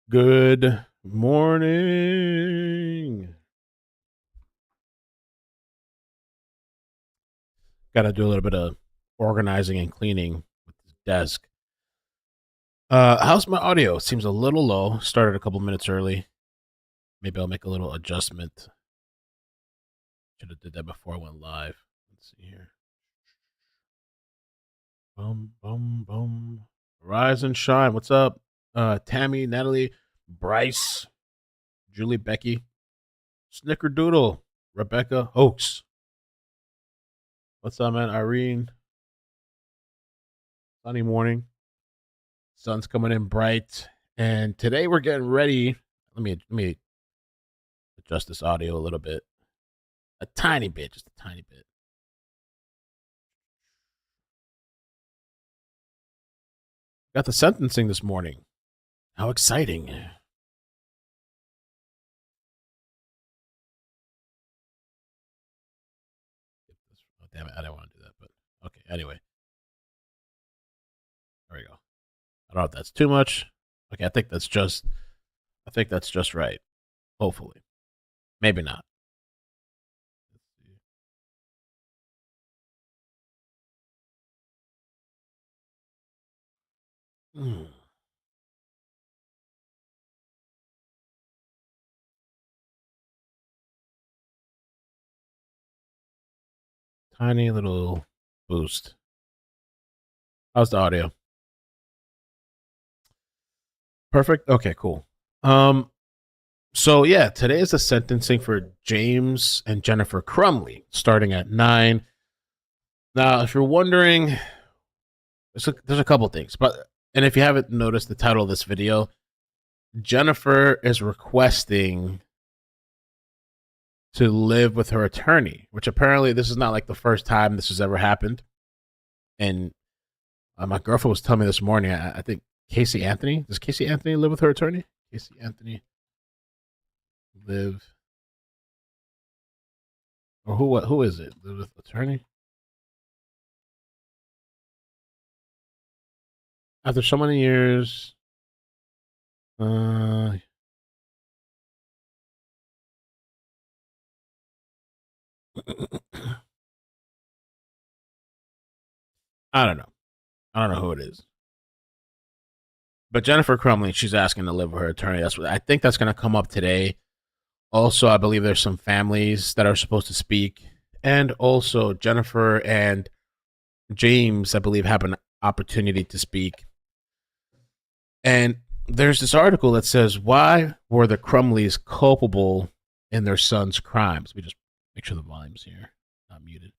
Good morning. Got to do a little bit of organizing and cleaning with the desk. How's my audio? Seems a little low. Started a couple minutes early. Maybe I'll make a little adjustment. Should have did that before I went live. Let's see here. Bum bum bum. Rise and shine. What's up? Tammy, Natalie, Bryce, Julie, Becky, Snickerdoodle, Rebecca, Oaks. What's up, man? Irene. Sunny morning. Sun's coming in bright. And today we're getting ready. Let me adjust this audio a little bit. A tiny bit, just a tiny bit. Got the sentencing this morning. How exciting. Oh, damn it, I didn't want to do that, but okay, anyway. There we go. I don't know if that's too much. Okay, I think that's just right. Hopefully. Maybe not. Mm. Tiny little boost. How's the audio? Perfect. Okay, cool. So yeah, today is the sentencing for James and Jennifer Crumbley, starting at 9. Now, if you're wondering, there's a couple things, and if you haven't noticed the title of this video, Jennifer is requesting to live with her attorney, which apparently this is not like the first time this has ever happened. And my girlfriend was telling me this morning, I think Casey Anthony, does Casey Anthony live with her attorney? Casey Anthony live, or who is it? Live with attorney? After so many years, I don't know. I don't know who it is. But Jennifer Crumley, she's asking to live with her attorney. That's what I think that's going to come up today. Also, I believe there's some families that are supposed to speak, and also Jennifer and James, I believe, have an opportunity to speak. And there's this article that says, "Why were the Crumleys culpable in their son's crimes?" We just make sure the volume's here, not muted.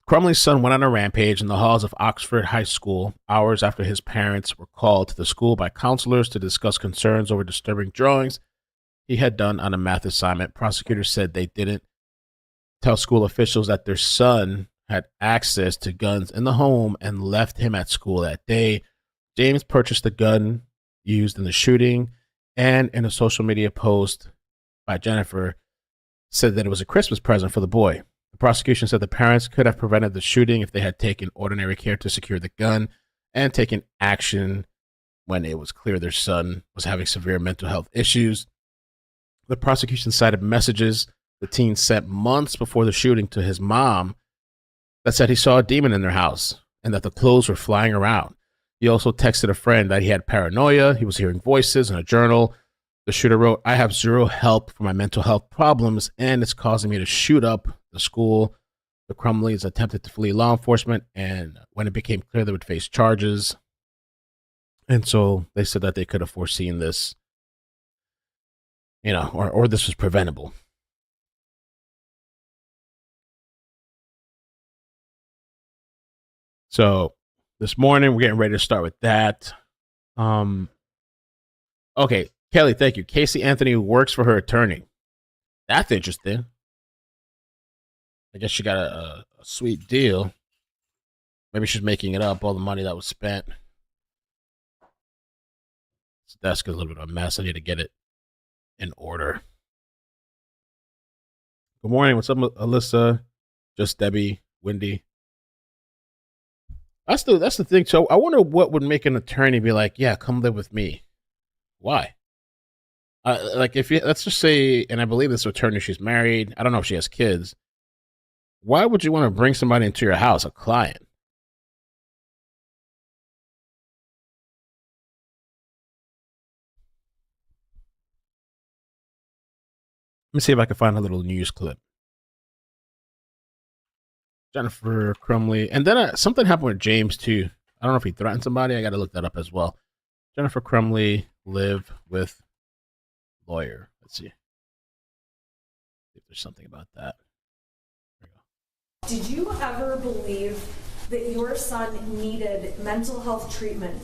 Crumley's son went on a rampage in the halls of Oxford High School hours after his parents were called to the school by counselors to discuss concerns over disturbing drawings he had done on a math assignment. Prosecutors said they didn't tell school officials that their son had access to guns in the home and left him at school that day. James purchased the gun used in the shooting, and in a social media post by Jennifer, said that it was a Christmas present for the boy. The prosecution said the parents could have prevented the shooting if they had taken ordinary care to secure the gun and taken action when it was clear their son was having severe mental health issues. The prosecution cited messages the teen sent months before the shooting to his mom that said he saw a demon in their house and that the clothes were flying around. He also texted a friend that he had paranoia, he was hearing voices in a journal. The shooter wrote, "I have zero help for my mental health problems, and it's causing me to shoot up the school." The Crumleys attempted to flee law enforcement, and when it became clear they would face charges, and so they said that they could have foreseen this, or this was preventable. So this morning we're getting ready to start with that. Okay, Kelly, thank you. Casey Anthony works for her attorney. That's interesting. I guess she got a sweet deal. Maybe she's making it up, all the money that was spent. This desk is a little bit of a mess. I need to get it in order. Good morning. What's up, Alyssa? Just Debbie, Wendy. That's the thing. So I wonder what would make an attorney be like, yeah, come live with me. Why? Like if you let's just say, and I believe this attorney, she's married. I don't know if she has kids. Why would you want to bring somebody into your house, a client? Let me see if I can find a little news clip. Jennifer Crumbley, and then something happened with James too. I don't know if he threatened somebody. I got to look that up as well. Jennifer Crumbley live with lawyer. Let's see if there's something about that. There we go. Did you ever believe that your son needed mental health treatment?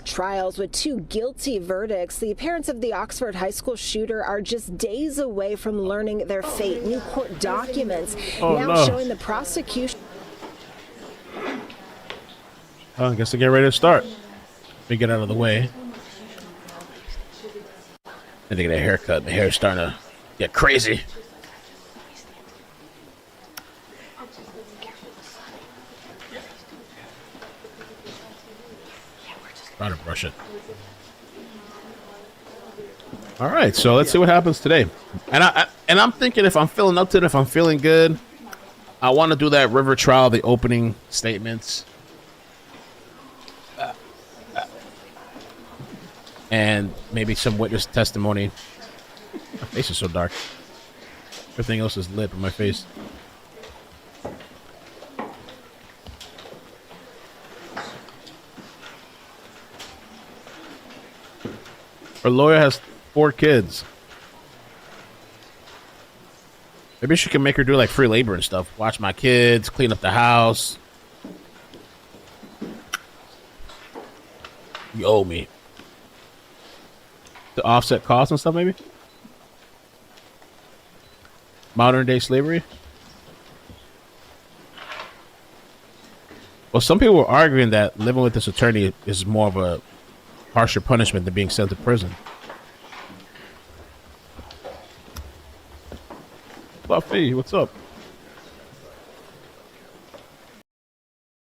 Trials with 2 guilty verdicts. The parents of the Oxford High School shooter are just days away from learning their fate. New court documents showing the prosecution. I guess I get ready to start. Let me get out of the way. I need to get a haircut. My hair's starting to get crazy. Try to brush it. All right, so let's see what happens today. And I'm thinking, if I'm feeling up to it, if I'm feeling good, I want to do that River trial, the opening statements, and maybe some witness testimony. My face is so dark. Everything else is lit on my face. Her lawyer has 4 kids. Maybe she can make her do like free labor and stuff. Watch my kids, clean up the house. You owe me. To offset costs and stuff, maybe? Modern day slavery? Well, some people were arguing that living with this attorney is more of a harsher punishment than being sent to prison. Buffy, what's up?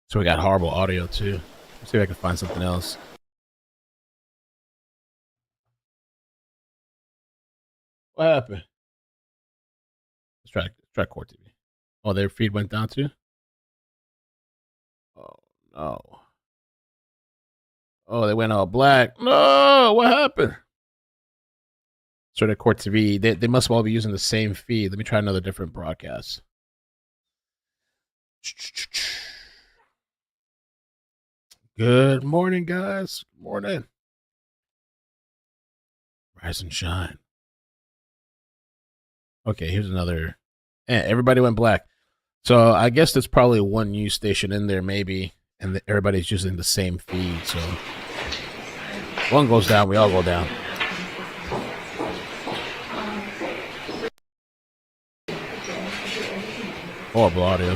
So we got horrible audio too. Let's see if I can find something else. What happened? Let's try Court TV. Oh, their feed went down too? Oh no. Oh, they went all black. No, what happened? Sort of Court TV. They must all be using the same feed. Let me try another different broadcast. Good morning, guys. Good morning. Rise and shine. Okay, here's another. Everybody went black. So I guess there's probably one news station in there, maybe, and everybody's using the same feed. So one goes down, we all go down. Horrible audio.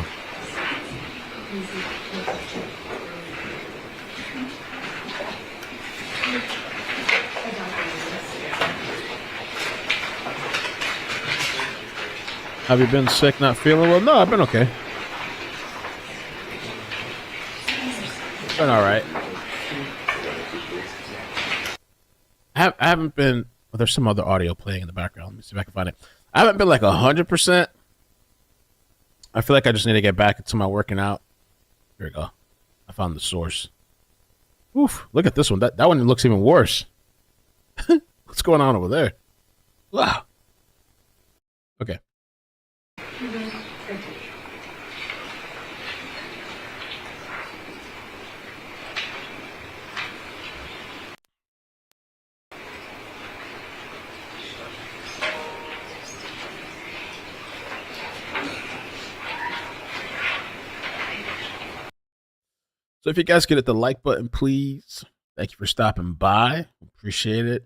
Have you been sick, not feeling well? No, I've been okay. Been all right. I haven't been. Well, there's some other audio playing in the background. Let me see if I can find it. I haven't been like 100%. I feel like I just need to get back into my working out. Here we go. I found the source. Oof! Look at this one. That one looks even worse. What's going on over there? Wow. Okay. So if you guys could hit the like button, please. Thank you for stopping by. Appreciate it.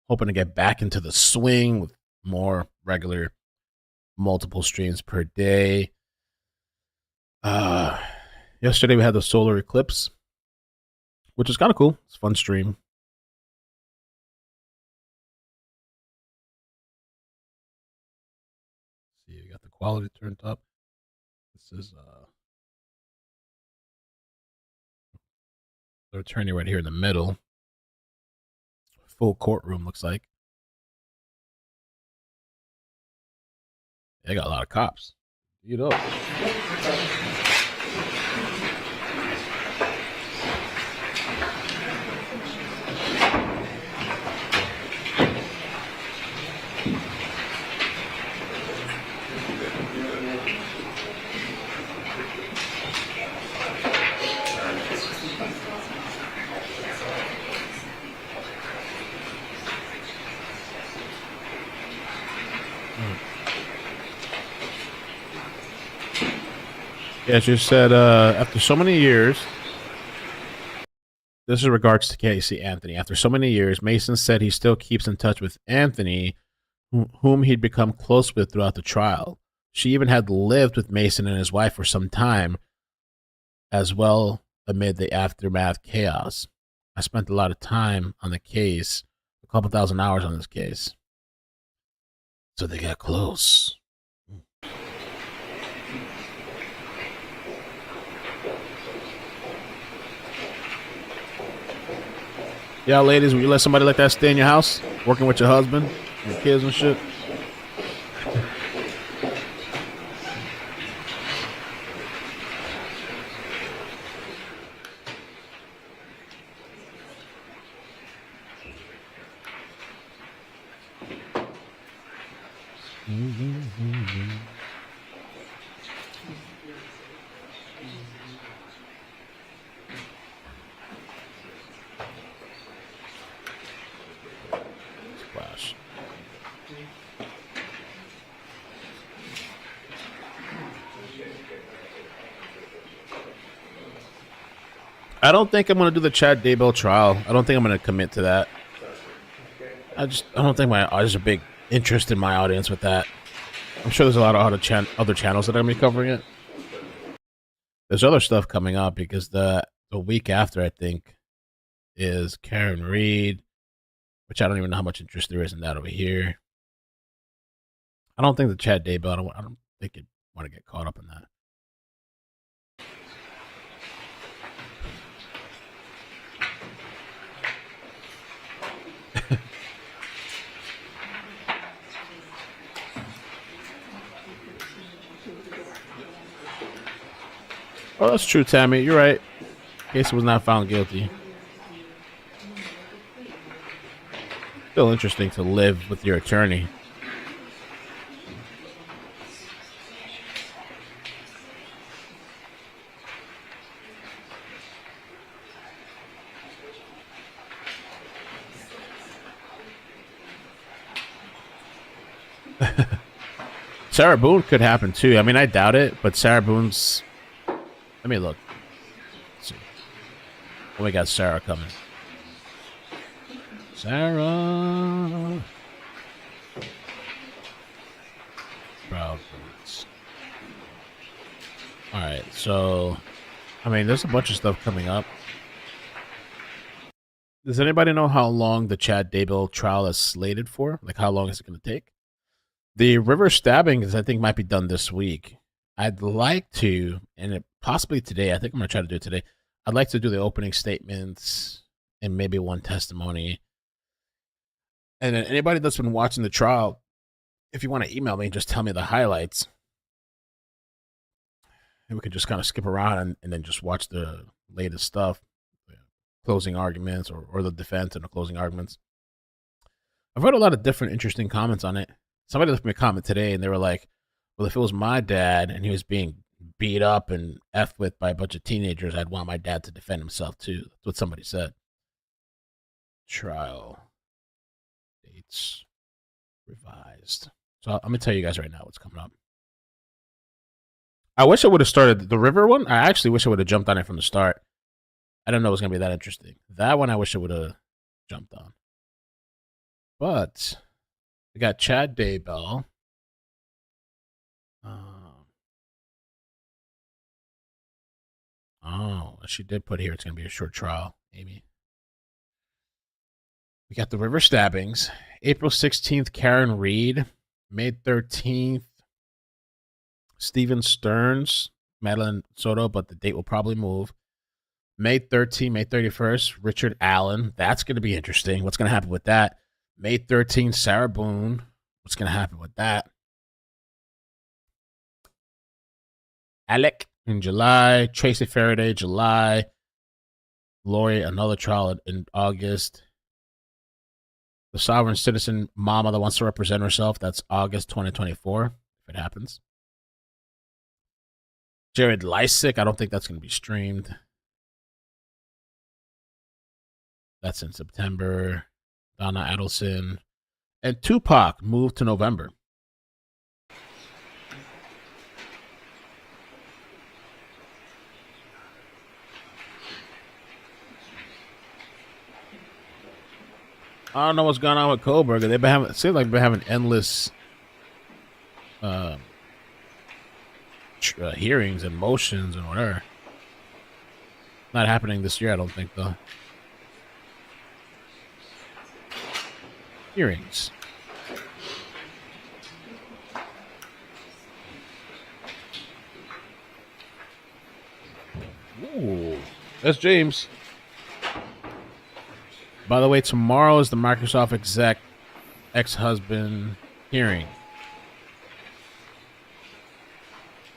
Hoping to get back into the swing with more regular multiple streams per day. Yesterday we had the solar eclipse, which is kind of cool. It's a fun stream. Let's see, we got the quality turned up. This is The attorney right here in the middle. Full courtroom looks like. They got a lot of cops. You know. Yeah, she said, after so many years, this is in regards to Casey Anthony. After so many years, Mason said he still keeps in touch with Anthony, whom he'd become close with throughout the trial. She even had lived with Mason and his wife for some time as well amid the aftermath chaos. I spent a lot of time on the case, a couple thousand hours on this case. So they got close. Yeah, ladies, will you let somebody like that stay in your house, working with your husband, and your kids and shit? Splash. I don't think I'm going to do the Chad Daybell trial. I don't think I'm going to commit to that. I don't think there's a big interest in my audience with that. I'm sure there's a lot of other channels that are going to be covering it. There's other stuff coming up because the week after, I think, is Karen Reed, which I don't even know how much interest there is in that over here. I don't think the Chad Daybell, I don't think you'd want to get caught up in that. Oh, that's true, Tammy. You're right. Casey was not found guilty. Still interesting to live with your attorney. Sarah Boone could happen too. I mean, I doubt it, but Sarah Boone's... Let me look. Let's see. Oh, we got Sarah coming. Sarah. Proud Boots. Alright, so... I mean, there's a bunch of stuff coming up. Does anybody know how long the Chad Daybell trial is slated for? Like, how long is it going to take? The River stabbings, I think, might be done this week. I'd like to, and possibly today, I think I'm going to try to do it today. I'd like to do the opening statements and maybe one testimony. And then anybody that's been watching the trial, if you want to email me, just tell me the highlights. And we could just kind of skip around and then just watch the latest stuff, closing arguments or the defense and the closing arguments. I've read a lot of different interesting comments on it. Somebody left me a comment today, and they were like, well, if it was my dad and he was being beat up and effed with by a bunch of teenagers, I'd want my dad to defend himself, too. That's what somebody said. Trial dates revised. So I'm going to tell you guys right now what's coming up. I wish I would have started the River one. I actually wish I would have jumped on it from the start. I didn't know it was going to be that interesting. That one I wish I would have jumped on. But... we got Chad Daybell. Oh, she did put here it's going to be a short trial, Amy. We got the River stabbings. April 16th, Karen Reed. May 13th, Stephen Stearns. Madeline Soto, but the date will probably move. May 13th, May 31st, Richard Allen. That's going to be interesting. What's going to happen with that? May 13th, Sarah Boone. What's going to happen with that? Alec in July. Tracy Faraday, July. Lori, another trial in August. The sovereign citizen mama that wants to represent herself. That's August 2024, if it happens. Jared Lysick. I don't think that's going to be streamed. That's in September. Donna Adelson. And Tupac moved to November. I don't know what's going on with Kohlberger. They've been having, it seems like they've been having endless hearings and motions and whatever. Not happening this year, I don't think, though. Hearings. Ooh, that's James. By the way, tomorrow is the Microsoft exec ex-husband hearing.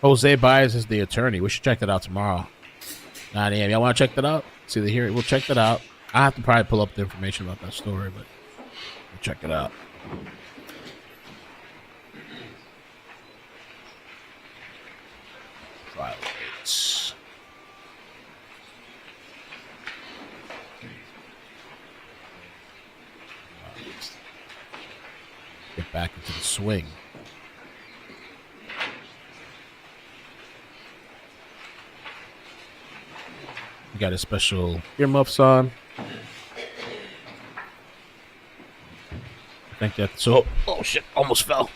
Jose Baez is the attorney. We should check that out tomorrow. 9 a.m. Y'all want to check that out? See the hearing? We'll check that out. I have to probably pull up the information about that story, but we'll check it out. Trial dates. Get back into the swing. You got a special earmuffs on. I think that's so. Oh shit! Almost fell.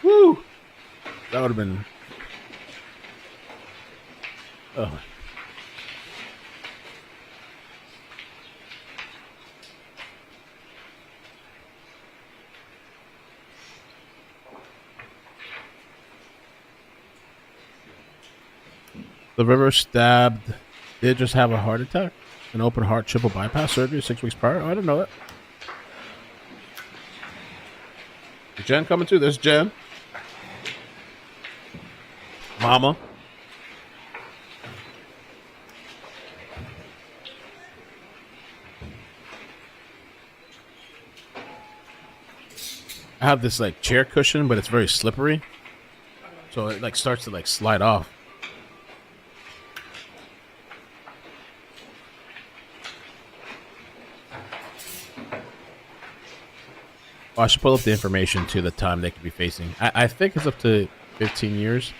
Woo! That would have been. Oh. The River stabbed. Did just have a heart attack? An open heart triple bypass surgery 6 weeks prior? Oh, I didn't know that. Is Jen coming too? There's Jen. Mama. I have this like chair cushion, but it's very slippery. So it like starts to like slide off. Oh, I should pull up the information to the time they could be facing. I think it's up to 15 years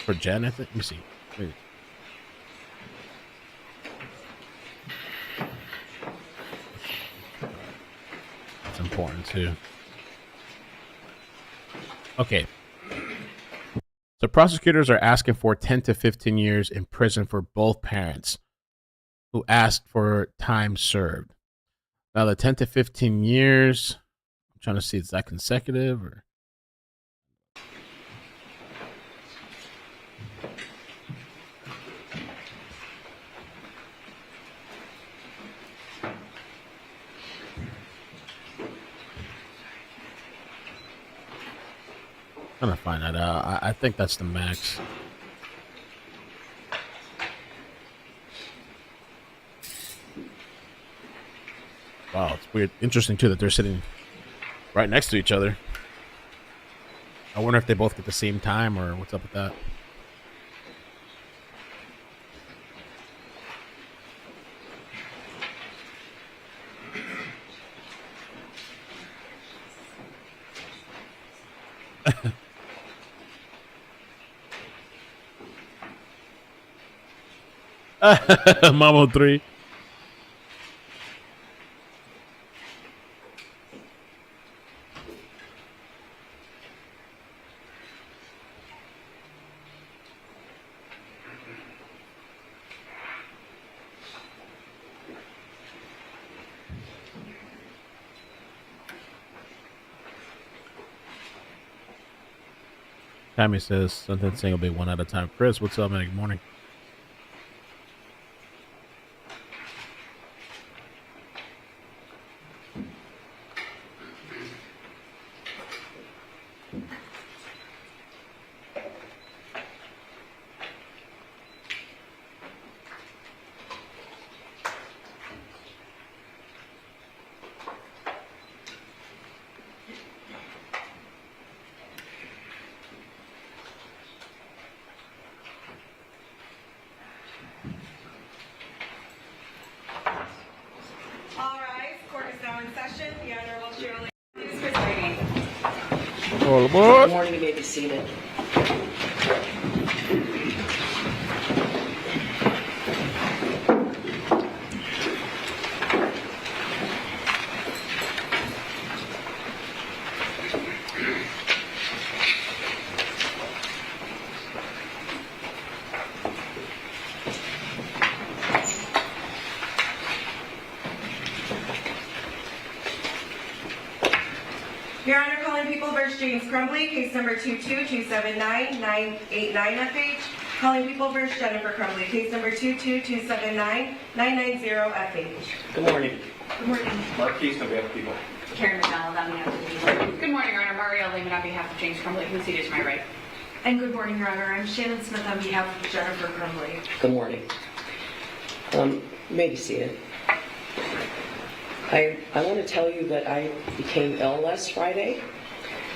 for Jen, I think. Let me see. Wait. That's important too. Okay. So prosecutors are asking for 10 to 15 years in prison for both parents who asked for time served. Now the 10 to 15 years... Trying to see, is that consecutive or? I'm gonna find that out. I think that's the max. Wow, it's weird. Interesting too that they're sitting right next to each other. I wonder if they both get the same time or what's up with that. Mamo 3. Tammy says sentencing will be one at a time. Chris, what's up, man? Good morning. All aboard. Good morning, you may be seated. Your Honor, calling People v. James Crumbley, case number 22279-989 FH. Calling People v. Jennifer Crumbley, case number 22279-990 FH. Good morning. Good morning. Mark Keys on behalf of people. Karen McDonald on behalf of the people. Good morning, Your Honor. Mario Lehman on behalf of James Crumbley, who's seated to my right. And good morning, Your Honor. I'm Shannon Smith on behalf of Jennifer Crumbley. Good morning. You may be seated. I want to tell you that I became ill last Friday,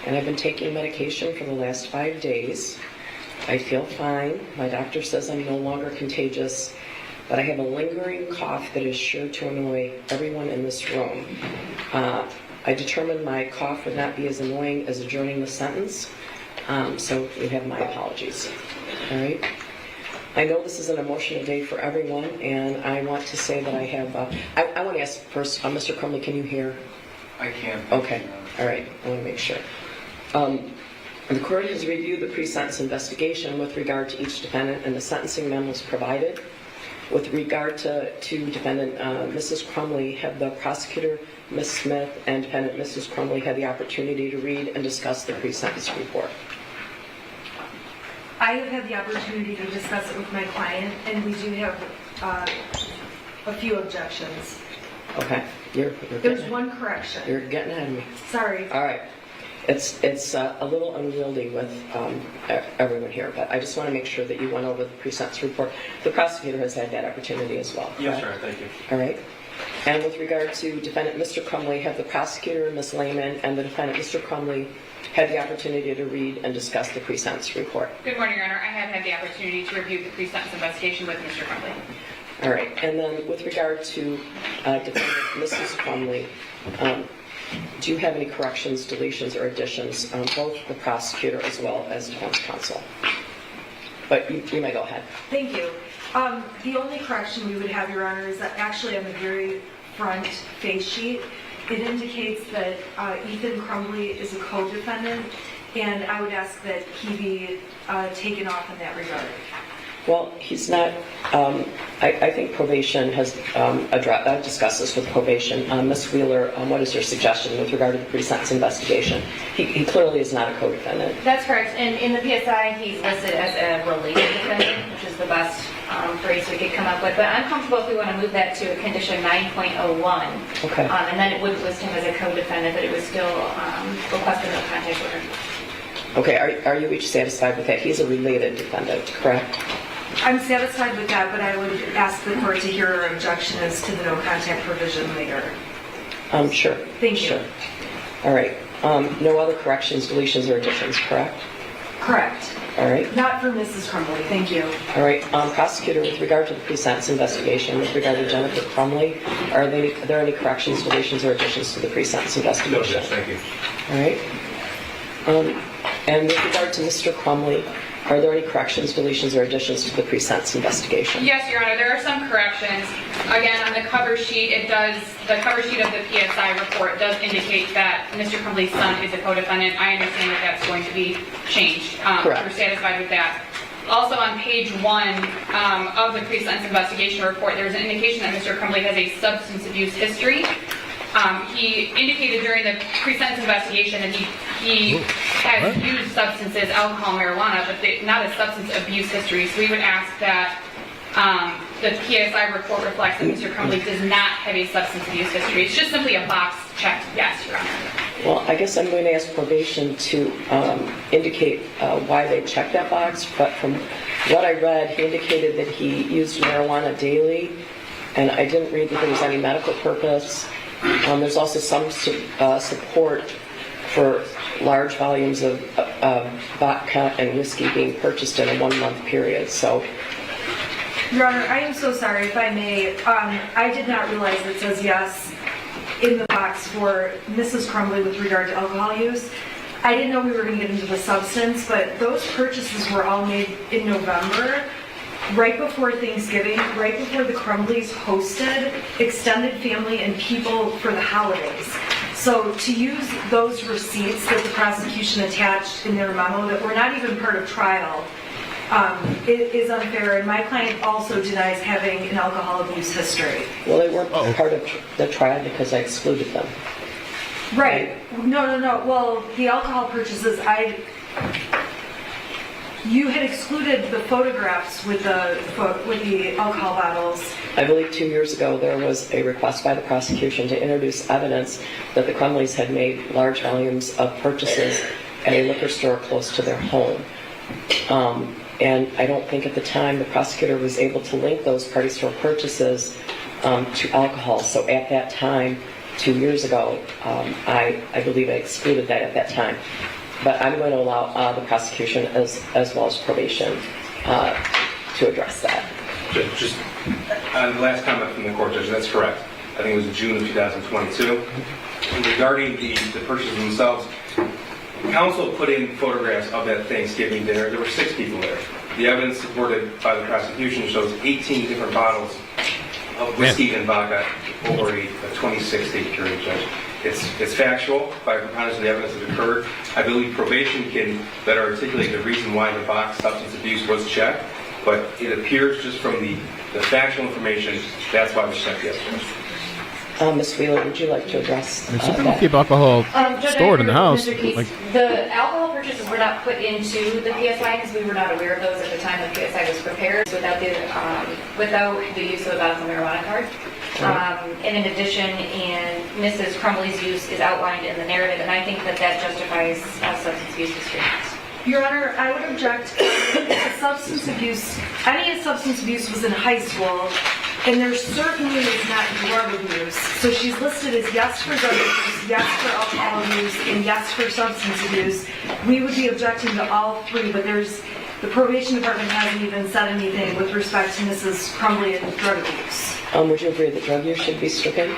and I've been taking medication for the last 5 days. I feel fine. My doctor says I'm no longer contagious, but I have a lingering cough that is sure to annoy everyone in this room. I determined my cough would not be as annoying as adjourning the sentence, so you have my apologies. All right? I know this is an emotional day for everyone, and I want to say that I have, I want to ask first, Mr. Crumbley, can you hear? I can. Okay, all right, I want to make sure. The court has reviewed the pre-sentence investigation with regard to each defendant, and the sentencing memos provided. With regard to defendant Mrs. Crumbley, have the prosecutor, Ms. Smith, and defendant Mrs. Crumbley had the opportunity to read and discuss the pre-sentence report? I have had the opportunity to discuss it with my client, and we do have a few objections. Okay, you're There's one correction. You're getting ahead of me. Sorry. All right. It's a little unwieldy with everyone here, but I just want to make sure that you went over the pre-sentence report. The prosecutor has had that opportunity as well. Yes, sir. Thank you. All right. And with regard to defendant Mr. Crumbley, have the prosecutor, Ms. Lehman, and the defendant Mr. Crumbley had the opportunity to read and discuss the pre-sentence report? Good morning, Your Honor. I have had the opportunity to review the pre-sentence investigation with Mr. Crumbley. All right. And then with regard to defendant Mrs. Crumbley, do you have any corrections, deletions, or additions, both the prosecutor as well as defense counsel? But you may go ahead. Thank you. The only correction we would have, Your Honor, is that actually on the very front face sheet, it indicates that Ethan Crumbley is a co-defendant, and I would ask that he be taken off in that regard. Well, he's not. I think probation has discussed this with probation. Ms. Wheeler, what is your suggestion with regard to the pre-sentence investigation? He clearly is not a co-defendant. That's correct. And in the PSI, he's listed as a related defendant, which is the best phrase we could come up with. But I'm comfortable if we want to move that to a condition 9.01. Okay. And then it would list him as a co-defendant, but it would still request a no contact order. Okay. Are you each satisfied with that? He's a related defendant, correct? I'm satisfied with that, but I would ask the court to hear our objection as to the no contact provision later. Sure. Thank you. Sure. All right. No other corrections, deletions, or additions, correct? Correct. All right. Not for Mrs. Crumbley. Thank you. All right. Prosecutor, with regard to the pre-sentence investigation, with regard to Jennifer Crumbley, are there any corrections, deletions, or additions to the pre-sentence investigation? No, thank you. All right. And with regard to Mr. Crumbley, are there any corrections, deletions, or additions to the pre-sentence investigation? Yes, Your Honor, there are some corrections. Again, on the cover sheet, the cover sheet of the PSI report does indicate that Mr. Crumbley's son is a co-defendant. I understand that that's going to be changed. Correct. We're satisfied with that. Also on page 1 of the pre-sentence investigation report, there's an indication that Mr. Crumbley has a substance abuse history. He indicated during the pre-sentence investigation that he has used substances, alcohol, marijuana, but not a substance abuse history. So we would ask that the PSI report reflects that Mr. Crumbley does not have a substance abuse history. It's just simply a box checked yes, Your Honor. Well, I guess I'm going to ask probation to indicate why they checked that box, but from what I read, he indicated that he used marijuana daily, and I didn't read that there was any medical purpose. There's also some support for large volumes of vodka and whiskey being purchased in a 1-month period. So, Your Honor, I am so sorry, if I may. I did not realize it says yes in the box for Mrs. Crumbley with regard to alcohol use. I didn't know we were going to get into the substance, but those purchases were all made in November, right before Thanksgiving, right before the Crumbleys hosted extended family and people for the holidays. So to use those receipts that the prosecution attached in their memo that were not even part of trial, it is unfair, and my client also denies having an alcohol abuse history. Well, they weren't part of the trial because I excluded them. Right. No. Well, the alcohol purchases, you had excluded the photographs with the alcohol bottles. I believe 2 years ago there was a request by the prosecution to introduce evidence that the Crumbleys had made large volumes of purchases at a liquor store close to their home. And I don't think at the time the prosecutor was able to link those party store purchases to alcohol. So at that time, 2 years ago, I believe I excluded that at that time. But I'm going to allow the prosecution as well as probation to address that. Just on the last comment from the court judge, that's correct. I think it was June of 2022. And regarding the purchases themselves, counsel put in photographs of that Thanksgiving dinner. There were 6 people there. The evidence supported by the prosecution shows 18 different bottles of whiskey and vodka over a 26-day period, Judge. It's factual by preponderance of the evidence that occurred. I believe probation can better articulate the reason why the box substance abuse was checked, but it appears just from the factual information, that's why it was checked yesterday. Ms. Wheeler, would you like to address I mean, some people that? keep alcohol Judge, stored in the house. Mr. Keith, Like, the alcohol purchases were not put into the PSI because we were not aware of those at the time the PSI was prepared without the use of a medical marijuana card. And in addition, Mrs. Crumbley's use is outlined in the narrative, and I think that justifies substance abuse history. Your Honor, I would object if substance abuse, any substance abuse was in high school, and there certainly is not drug abuse. So she's listed as yes for drug abuse, yes for alcohol abuse, and yes for substance abuse. We would be objecting to all 3, but the probation department hasn't even said anything with respect to Mrs. Crumbley and drug abuse. Would you agree that drug use should be stricken?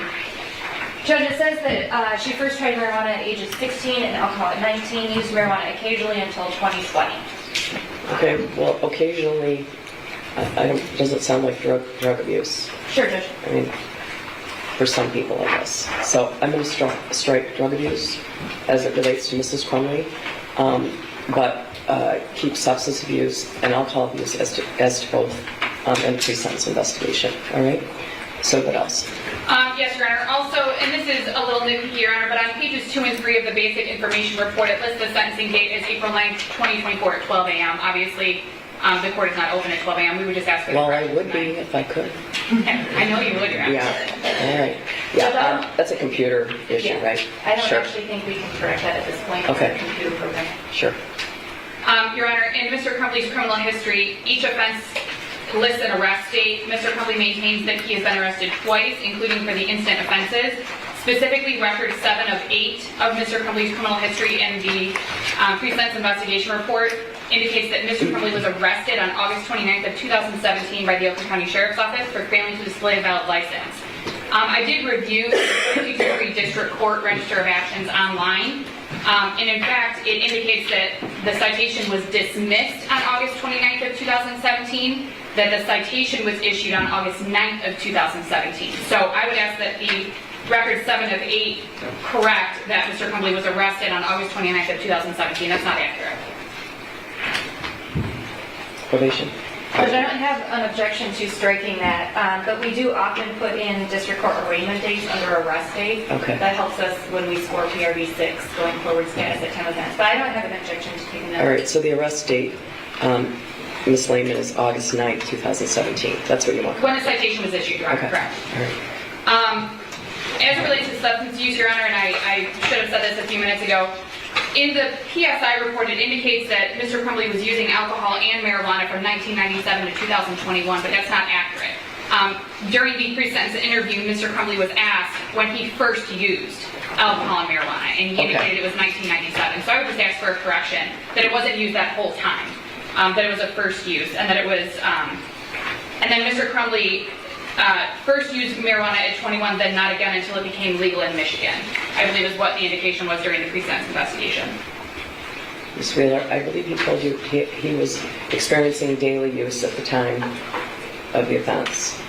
Judge, it says that she first tried marijuana at ages 16 and alcohol at 19, used marijuana occasionally until 2020. Okay, well, occasionally, doesn't sound like drug abuse. Sure, Judge. I mean, for some people, I guess. So I'm going to strike drug abuse as it relates to Mrs. Crumbley, but keep substance abuse and alcohol abuse as to both in the pre-sentence investigation. All right? So what else? Yes, Your Honor. Also, and this is a little nitpicky, Your Honor, but on pages 2 and 3 of the basic information report, it lists the sentencing date as April 9th, 2024 at 12 a.m. Obviously, the court is not open at 12 a.m. We would just ask for the Well, I would be if I could. I know you would, Your Honor. Yeah. All right. Yeah, that's a computer issue, right? I don't Sure. actually think we can correct that at this point. Okay. It's a computer program. Sure. Your Honor, in Mr. Crumbley's criminal history, each offense lists an arrest date. Mr. Crumbley maintains that he has been arrested twice, including for the instant offenses. Specifically, record 7 of 8 of Mr. Crumbley's criminal history in the pre-sentence investigation report indicates that Mr. Crumbley was arrested on August 29th of 2017 by the Oakland County Sheriff's Office for failing to display a valid license. I did review the 53 District Court Register of Actions online, and in fact, it indicates that the citation was dismissed on August 29th of 2017, that the citation was issued on August 9th of 2017. So I would ask that the record 7 of 8 correct that Mr. Crumbley was arrested on August 29th of 2017. That's not accurate. Probation. Judge, I don't have an objection to striking that, but we do often put in district court arraignment dates under arrest date. Okay. That helps us when we score PRV 6 going forward status at time of events. But I don't have an objection to taking that. All right, so the arrest date, Ms. Lehman, is August 9th, 2017. That's what you want? When the citation was issued, right? Okay. Correct. All right. As it relates to substance use, Your Honor, and I should have said this a few minutes ago, in the PSI report, it indicates that Mr. Crumbley was using alcohol and marijuana from 1997 to 2021, but that's not accurate. During the pre-sentence interview, Mr. Crumbley was asked when he first used alcohol and marijuana, and he indicated it was 1997. So I would just ask for a correction, that it wasn't used that whole time, that it was a first use, and that it was, and then Mr. Crumbley first used marijuana at 21, then not again until it became legal in Michigan, I believe is what the indication was during the pre-sentence investigation. Ms. Wheeler, I believe he told you he was experiencing daily use at the time of the offense.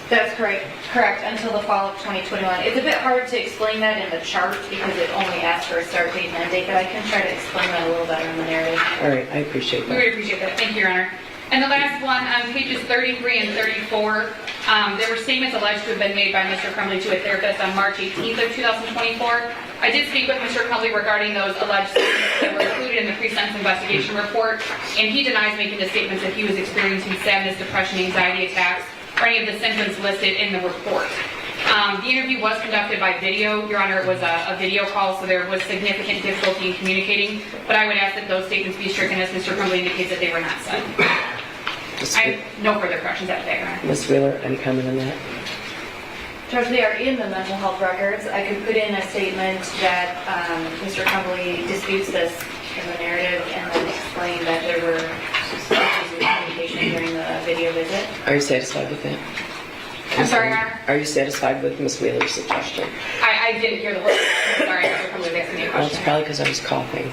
That's correct. Correct, until the fall of 2021. It's a bit hard to explain that in the chart because it only asks for a start date and end date, but I can try to explain that a little better in the narrative. All right, I appreciate We that. would appreciate that. Thank you, Your Honor. And the last one, on pages 33 and 34, there were statements alleged to have been made by Mr. Crumbley to a therapist on March 18th of 2024. I did speak with Mr. Crumbley regarding those alleged statements that were included in the pre-sentence investigation report, and he denies making the statements that he was experiencing sadness, depression, anxiety attacks, or any of the symptoms listed in the report. The interview was conducted by video. Your Honor, it was a video call, so there was significant difficulty in communicating, but I would ask that those statements be stricken as Mr. Crumbley indicates that they were not said. I have no further questions after that, Your Honor. Ms. Wheeler, any comment on that? Judge, they are in the mental health records. I could put in a statement that Mr. Crumbley disputes this in the narrative and then explain that there were issues with communication during the video visit. Are you satisfied with that? I'm sorry, Your Honor? Are you satisfied with Ms. Wheeler's suggestion? I didn't hear the whole thing. Sorry, Mr. Crumbley was asking me a Well, it's question. probably because I was coughing.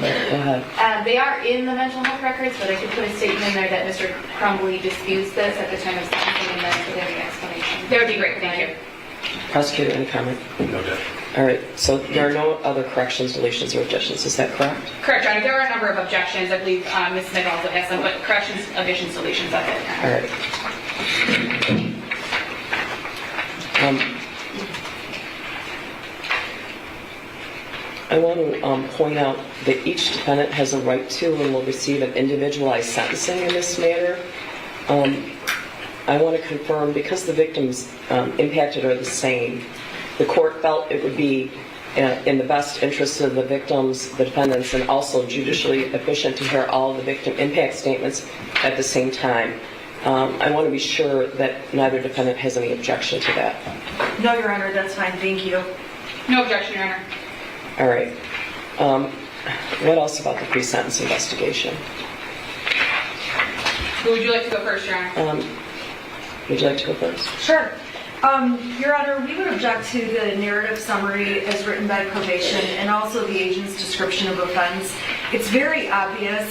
But go ahead. They are in the mental health records, but I could put a statement in there that Mr. Crumbley disputes this at the time of sentencing and then put in the explanation. That would be great. Thank you. Prosecutor, any comment? No doubt. All right, so there are no other corrections, deletions, or additions. Is that correct? Correct, Your Honor. There are a number of objections. I believe Ms. Smith also has some, but corrections, additions, deletions, that's it. All right. I want to point out that each defendant has a right to and will receive an individualized sentencing in this matter. I want to confirm, because the victims impacted are the same, the court felt it would be in the best interest of the victims, the defendants, and also judicially efficient to hear all of the victim impact statements at the same time. I want to be sure that neither defendant has any objection to that. No, Your Honor, that's fine. Thank you. No objection, Your Honor. All right. What else about the pre-sentence investigation? Who would you like to go first, Your Honor? Would you like to go first? Sure. Your Honor, we would object to the narrative summary as written by probation and also the agent's description of offense. It's very obvious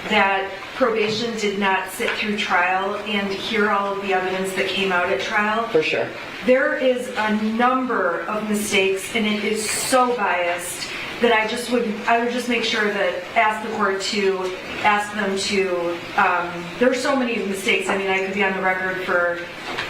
that probation did not sit through trial and hear all of the evidence that came out at trial. For sure. There is a number of mistakes, and it is so biased that I would just make sure that ask the court to ask them to. There are so many mistakes. I mean, I could be on the record for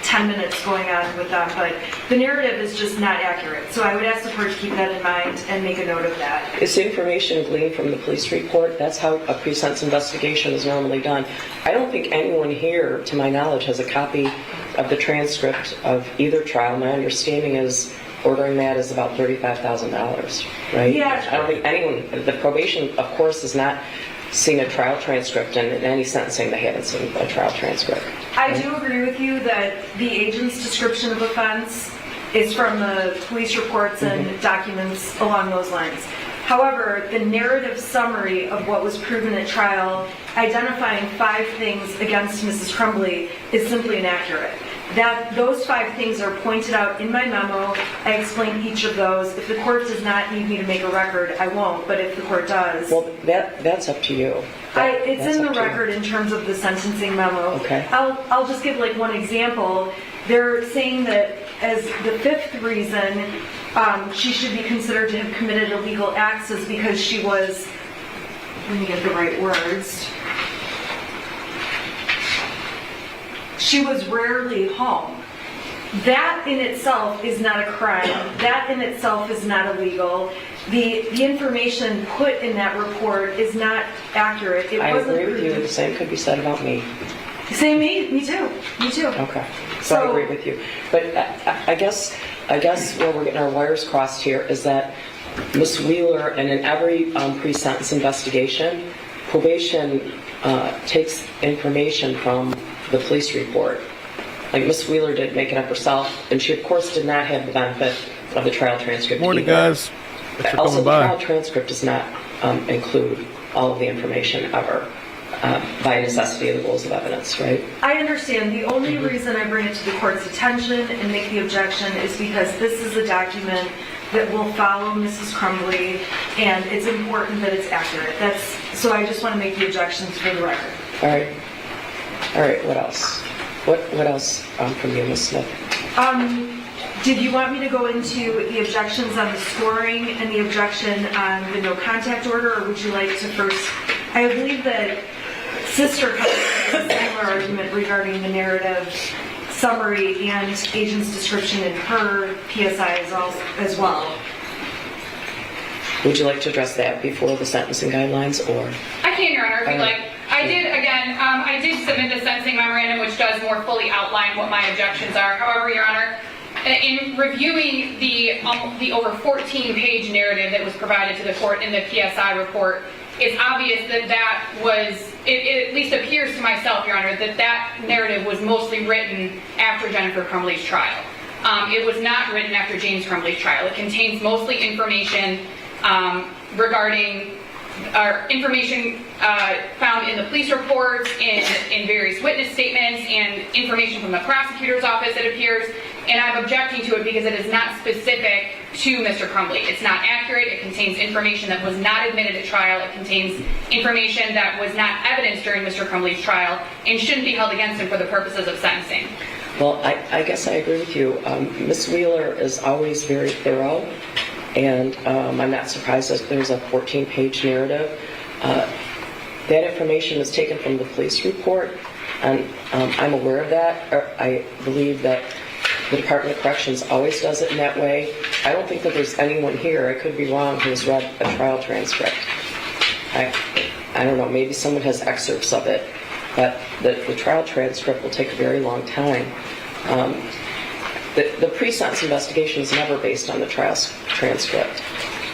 10 minutes going on with them, but the narrative is just not accurate. So I would ask the court to keep that in mind and make a note of that. It's information gleaned from the police report. That's how a pre-sentence investigation is normally done. I don't think anyone here, to my knowledge, has a copy of the transcript of either trial. My understanding is ordering that is about $35,000, right? Yeah. I don't think anyone, the probation, of course, has not seen a trial transcript, and in any sentencing they haven't seen a trial transcript. I do agree with you that the agent's description of offense is from the police reports and documents along those lines. However, the narrative summary of what was proven at trial, identifying 5 things against Mrs. Crumbley, is simply inaccurate. Those 5 things are pointed out in my memo. I explain each of those. If the court does not need me to make a record, I won't, but if the court does... Well, that's up to you. It's in the record in terms of the sentencing memo. Okay. I'll just give like one example. They're saying that as the 5th reason she should be considered to have committed illegal acts is because she was, let me get the right words, she was rarely home. That in itself is not a crime. That in itself is not illegal. The information put in that report is not accurate. I agree with you. The same could be said about me. Say me too. Me too. Okay. So I agree with you. But I guess where we're getting our wires crossed here is that Ms. Wheeler, and in every pre-sentence investigation, probation takes information from the police report. Like Ms. Wheeler did make it up herself, and she of course did not have the benefit of the trial transcript. Morning, either. guys. Thanks for Also, coming the by. trial transcript does not include all of the information ever, by necessity of the rules of evidence, right? I understand. The only reason I bring it to the court's attention and make the objection is because this is a document that will follow Mrs. Crumbley, and it's important that it's accurate. So I just want to make the objections for the record. All right, what else? What else from you, Ms. Smith? Did you want me to go into the objections on the scoring and the objection on the no contact order, or would you like to first? I believe that Sister has a similar argument regarding the narrative summary and agent's description in her PSI as well. Would you like to address that before the sentencing guidelines, or? I can, Your Honor, if you'd like. I did submit the sentencing memorandum, which does more fully outline what my objections are. However, Your Honor, in reviewing the over 14-page narrative that was provided to the court in the PSI report, it's obvious that it at least appears to myself, Your Honor, that narrative was mostly written after Jennifer Crumbley's trial. It was not written after James Crumbley's trial. It contains mostly information regarding information found in the police reports, in various witness statements, and information from the prosecutor's office that appears. And I'm objecting to it because it is not specific to Mr. Crumbley. It's not accurate. It contains information that was not admitted at trial. It contains information that was not evidenced during Mr. Crumbley's trial and shouldn't be held against him for the purposes of sentencing. Well, I guess I agree with you. Ms. Wheeler is always very thorough, and I'm not surprised that there's a 14-page narrative. That information is taken from the police report, and I'm aware of that. I believe that the Department of Corrections always does it in that way. I don't think that there's anyone here, I could be wrong, who has read a trial transcript. I don't know, maybe someone has excerpts of it, but the trial transcript will take a very long time. The pre-sentence investigation is never based on the trial transcript.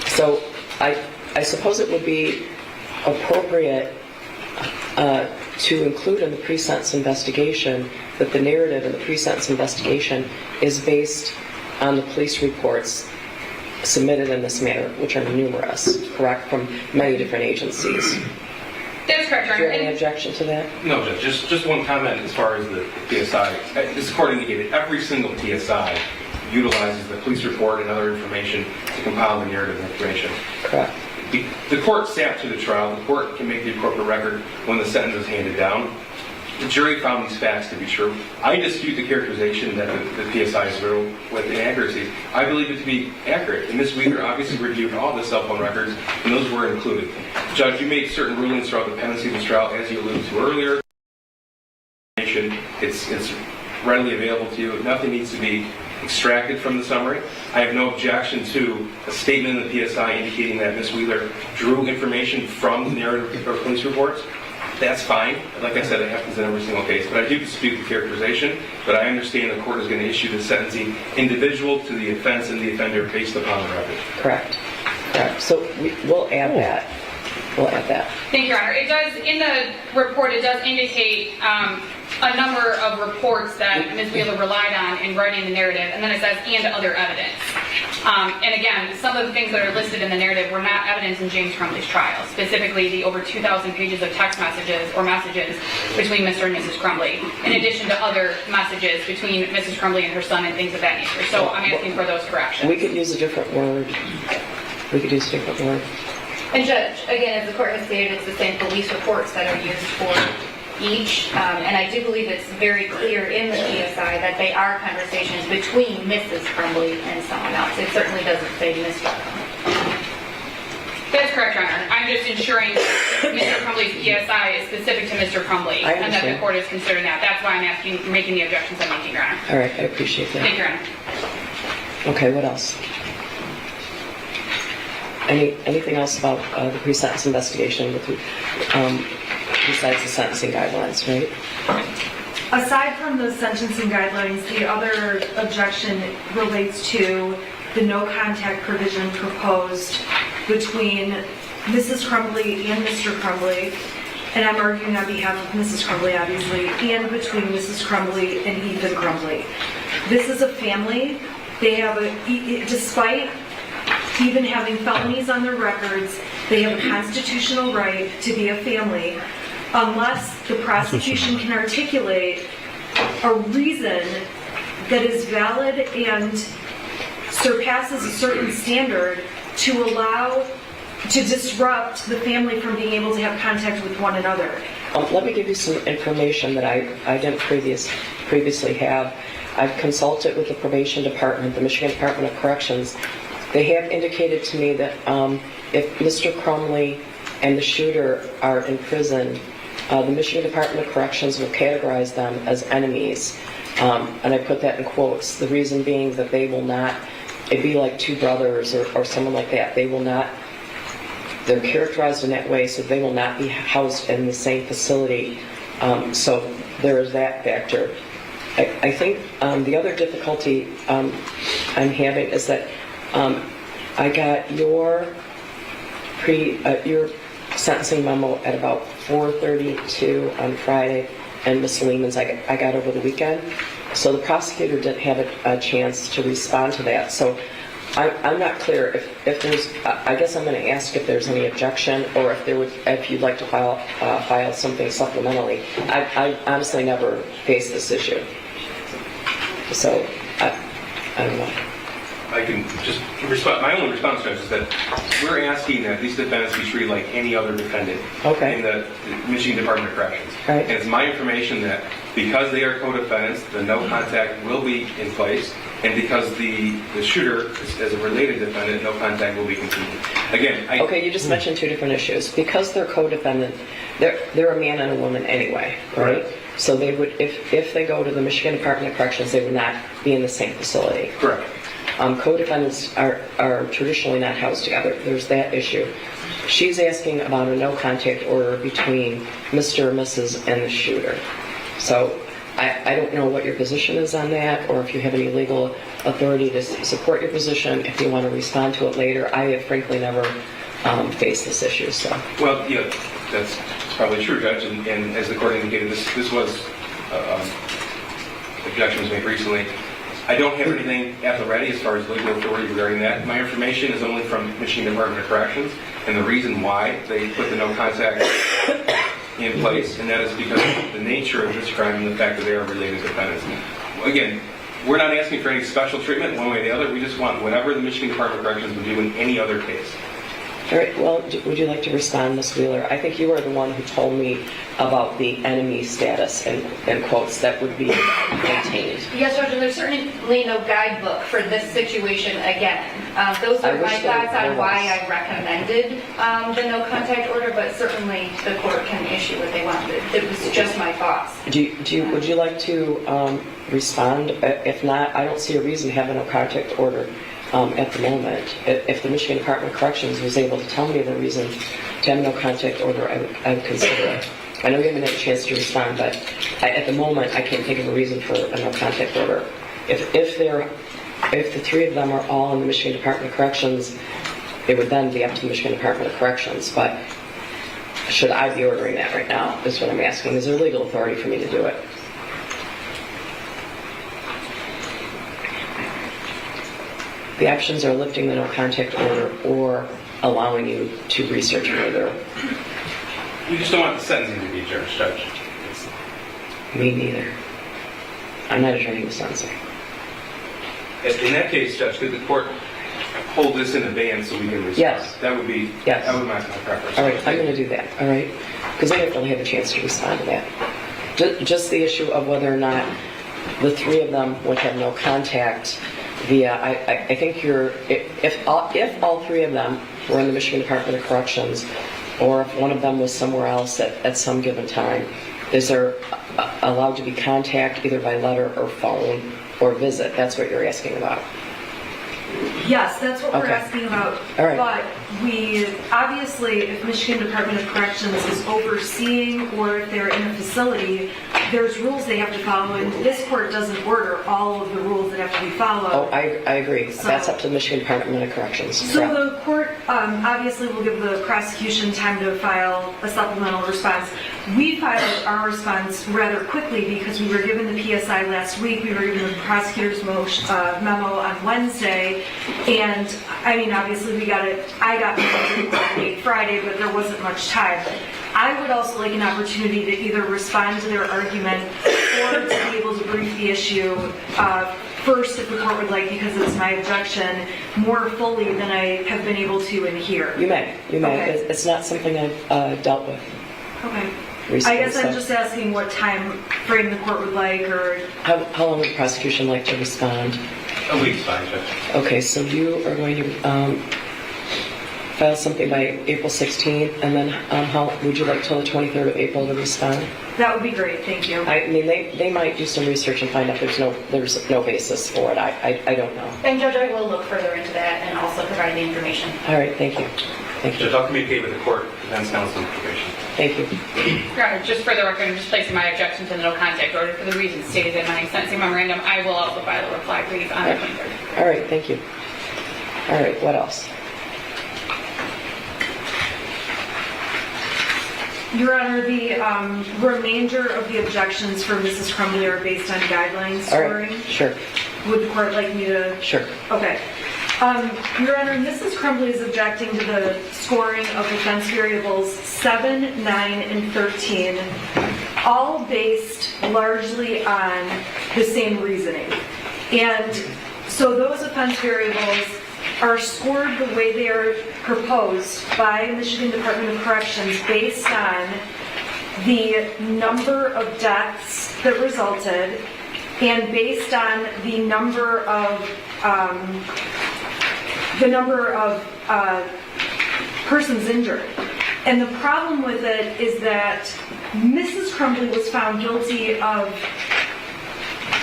So I suppose it would be appropriate to include in the pre-sentence investigation that the narrative in the pre-sentence investigation is based on the police reports submitted in this manner, which are numerous, correct, from many different agencies. That is correct, Your Honor. Is there any objection to that? No, Judge. Just one comment as far as the PSI. This court indicated every single PSI utilizes the police report and other information to compile the narrative information. Correct. The court sat through the trial. The court can make the appropriate record when the sentence is handed down. The jury found these facts to be true. I dispute the characterization that the PSI is real with inaccuracies. I believe it to be accurate. And Ms. Wheeler obviously reviewed all the cell phone records, and those were included. Judge, you made certain rulings throughout the pendency of this trial, as you alluded to earlier. It's readily available to you. Nothing needs to be extracted from the summary. I have no objection to a statement in the PSI indicating that Ms. Wheeler drew information from the narrative or police reports. That's fine. Like I said, it happens in every single case. But I do dispute the characterization. But I understand the court is going to issue the sentencing individual to the offense and the offender based upon the record. Correct. So we'll add that. We'll add that. Thank you, Your Honor. It does, in the report, it does indicate a number of reports that Ms. Wheeler relied on in writing the narrative, and then it says, and other evidence. And again, some of the things that are listed in the narrative were not evidence in James Crumbley's trial, specifically the over 2,000 pages of text messages or messages between Mr. and Mrs. Crumbley, in addition to other messages between Mrs. Crumbley and her son and things of that nature. So I'm asking for those corrections. We could use a different word. And Judge, again, as the court has stated, it's the same police reports that are used for each, and I do believe it's very clear in the PSI that they are conversations between Mrs. Crumbley and someone else. It certainly doesn't say Mr. Crumbley. That's correct, Your Honor. I'm just ensuring that Mr. Crumbley's PSI is specific to Mr. Crumbley, and that the court is considering that. That's why I'm making the objections I'm making, Your Honor. All right, I appreciate that. Thank you, Your Honor. Okay, what else? Anything else about the pre-sentence investigation besides the sentencing guidelines, right? Aside from the sentencing guidelines, the other objection relates to the no contact provision proposed between Mrs. Crumbley and Mr. Crumbley, and I'm arguing on behalf of Mrs. Crumbley, obviously, and between Mrs. Crumbley and Ethan Crumbley. This is a family. They have despite even having felonies on their records, they have a constitutional right to be a family unless the prosecution can articulate a reason that is valid and surpasses a certain standard to disrupt the family from being able to have contact with one another. Let me give you some information that I didn't previously have. I've consulted with the probation department, the Michigan Department of Corrections. They have indicated to me that if Mr. Crumbley and the shooter are in prison, the Michigan Department of Corrections will categorize them as enemies. And I put that in quotes. The reason being that they will not, it'd be like two brothers or someone like that. They will not, they're characterized in that way, so they will not be housed in the same facility. So there is that factor. I think the other difficulty I'm having is that I got your sentencing memo at about 4:32 on Friday, and Ms. Lehman's I got over the weekend. So the prosecutor didn't have a chance to respond to that. So I'm not clear if there's. I guess I'm going to ask if there's any objection, or if you'd like to file something supplementally. I honestly never faced this issue, so I don't know. I can just respond. My only response, Judge, is that we're asking that these defendants be treated like any other defendant in the Michigan Department of Corrections. Right. And it's my information that because they are co-defendants, the no contact will be in place, and because the shooter is a related defendant, no contact will be continued. Again, okay, you just mentioned two different issues. Because they're co-defendant, they're a man and a woman anyway, right? So they would, if they go to the Michigan Department of Corrections, they would not be in the same facility. Correct. Co-defendants are traditionally not housed together. There's that issue. She's asking about a no-contact order between Mr. and Mrs. and the shooter. So I don't know what your position is on that, or if you have any legal authority to support your position. If you want to respond to it later, I have frankly never faced this issue. So. Well, yeah, that's probably true, Judge. And as the court indicated, this was objection was made recently. I don't have anything at the ready as far as legal authority regarding that. My information is only from Michigan Department of Corrections, and the reason why they put the no contact in place, and that is because of the nature of this crime and the fact that they are related defendants. Again, we're not asking for any special treatment one way or the other. We just want whatever the Michigan Department of Corrections would do in any other case. All right, well, would you like to respond, Ms. Wheeler? I think you are the one who told me about the enemy status and quotes that would be maintained. Yes, Judge, and there's certainly no guidebook for this situation again. Those are my thoughts on why I recommended the no contact order, but certainly the court can issue what they want. It was just my thoughts. Would you like to respond? If not, I don't see a reason to have a no contact order. At the moment, if the Michigan Department of Corrections was able to tell me the reason to have no contact order, I would consider it. I know you haven't had a chance to respond, but at the moment, I can't think of a reason for a no contact order. If the three of them are all in the Michigan Department of Corrections, it would then be up to the Michigan Department of Corrections. But should I be ordering that right now? Is what I'm asking. Is there legal authority for me to do it? The options are lifting the no contact order or allowing you to research further. We just don't want the sentencing to be adjourned, Judge. Me neither. I'm not adjourning the sentencing. In that case, Judge, could the court hold this in abeyance so we can respond? Yes. That would be that would be my preference. All right, I'm going to do that. All right, because I don't really have a chance to respond to that. Just the issue of whether or not the three of them would have no contact. I think if all three of them were in the Michigan Department of Corrections, or if one of them was somewhere else at some given time, is there allowed to be contact either by letter or phone or visit? That's what you're asking about. Yes, that's what we're asking about. All right. But we, obviously, if Michigan Department of Corrections is overseeing or if they're in a facility, there's rules they have to follow, and this court doesn't order all of the rules that have to be followed. Oh, I agree. So, that's up to the Michigan Department of Corrections. So the court obviously will give the prosecution time to file a supplemental response. We filed our response rather quickly because we were given the PSI last week. We were given the prosecutor's memo on Wednesday. And I mean, obviously I got it Friday, but there wasn't much time. I would also like an opportunity to either respond to their argument or to be able to brief the issue first, if the court would like, because it's my objection, more fully than I have been able to in here. You may. Okay. It's not something I've dealt with. Okay. recently. I guess I'm so- just asking what time frame the court would like, or How long would the prosecution like to respond? A week's fine, Judge. Okay, so you are going to file something by April 16th, and then how would you like till the 23rd of April to respond? that would be great. Thank you. I mean, they might do some research and find out there's no basis for it. I don't know. And Judge, I will look further into that and also provide the information. All right, thank you. Thank you. Judge, I'll communicate with the court, defense counsel information. Thank you. Your Honor, just for the record, I'm just placing my objection to the no contact order for the reasons stated in my sentencing memorandum. I will also file a reply brief on the 23rd. All right, thank you. All right, what else? Your Honor, the remainder of the objections for Mrs. Crumbley are based on guideline All scoring. right, sure, Would the court like me to? sure. Okay. Your Honor, Mrs. Crumbley is objecting to the scoring of offense variables 7, 9, and 13, all based largely on the same reasoning. And so those offense variables are scored the way they are proposed by Michigan Department of Corrections based on the number of deaths that resulted and based on the number of persons injured. And the problem with it is that Mrs. Crumbley was found guilty of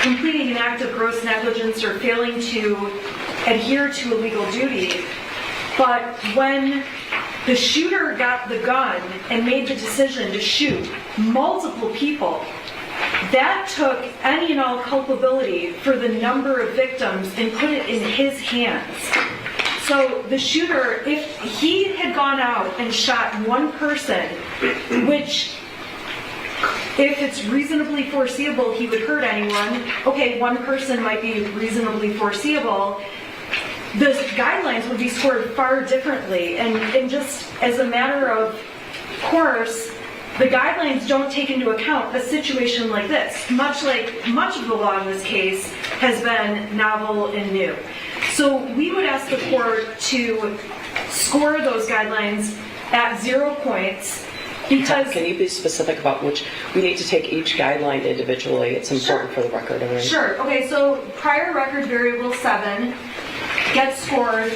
completing an act of gross negligence or failing to adhere to a legal duty. But when the shooter got the gun and made the decision to shoot multiple people, that took any and all culpability for the number of victims and put it in his hands. So the shooter, if he had gone out and shot one person, which if it's reasonably foreseeable he would hurt anyone, okay, one person might be reasonably foreseeable, the guidelines would be scored far differently. And just as a matter of course, the guidelines don't take into account a situation like this, much of the law in this case has been novel and new. So we would ask the court to score those guidelines at 0 points because... Can you be specific about which? We need to take each guideline individually. It's important for the record. Right? Sure. Okay, so prior record variable 7 gets scored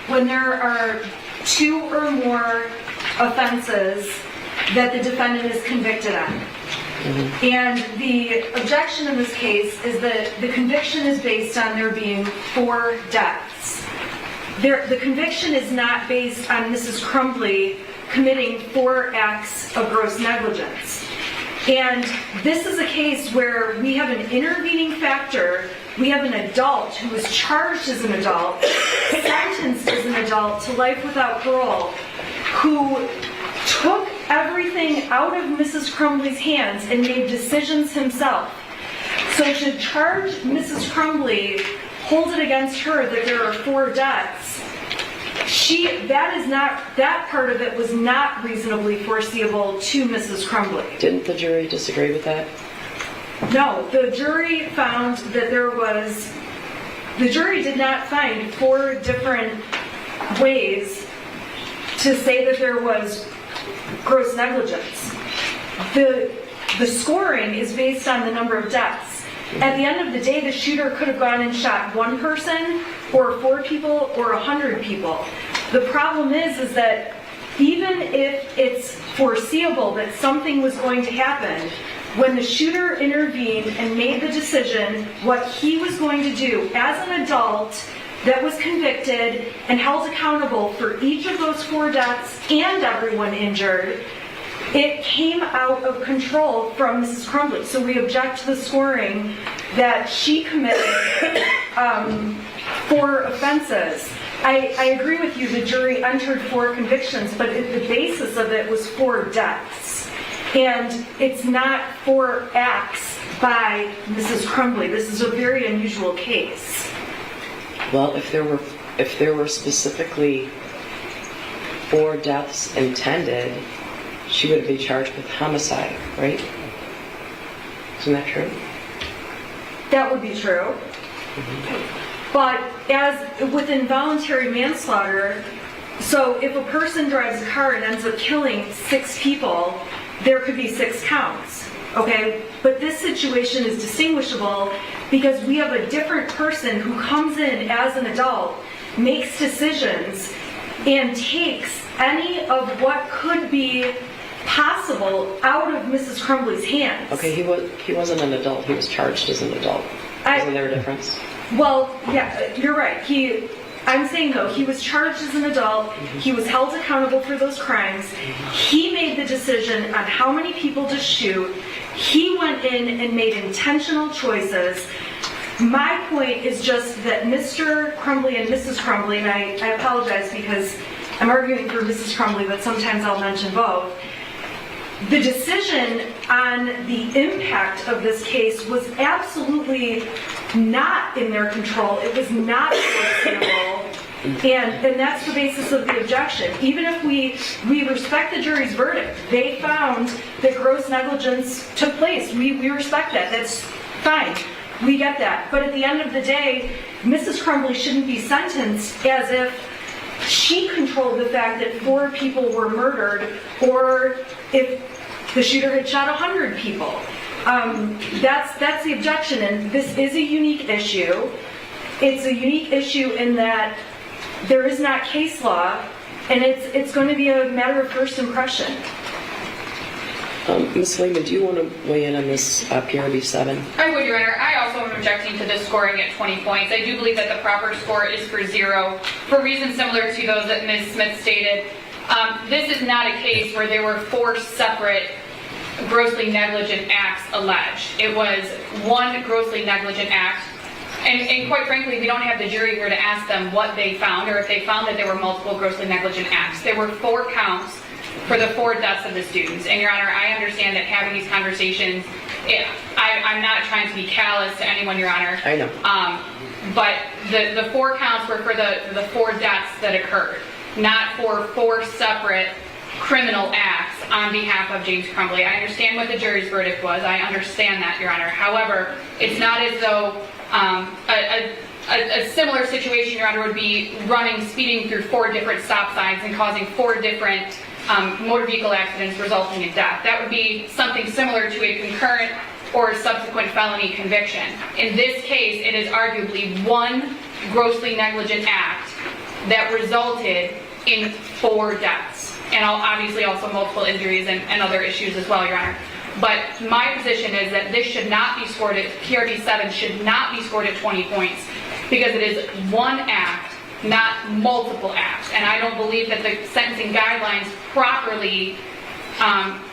when there are 2 or more offenses that the defendant is convicted on. Mm-hmm. And the objection in this case is that the conviction is based on there being 4 deaths. The conviction is not based on Mrs. Crumbley committing 4 acts of gross negligence. And this is a case where we have an intervening factor. We have an adult who was charged as an adult, sentenced as an adult to life without parole, who took everything out of Mrs. Crumbley's hands and made decisions himself. So to charge Mrs. Crumbley, hold it against her that there are 4 deaths, that part of it was not reasonably foreseeable to Mrs. Crumbley. Didn't the jury disagree with that? No, the jury found that the jury did not find 4 different ways to say that there was gross negligence. The scoring is based on the number of deaths. At the end of the day, the shooter could have gone and shot 1 person, or 4 people, or 100 people. The problem is that even if it's foreseeable that something was going to happen, when the shooter intervened and made the decision what he was going to do as an adult that was convicted and held accountable for each of those 4 deaths and everyone injured, it came out of control from Mrs. Crumbley. So we object to the scoring that she committed 4 offenses. I agree with you, the jury entered 4 convictions, but the basis of it was 4 deaths. And it's not 4 acts by Mrs. Crumbley. This is a very unusual case. Well, if there were specifically 4 deaths intended, she would be charged with homicide, right? Isn't that true? That would be true. But as with involuntary manslaughter, so if a person drives a car and ends up killing 6 people, there could be 6 counts, okay? But this situation is distinguishable because we have a different person who comes in as an adult, makes decisions, and takes any of what could be possible out of Mrs. Crumbley's hands. Okay, he wasn't an adult. He was charged as an adult. Isn't there a difference? Well, yeah, you're right. I'm saying though, he was charged as an adult. He was held accountable for those crimes. He made the decision on how many people to shoot. He went in and made intentional choices. My point is just that Mr. Crumbley and Mrs. Crumbley, and I apologize because I'm arguing for Mrs. Crumbley, but sometimes I'll mention both. The decision on the impact of this case was absolutely not in their control. It was not foreseeable, and that's the basis of the objection. Even if we respect the jury's verdict, they found that gross negligence took place. We respect that. That's fine. We get that. But at the end of the day, Mrs. Crumbley shouldn't be sentenced as if she controlled the fact that 4 people were murdered, or if the shooter had shot 100 people. That's the objection, and this is a unique issue. It's a unique issue in that there is not case law, and it's going to be a matter of first impression. Ms. Lehman, do you want to weigh in on this PRB 7? I would, Your Honor. I also am objecting to this scoring at 20 points. I do believe that the proper score is for 0, for reasons similar to those that Ms. Smith stated. This is not a case where there were 4 separate grossly negligent acts alleged. It was one grossly negligent act, and quite frankly, we don't have the jury here to ask them what they found, or if they found that there were multiple grossly negligent acts. There were 4 counts for the 4 deaths of the students. And Your Honor, I understand that having these conversations, I'm not trying to be callous to anyone, Your Honor. I know. But the 4 counts were for the 4 deaths that occurred, not for 4 separate criminal acts on behalf of James Crumbley. I understand what the jury's verdict was. I understand that, Your Honor. However, it's not as though a similar situation, Your Honor, would be speeding through 4 different stop signs and causing 4 different motor vehicle accidents resulting in death. That would be something similar to a concurrent or a subsequent felony conviction. In this case, it is arguably one grossly negligent act that resulted in 4 deaths, and obviously also multiple injuries and other issues as well, Your Honor. But my position is that this should not be scored at, PRB 7 should not be scored at 20 points because it is one act, not multiple acts. And I don't believe that the sentencing guidelines properly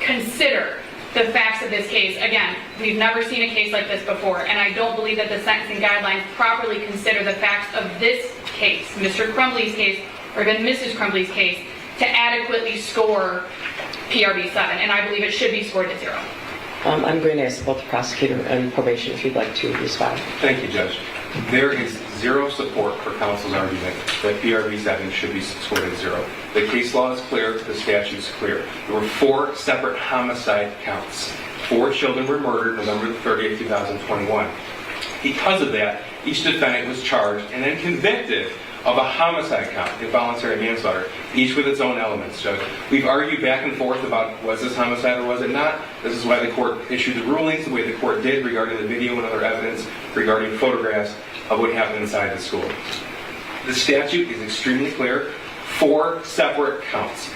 consider the facts of this case. Again, we've never seen a case like this before, and I don't believe that the sentencing guidelines properly consider the facts of this case, Mr. Crumbley's case, or even Mrs. Crumbley's case, to adequately score PRB 7, and I believe it should be scored at 0. I'm going to ask both the prosecutor and probation if you'd like to respond. Thank you, Judge. There is 0 support for counsel's argument that PRB 7 should be scored at 0. The case law is clear, the statute is clear. There were 4 separate homicide counts. 4 children were murdered November 30th, 2021. Because of that, each defendant was charged and then convicted of a homicide count, involuntary manslaughter, each with its own elements, Judge. We've argued back and forth about was this homicide or was it not. This is why the court issued the rulings the way the court did regarding the video and other evidence regarding photographs of what happened inside the school. The statute is extremely clear. 4 separate counts.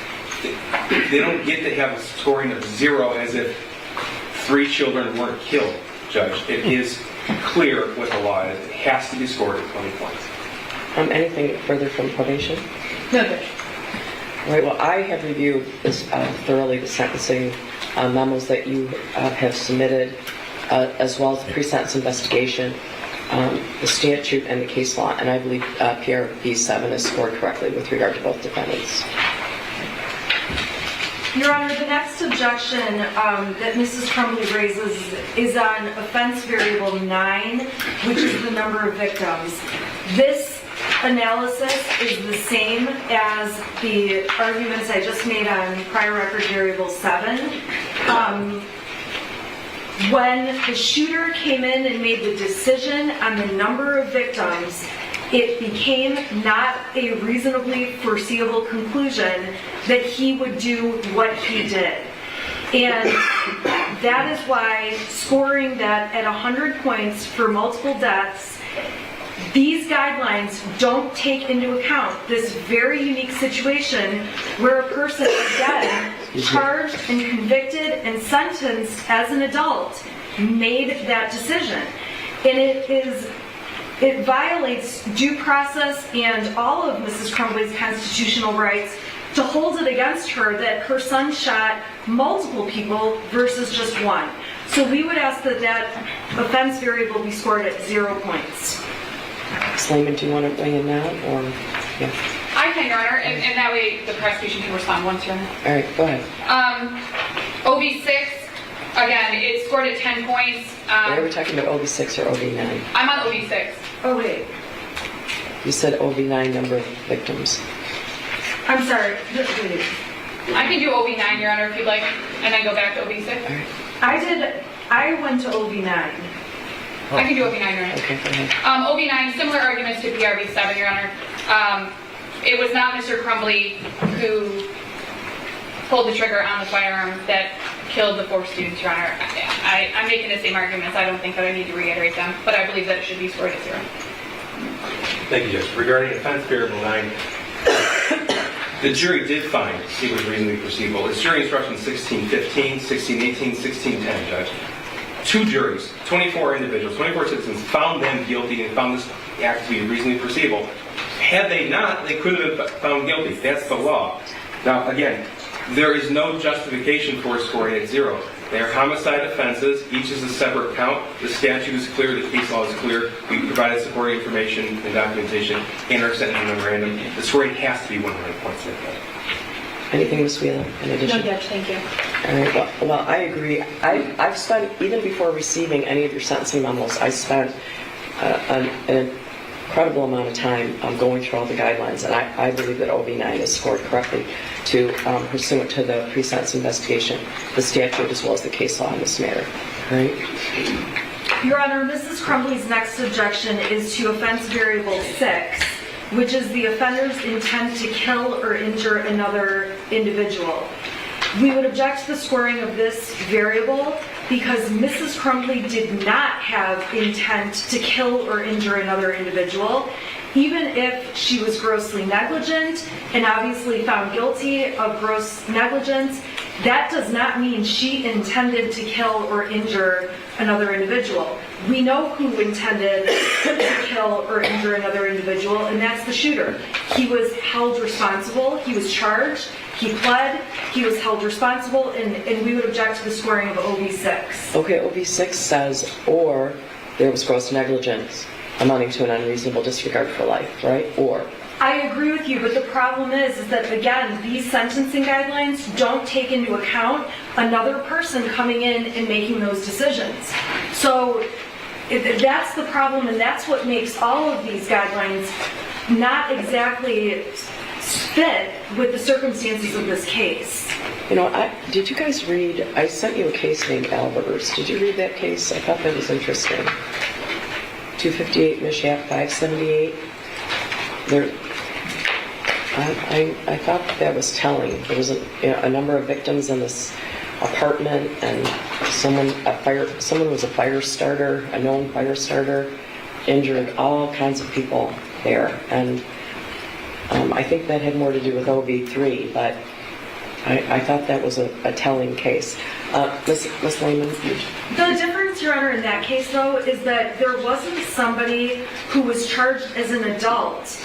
They don't get to have a scoring of 0 as if 3 children weren't killed, Judge. It is clear what the law is. It has to be scored at 20 points. Anything further from probation? No, Judge. All right, well, I have reviewed this thoroughly, the sentencing memos that you have submitted, as well as the pre-sentence investigation, the statute, and the case law, and I believe PRB 7 is scored correctly with regard to both defendants. Your Honor, the next objection that Mrs. Crumbley raises is on offense variable 9, which is the number of victims. This analysis is the same as the arguments I just made on prior record variable 7. When the shooter came in and made the decision on the number of victims, it became not a reasonably foreseeable conclusion that he would do what he did. And that is why scoring that at 100 points for multiple deaths, these guidelines don't take into account this very unique situation where a person, again, charged and convicted and sentenced as an adult, made that decision. And it violates due process and all of Mrs. Crumbley's constitutional rights to hold it against her that her son shot multiple people versus just one. So we would ask that that offense variable be scored at 0 points. Slayman, do you want to weigh in now, or yeah? I can, Your Honor, and that way the prosecution can respond once, Your Honor. All right, go ahead. OB6, again, it's scored at 10 points. Are we talking about OB6 or OB9? I'm on OB6. Oh, wait. You said OB9 number of victims. I'm sorry. Wait. I can do OB9, Your Honor, if you'd like, and then go back to OB6. All right. I went to OB9. I can do OB9, Your Honor. Okay, go ahead. OB9, similar arguments to PRB7, Your Honor. It was not Mr. Crumbley who pulled the trigger on the firearm that killed the 4 students, Your Honor. I'm making the same arguments. I don't think that I need to reiterate them, but I believe that it should be scored at 0. Thank you, Judge. Regarding offense variable 9, the jury did find he was reasonably foreseeable. It's jury instruction 1615, 1618, 1610, Judge. 2 juries, 24 individuals, 24 citizens found them guilty and found this act to be reasonably foreseeable. Had they not, they could have been found guilty. That's the law. Now, again, there is no justification for scoring at 0. They are homicide offenses. Each is a separate count. The statute is clear. The case law is clear. We provided supporting information and documentation in our sentencing memorandum. The scoring has to be 100 points. Anything, Ms. Wheeler, in addition? No, Judge, thank you. All right, well, I agree. I've spent, even before receiving any of your sentencing memos, I spent an incredible amount of time going through all the guidelines, and I believe that OB9 is scored correctly to pursuant to the pre-sentence investigation, the statute, as well as the case law in this matter. All right? Your Honor, Mrs. Crumbley's next objection is to offense variable 6, which is the offender's intent to kill or injure another individual. We would object to the scoring of this variable because Mrs. Crumbley did not have intent to kill or injure another individual, even if she was grossly negligent and obviously found guilty of gross negligence. That does not mean she intended to kill or injure another individual. We know who intended to kill or injure another individual, and that's the shooter. He was held responsible, he was charged, he pled, he was held responsible, and we would object to the scoring of OB6. Okay, OB6 says, or there was gross negligence amounting to an unreasonable disregard for life, right? Or. I agree with you, but the problem is that, again, these sentencing guidelines don't take into account another person coming in and making those decisions. So that's the problem, and that's what makes all of these guidelines not exactly fit with the circumstances of this case. You know, did you guys read, I sent you a case named Albers. Did you read that case? I thought that was interesting. 258 Mishap 578. I thought that was telling. There was a number of victims in this apartment, and someone was a fire starter, a known fire starter, injured all kinds of people there. And I think that had more to do with OB3, but I thought that was a telling case. Ms. Lehman? The difference, Your Honor, in that case, though, is that there wasn't somebody who was charged as an adult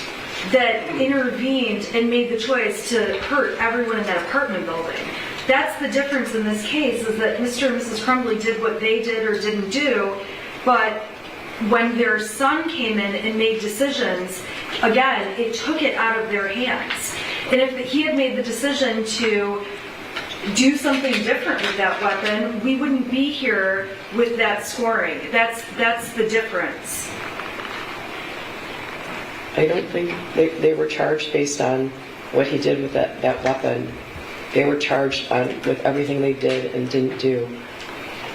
that intervened and made the choice to hurt everyone in that apartment building. That's the difference in this case, is that Mr. and Mrs. Crumbley did what they did or didn't do, but when their son came in and made decisions, again, it took it out of their hands. And if he had made the decision to do something different with that weapon, we wouldn't be here with that scoring. That's the difference. I don't think they were charged based on what he did with that weapon. They were charged with everything they did and didn't do.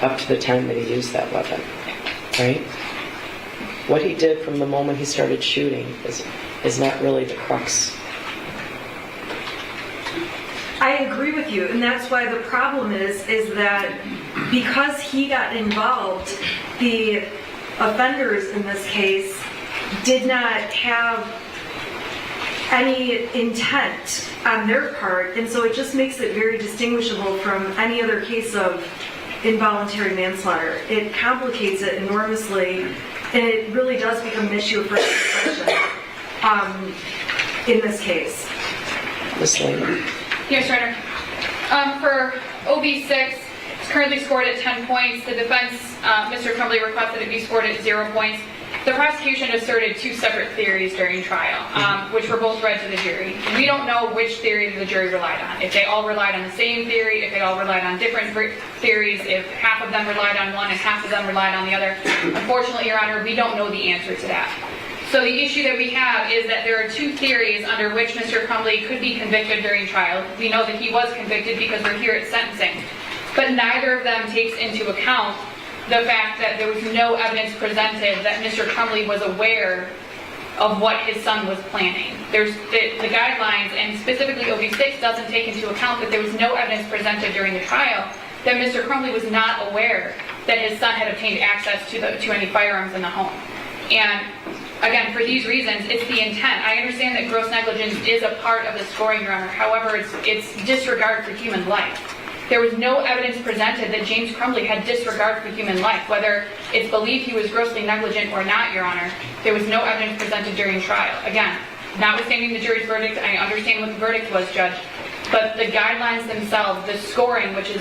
up to the time that he used that weapon, right? What he did from the moment he started shooting is not really the crux. I agree with you, and that's why the problem is that because he got involved, the offenders in this case did not have any intent on their part, and so it just makes it very distinguishable from any other case of involuntary manslaughter. It complicates it enormously, and it really does become an issue of first impression in this case. Ms. Lehman. Yes, Your Honor. For OB6, it's currently scored at 10 points. The defense, Mr. Crumbley, requested it be scored at 0 points. The prosecution asserted 2 separate theories during trial, which were both read to the jury. We don't know which theory the jury relied on. If they all relied on the same theory, if they all relied on different theories, if half of them relied on one and half of them relied on the other. Unfortunately, Your Honor, we don't know the answer to that. So the issue that we have is that there are 2 theories under which Mr. Crumbley could be convicted during trial. We know that he was convicted because we're here at sentencing. But neither of them takes into account the fact that there was no evidence presented that Mr. Crumbley was aware of what his son was planning. There's the guidelines, and specifically OB6 doesn't take into account that there was no evidence presented during the trial that Mr. Crumbley was not aware that his son had obtained access to any firearms in the home. And again, for these reasons, it's the intent. I understand that gross negligence is a part of the scoring, Your Honor. However, it's disregard for human life. There was no evidence presented that James Crumbley had disregard for human life. Whether it's believed he was grossly negligent or not, Your Honor, there was no evidence presented during trial. Again, notwithstanding the jury's verdict, I understand what the verdict was, Judge, but the guidelines themselves, the scoring, which is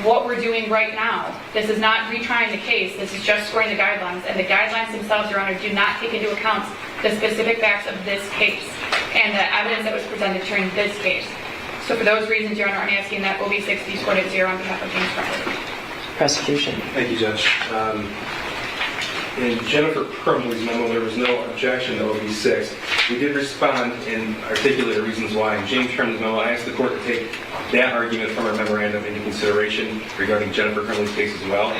what we're doing right now, this is not retrying the case, this is just scoring the guidelines, and the guidelines themselves, Your Honor, do not take into account the specific facts of this case and the evidence that was presented during this case. So for those reasons, Your Honor, I'm asking that OB6 be scored at 0 on behalf of James Crumbley. Prosecution. Thank you, Judge. In Jennifer Crumbley's memo, there was no objection to OB6. We did respond and articulate the reasons why. In James Crumbley's memo, I asked the court to take that argument from our memorandum into consideration regarding Jennifer Crumbley's case as well.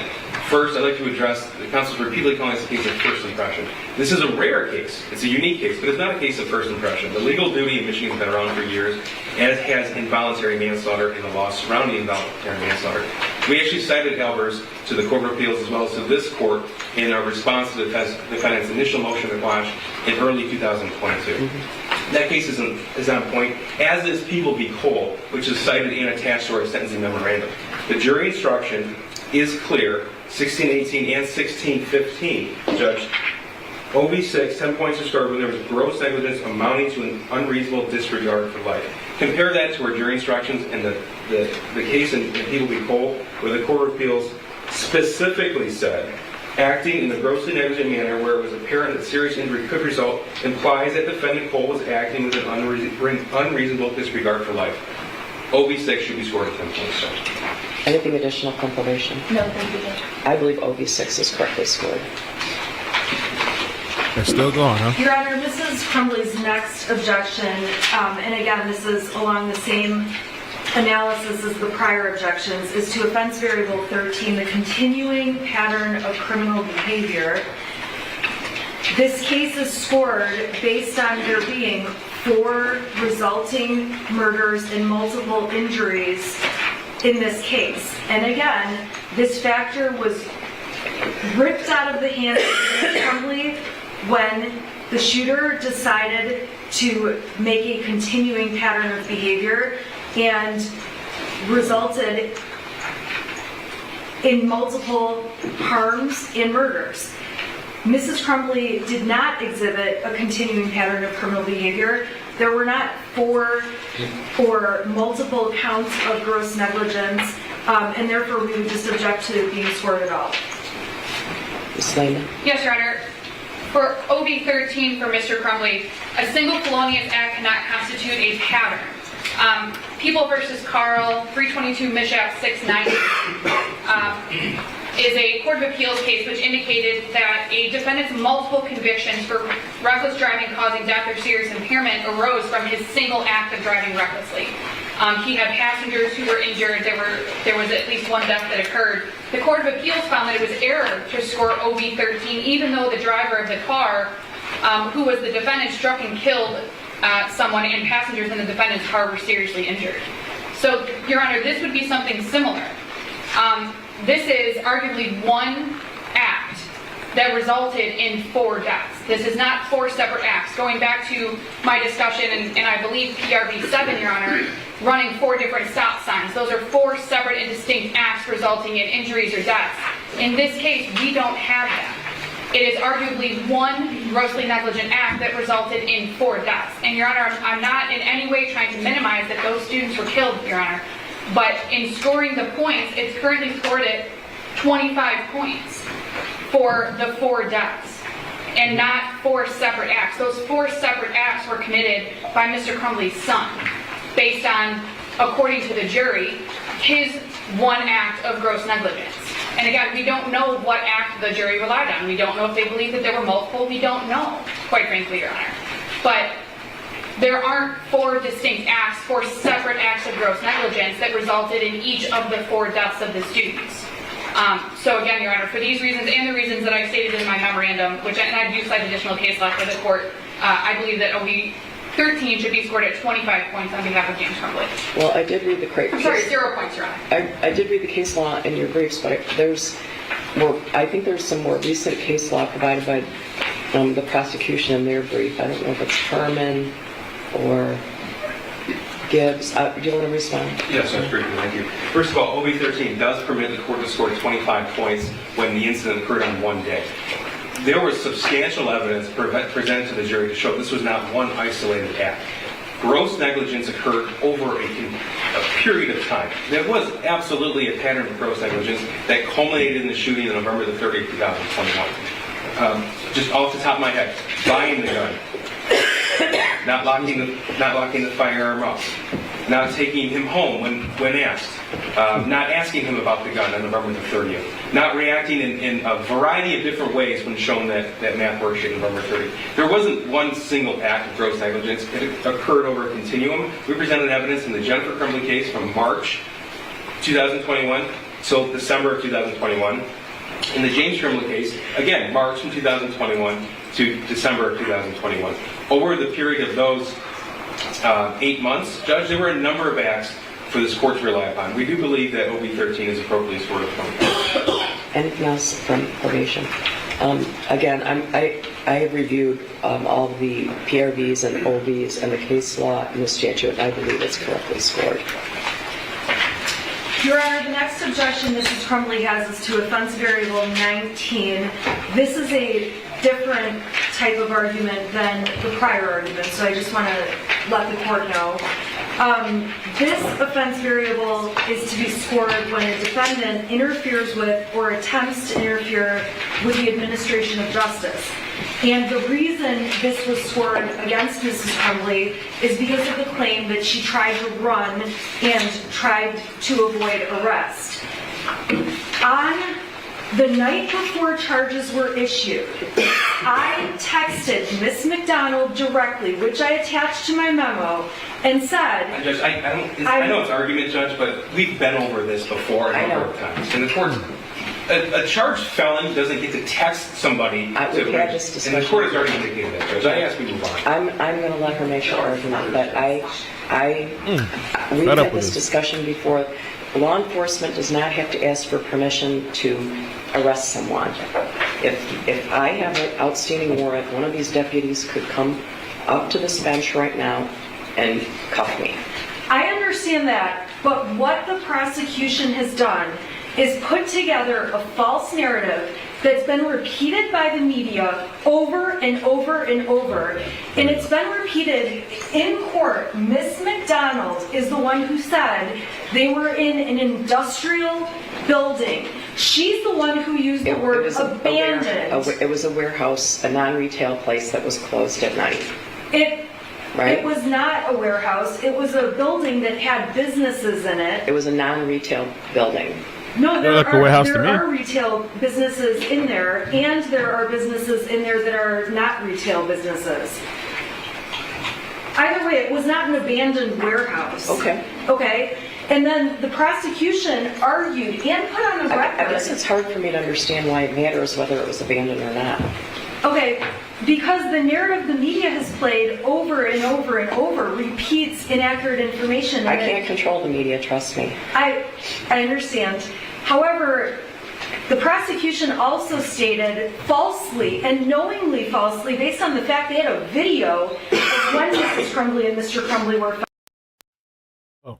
First, I'd like to address the counsel's repeatedly calling this a case of first impression. This is a rare case. It's a unique case, but it's not a case of first impression. The legal duty in Michigan has been around for years, as has involuntary manslaughter and the law surrounding involuntary manslaughter. We actually cited Albers to the Court of Appeals as well as to this court in our response to the defendant's initial motion to quash in early 2022. That case is on point, as is People v. Cole, which is cited and attached to our sentencing memorandum. The jury instruction is clear, 1618 and 1615, Judge. OB6, 10 points are scored when there was gross negligence amounting to an unreasonable disregard for life. Compare that to our jury instructions and the case in People v. Cole, where the Court of Appeals specifically said, acting in a grossly negligent manner where it was apparent that serious injury could result implies that defendant Cole was acting with an unreasonable disregard for life. OB6 should be scored at 10 points, Judge. Anything additional confirmation? No, thank you, Judge. I believe OB6 is correctly scored. They're still going, huh? Your Honor, Mrs. Crumbley's next objection, and again, this is along the same analysis as the prior objections, is to offense variable 13, the continuing pattern of criminal behavior. This case is scored based on there being 4 resulting murders and multiple injuries in this case. And again, this factor was ripped out of the hands of Mrs. Crumbley when the shooter decided to make a continuing pattern of behavior and resulted in multiple harms and murders. Mrs. Crumbley did not exhibit a continuing pattern of criminal behavior. There were not 4 or multiple counts of gross negligence, and therefore we would just object to it being scored at all. Ms. Lehman. Yes, Your Honor. For OB13 for Mr. Crumbley, a single felonious act cannot constitute a pattern. People v. Carl, 322 Mishap 690, is a Court of Appeals case which indicated that a defendant's multiple convictions for reckless driving causing death or serious impairment arose from his single act of driving recklessly. He had passengers who were injured. There was at least one death that occurred. The Court of Appeals found that it was error to score OB13, even though the driver of the car, who was the defendant, struck and killed someone, and passengers in the defendant's car were seriously injured. So, Your Honor, this would be something similar. This is arguably one act that resulted in 4 deaths. This is not 4 separate acts. Going back to my discussion, and I believe PRV 7, Your Honor, running 4 different stop signs. Those are 4 separate and distinct acts resulting in injuries or deaths. In this case, we don't have that. It is arguably one grossly negligent act that resulted in 4 deaths. And Your Honor, I'm not in any way trying to minimize that those students were killed, Your Honor. But in scoring the points, it's currently scored at 25 points for the 4 deaths, and not 4 separate acts. Those 4 separate acts were committed by Mr. Crumbley's son, based on, according to the jury, his one act of gross negligence. And again, we don't know what act the jury relied on. We don't know if they believed that there were multiple. We don't know, quite frankly, Your Honor. But there aren't 4 distinct acts, 4 separate acts of gross negligence that resulted in each of the 4 deaths of the students. So again, Your Honor, for these reasons and the reasons that I stated in my memorandum, and I do cite additional case law for the court, I believe that OB 13 should be scored at 25 points on behalf of James Crumbley. Well, I did read the case. I'm sorry, 0 points, Your Honor. I did read the case law in your briefs, but I think there's some more recent case law provided by the prosecution in their brief. I don't know if it's Herman or Gibbs. Do you want to respond? Yes, Judge Briefly, thank you. First of all, OB 13 does permit the court to score 25 points when the incident occurred on one day. There was substantial evidence presented to the jury to show this was not one isolated act. Gross negligence occurred over a period of time. There was absolutely a pattern of gross negligence that culminated in the shooting on November the 30th, 2021. Just off the top of my head, buying the gun, not locking the firearm up, not taking him home when asked, not asking him about the gun on November the 30th, not reacting in a variety of different ways when shown that math worksheet on November 30th. There wasn't one single act of gross negligence. It occurred over a continuum. We presented evidence in the Jennifer Crumbley case from March 2021 till December of 2021. In the James Crumbley case, again, March from 2021 to December of 2021. Over the period of those 8 months, Judge, there were a number of acts for this court to rely upon. We do believe that OB 13 is appropriately scored at 25. Anything else from probation? Again, I have reviewed all the PRVs and OBs and the case law in the statute, and I believe it's correctly scored. Your Honor, the next objection Mrs. Crumbley has is to offense variable 19. This is a different type of argument than the prior argument, so I just want to let the court know. This offense variable is to be scored when a defendant interferes with or attempts to interfere with the administration of justice. And the reason this was scored against Mrs. Crumbley is because of the claim that she tried to run and tried to avoid arrest. On the night before charges were issued, I texted Miss McDonald directly, which I attached to my memo, and said... Judge, I know it's argument, Judge, but we've been over this before a number of times. And the court... A charged felon doesn't get to text somebody We've had this discussion. and the court has already indicated that, Judge. I ask we move on. I'm going to let her make her argument, but we've had this discussion before. Law enforcement does not have to ask for permission to arrest someone. If I have an outstanding warrant, one of these deputies could come up to this bench right now and cuff me. I understand that, but what the prosecution has done is put together a false narrative that's been repeated by the media over and over and over, and it's been repeated in court. Miss McDonald is the one who said they were in an industrial building. She's the one who used the word abandoned. It was a warehouse, a non-retail place that was closed at night. Right? It was not a warehouse. It was a building that had businesses in it. It was a non-retail building. No, there are retail businesses in there, and there are businesses in there that are not retail businesses. Either way, it was not an abandoned warehouse. Okay. Okay? And then the prosecution argued and put on the record. I guess it's hard for me to understand why it matters whether it was abandoned or not. Okay, because the narrative the media has played over and over and over repeats inaccurate information. I can't control the media, trust me. I understand. However, the prosecution also stated falsely and knowingly falsely, based on the fact they had a video of when Mrs. Crumbley and Mr. Crumbley were found. Oh.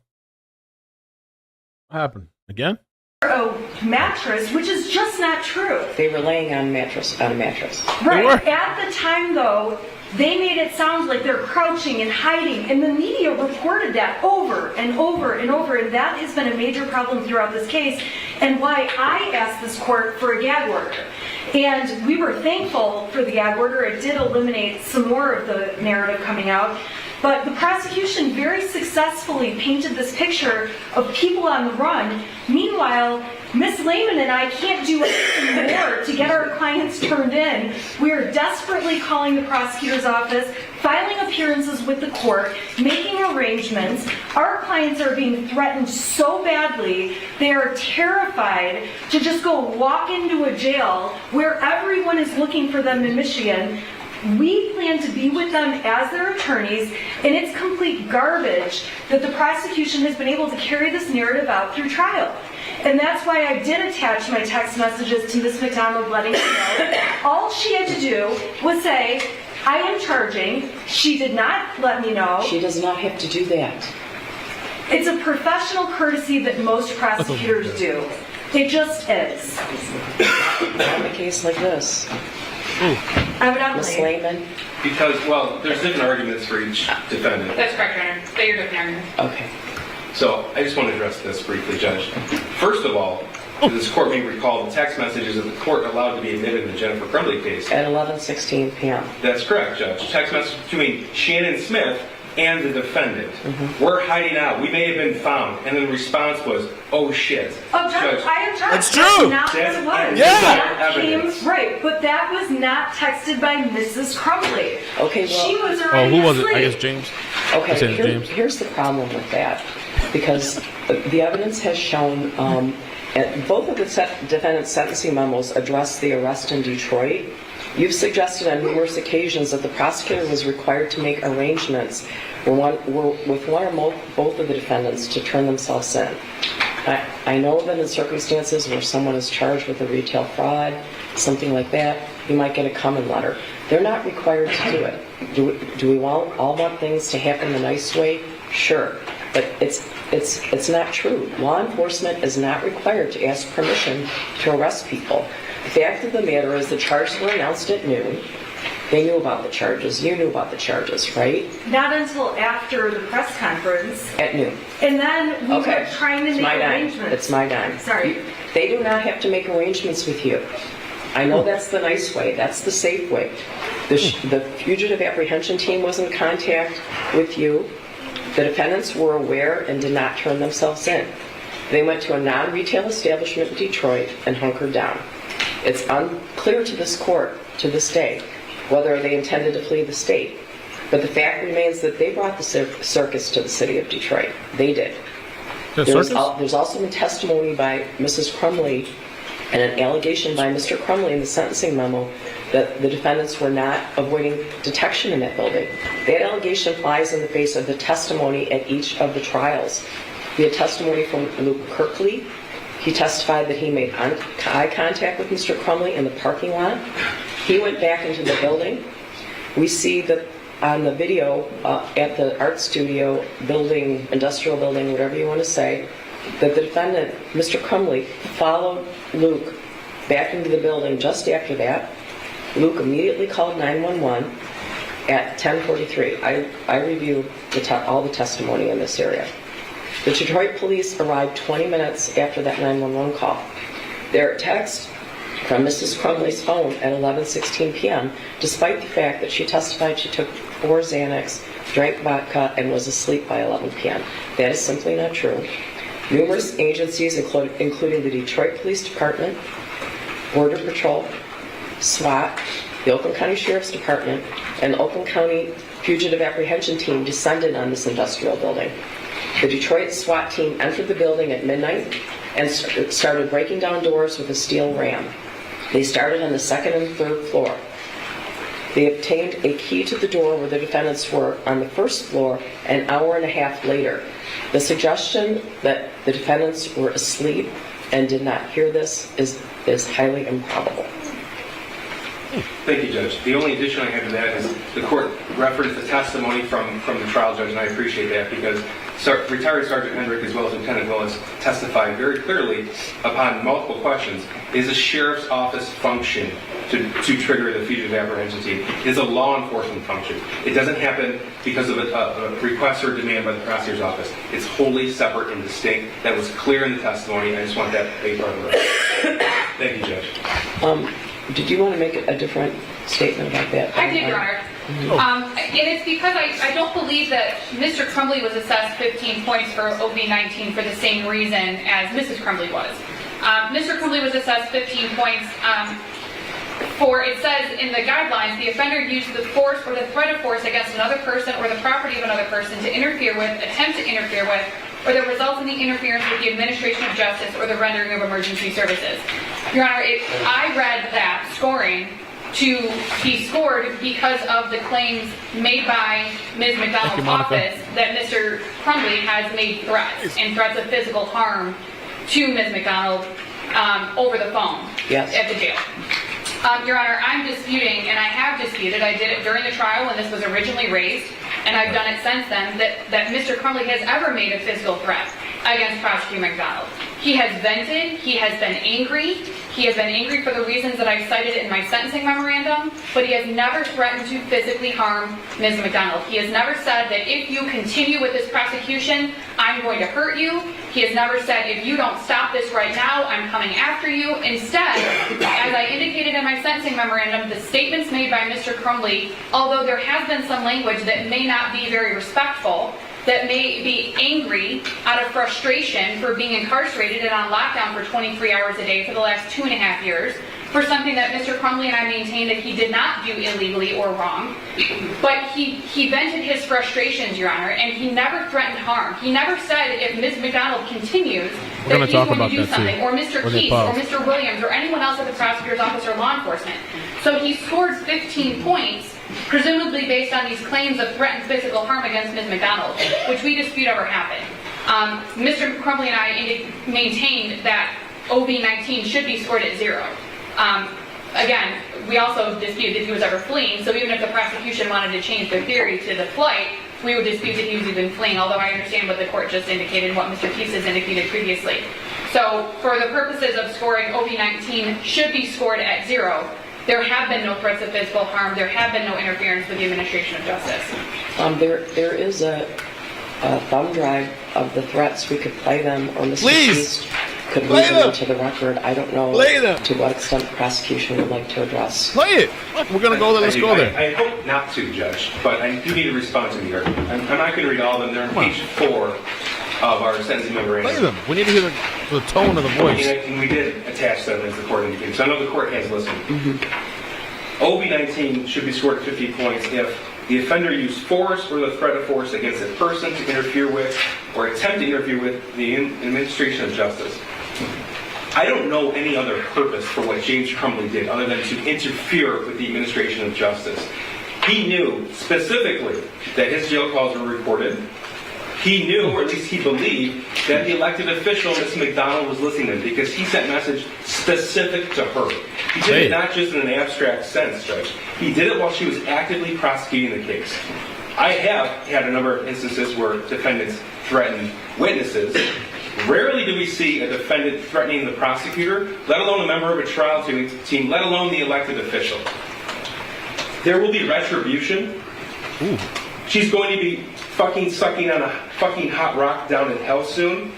What happened? Again? A mattress, which is just not true. They were laying on a mattress. Right. At the time, though, they made it sound like they're crouching and hiding, and the media reported that over and over and over, and that has been a major problem throughout this case, and why I asked this court for a gag order. And we were thankful for the gag order. It did eliminate some more of the narrative coming out. But the prosecution very successfully painted this picture of people on the run. Meanwhile, Ms. Lehman and I can't do anything more to get our clients turned in. We are desperately calling the prosecutor's office, filing appearances with the court, making arrangements. Our clients are being threatened so badly, they are terrified to just go walk into a jail where everyone is looking for them in Michigan. We plan to be with them as their attorneys, and it's complete garbage that the prosecution has been able to carry this narrative out through trial. And that's why I did attach my text messages to Ms. McDonald letting her know. All she had to do was say, I am charging. She did not let me know. She does not have to do that. It's a professional courtesy that most prosecutors do. It just is. Not in a case like this. Evidently. Ms. Lehman? Because, well, there's different arguments for each defendant. That's correct, Your Honor. They are different arguments. Okay. So I just want to address this briefly, Judge. First of all, this court may recall the text messages that the court allowed to be admitted in the Jennifer Crumbley case. At 11:16 p.m. That's correct, Judge. Text message between Shannon Smith and the defendant. We're hiding out. We may have been found. And then the response was, oh shit. Oh, Judge, I am charged. That's true. That's not what it was. Yeah. That came, Evidence. right, but that was not texted by Mrs. Crumbley. Okay, well. She was Oh, already who was it? I asleep. guess James? Okay, That's it, James. here's the problem with that. Because the evidence has shown, both of the defendant's sentencing memos address the arrest in Detroit. You've suggested on numerous occasions that the prosecutor was required to make arrangements with one or both of the defendants to turn themselves in. I know that in circumstances where someone is charged with a retail fraud, something like that, you might get a common letter. They're not required to do it. Do we all want things to happen the nice way? Sure. But it's not true. Law enforcement is not required to ask permission to arrest people. The fact of the matter is the charges were announced at noon. They knew about the charges. You knew about the charges, right? Not until after the press conference. At noon. And then we Okay. were trying to It's make my dime. arrangements. It's my dime. Sorry. They do not have to make arrangements with you. I know that's the nice way. That's the safe way. The fugitive apprehension team was in contact with you. The defendants were aware and did not turn themselves in. They went to a non-retail establishment in Detroit and hunkered down. It's unclear to this court, to this day, whether they intended to flee the state. But the fact remains that they brought the circus to the city of Detroit. They did. There's also been testimony by Mrs. Crumbley and an allegation by Mr. Crumbley in the sentencing memo that the defendants were not avoiding detection in that building. That allegation flies in the face of the testimony at each of the trials. We had testimony from Luke Kirkley. He testified that he made eye contact with Mr. Crumbley in the parking lot. He went back into the building. We see that on the video at the art studio building, industrial building, whatever you want to say, that the defendant, Mr. Crumbley, followed Luke back into the building just after that. Luke immediately called 911 at 10:43. I reviewed all the testimony in this area. The Detroit police arrived 20 minutes after that 911 call. Their text from Mrs. Crumbley's phone at 11:16 p.m., despite the fact that she testified she took 4 Xanax, drank vodka, and was asleep by 11 p.m. That is simply not true. Numerous agencies, including the Detroit Police Department, Border Patrol, SWAT, The Oakland County Sheriff's Department and the Oakland County Fugitive Apprehension Team descended on this industrial building. The Detroit SWAT team entered the building at midnight and started breaking down doors with a steel ram. They started on the second and third floor. They obtained a key to the door where the defendants were on the first floor an hour and a half later. The suggestion that the defendants were asleep and did not hear this is highly improbable. Thank you, Judge. The only addition I have to that is the court referenced the testimony from the trial judge, and I appreciate that because retired Sergeant Hendrick as well as Lieutenant Willis testified very clearly upon multiple questions. Is a sheriff's office function to trigger the fugitive apprehension team? It is a law enforcement function. It doesn't happen because of a request or demand by the prosecutor's office. It's wholly separate and distinct. That was clear in the testimony. I just want that to be part of the record. Thank you, Judge. Did you want to make a different statement about that? I did, Your Honor. And it's because I don't believe that Mr. Crumbley was assessed 15 points for OB-19 for the same reason as Mrs. Crumbley was. Mr. Crumbley was assessed 15 points for, it says in the guidelines, the offender used the force or the threat of force against another person or the property of another person to interfere with, attempt to interfere with, or that results in the interference with the administration of justice or the rendering of emergency services. Your Honor, I read that scoring to be scored because of the claims made by Ms. McDonald's office that Mr. Crumbley has made threats and threats of physical harm to Ms. McDonald over the phone at the jail. Your Honor, I'm disputing, and I have disputed, I did it during the trial when this was originally raised, and I've done it since then, that Mr. Crumbley has ever made a physical threat against Prosecutor McDonald. He has vented, he has been angry for the reasons that I cited in my sentencing memorandum, but he has never threatened to physically harm Ms. McDonald. He has never said that if you continue with this prosecution, I'm going to hurt you. He has never said, if you don't stop this right now, I'm coming after you. Instead, as I indicated in my sentencing memorandum, the statements made by Mr. Crumbley, although there has been some language that may not be very respectful, that may be angry out of frustration for being incarcerated and on lockdown for 23 hours a day for the last 2.5 years, for something that Mr. Crumbley and I maintain that he did not do illegally or wrong. But he vented his frustrations, Your Honor, and he never threatened harm. He never said if Ms. McDonald continues that he's going to do something, or Mr. Keith, or Mr. Williams, or anyone else at the prosecutor's office or law enforcement. So he scored 15 points, presumably based on these claims of threatened physical harm against Ms. McDonald, which we dispute ever happened. Mr. Crumbley and I maintained that OB-19 should be scored at 0. Again, we also dispute that he was ever fleeing, so even if the prosecution wanted to change their theory to the flight, we would dispute that he was even fleeing, although I understand what the court just indicated and what Mr. Keith has indicated previously. So for the purposes of scoring, OB-19 should be scored at 0. There have been no threats of physical harm. There have been no interference with the administration of justice. There is a thumb drive of the threats. We could play them, or Mr. Keith could read them into the record. I don't know to what extent the prosecution would like to address. Play it. We're going to go there. Let's go there. I hope not to, Judge, but I do need a response in here. I'm not going to read all of them. They're on page 4 of our sentencing memorandum. Play them. We need to hear the tone of the voice. And we did attach them as the court indicated, so I know the court has listened. OB-19 should be scored at 50 points if the offender used force or the threat of force against a person to interfere with or attempt to interfere with the administration of justice. I don't know any other purpose for what James Crumbley did other than to interfere with the administration of justice. He knew specifically that his jail calls were recorded. He knew, or at least he believed, that the elected official, Ms. McDonald, was listening to him because he sent a message specific to her. He did it not just in an abstract sense, Judge. He did it while she was actively prosecuting the case. I have had a number of instances where defendants threatened witnesses. Rarely do we see a defendant threatening the prosecutor, let alone a member of a trial team, let alone the elected official. There will be retribution. She's going to be fucking sucking on a fucking hot rock down in hell soon.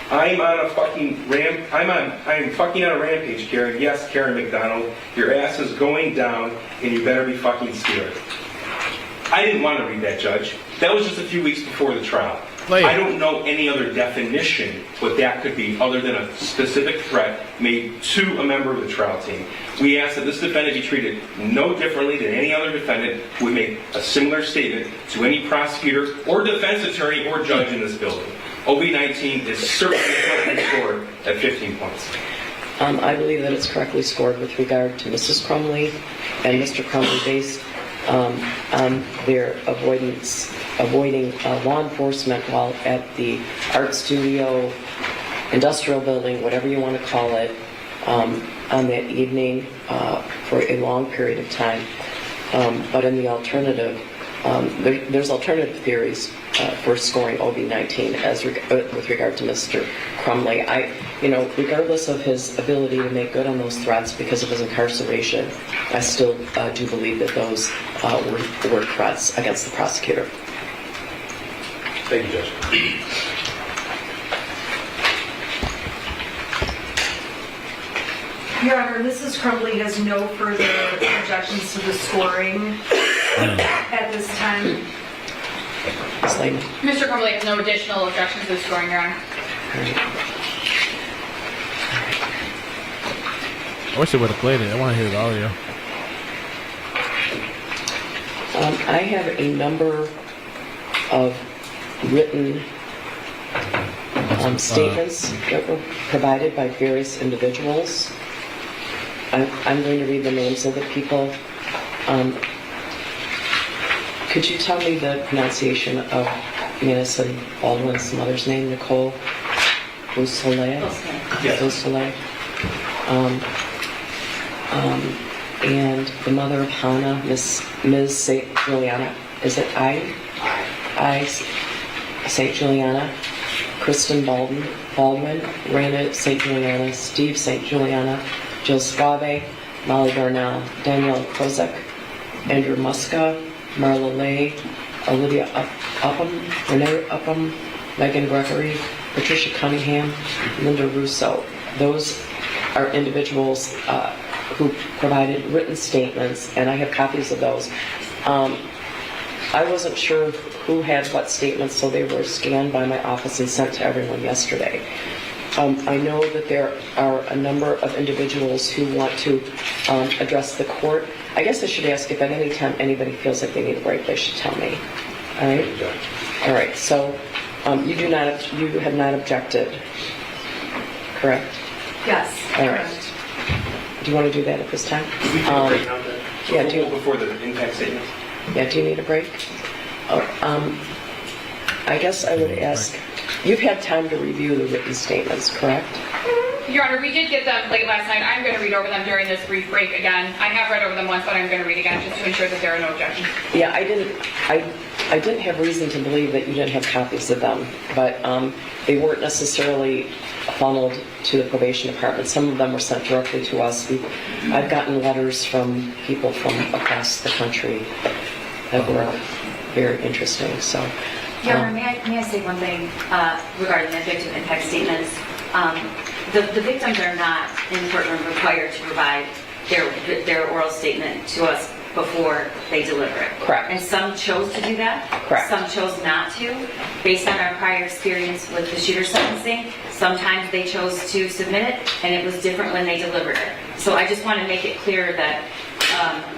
I am fucking on a rampage, Karen. Yes, Karen McDonald, your ass is going down, and you better be fucking scared. I didn't want to read that, Judge. That was just a few weeks before the trial. Play it. I don't know any other definition what that could be other than a specific threat made to a member of the trial team. We ask that this defendant be treated no differently than any other defendant who would make a similar statement to any prosecutor or defense attorney or judge in this building. OB-19 is certainly correctly scored at 15 points. I believe that it's correctly scored with regard to Mrs. Crumbley and Mr. Crumbley based on their avoiding law enforcement while at the art studio, industrial building, whatever you want to call it, on that evening for a long period of time. But in the alternative, there's alternative theories for scoring OB-19 with regard to Mr. Crumbley. Regardless of his ability to make good on those threats because of his incarceration, I still do believe that those were threats against the prosecutor. Thank you, Judge. Your Honor, Mrs. Crumbley has no further objections to the scoring at this time. Slade. Mr. Crumbley has no additional objections to the scoring, Your Honor. I wish they would have played it. I want to hear the audio. I have a number of written statements that were provided by various individuals. I'm going to read the names of the people. Could you tell me the pronunciation of Madison Baldwin's mother's name, Nicole Beausoleil? Yes. Beausoleil. And the mother of Hannah, Ms. St. Juliana. Is it I? St. Juliana. Kristen Baldwin, Raina St. Juliana, Steve St. Juliana, Jill Suave, Molly Darnell, Danielle Kozak, Andrew Muska, Marla Lay, Olivia Upham, Renee Upham, Megan Gregory, Patricia Cunningham, Linda Russo. Those are individuals who provided written statements, and I have copies of those. I wasn't sure who had what statements, so they were scanned by my office and sent to everyone yesterday. I know that there are a number of individuals who want to address the court. I guess I should ask if at any time anybody feels like they need a break, they should tell me. All right? All right, so you have not objected, correct? Yes. All right. Do you want to do that at this time? Yeah, before the impact statement. Yeah, do you need a break? I guess I would ask, you've had time to review the written statements, correct? Your Honor, we did get them late last night. I'm going to read over them during this brief break again. I have read over them once, but I'm going to read again just to ensure that there are no objections. Yeah, I didn't have reason to believe that you didn't have copies of them, but they weren't necessarily funneled to the probation department. Some of them were sent directly to us. I've gotten letters from people from across the country that were very interesting. So, Your Honor, may I say one thing regarding the victim impact statements? The victims are not in the courtroom required to provide their oral statement to us before they deliver it. Correct. And some chose to do that. Correct. Some chose not to, based on our prior experience with the shooter sentencing. Sometimes they chose to submit it, and it was different when they delivered it. So I just want to make it clear that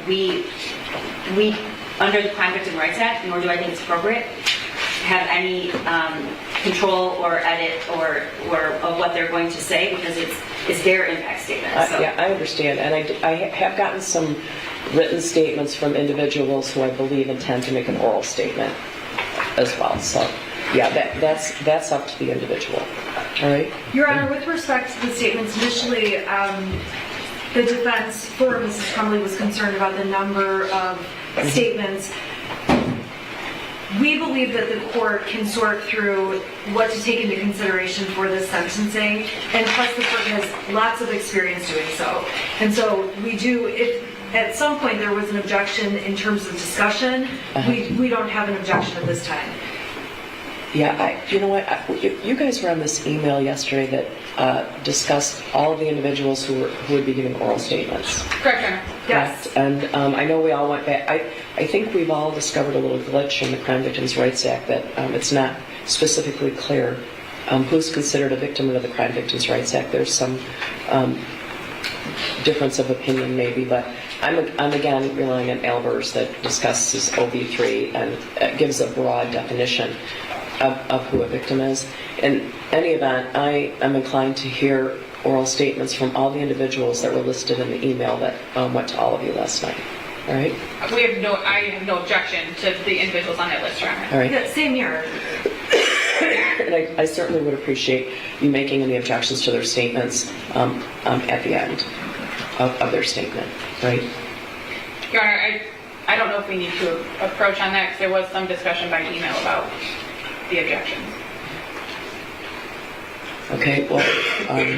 we, under the Crime Victim Rights Act, nor do I think it's appropriate, have any control or edit or of what they're going to say, because it's their impact statement. So. Yeah, I understand, and I have gotten some written statements from individuals who I believe intend to make an oral statement as well. So, yeah, that's up to the individual. All right. Your Honor, with respect to the statements, initially, the defense for Mrs. Crumbley was concerned about the number of statements. We believe that the court can sort through what to take into consideration for this sentencing, and plus the court has lots of experience doing so. And so we do, if at some point there was an objection in terms of discussion, we don't have an objection at this time. Yeah, you know what? You guys were on this email yesterday that discussed all of the individuals who would be giving oral statements. Correct, Your Honor. Yes. correct? And I know we all went back. I think we've all discovered a little glitch in the Crime Victims' Rights Act that it's not specifically clear who's considered a victim under the Crime Victims' Rights Act. There's some difference of opinion maybe, but I'm again relying on Albers that discusses OB3 and gives a broad definition of who a victim is. In any event, I am inclined to hear oral statements from all the individuals that were listed in the email that went to all of you last night. All right? I have no objection to the individuals on that list, Your Honor. All right. Yeah, same here. And I certainly would appreciate you making any objections to their statements at the end of their statement, right? Your Honor, I don't know if we need to approach on that because there was some discussion by email about the objections. Okay, well...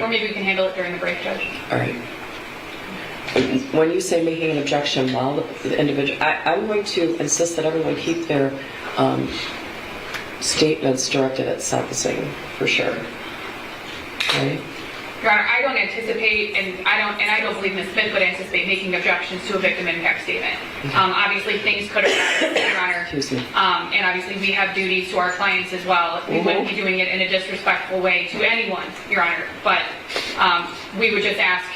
or maybe we can handle it during the break, Judge. All right. When you say making an objection while the individual... I'm going to insist that everyone keep their statements directed at sentencing, for sure. Right? Your Honor, I don't anticipate, and I don't believe Ms. Smith would anticipate making objections to a victim impact statement. Obviously, things could have happened, Your Honor. Excuse me. And obviously, we have duties to our clients as well. We wouldn't be doing it in a disrespectful way to anyone, Your Honor. But we would just ask,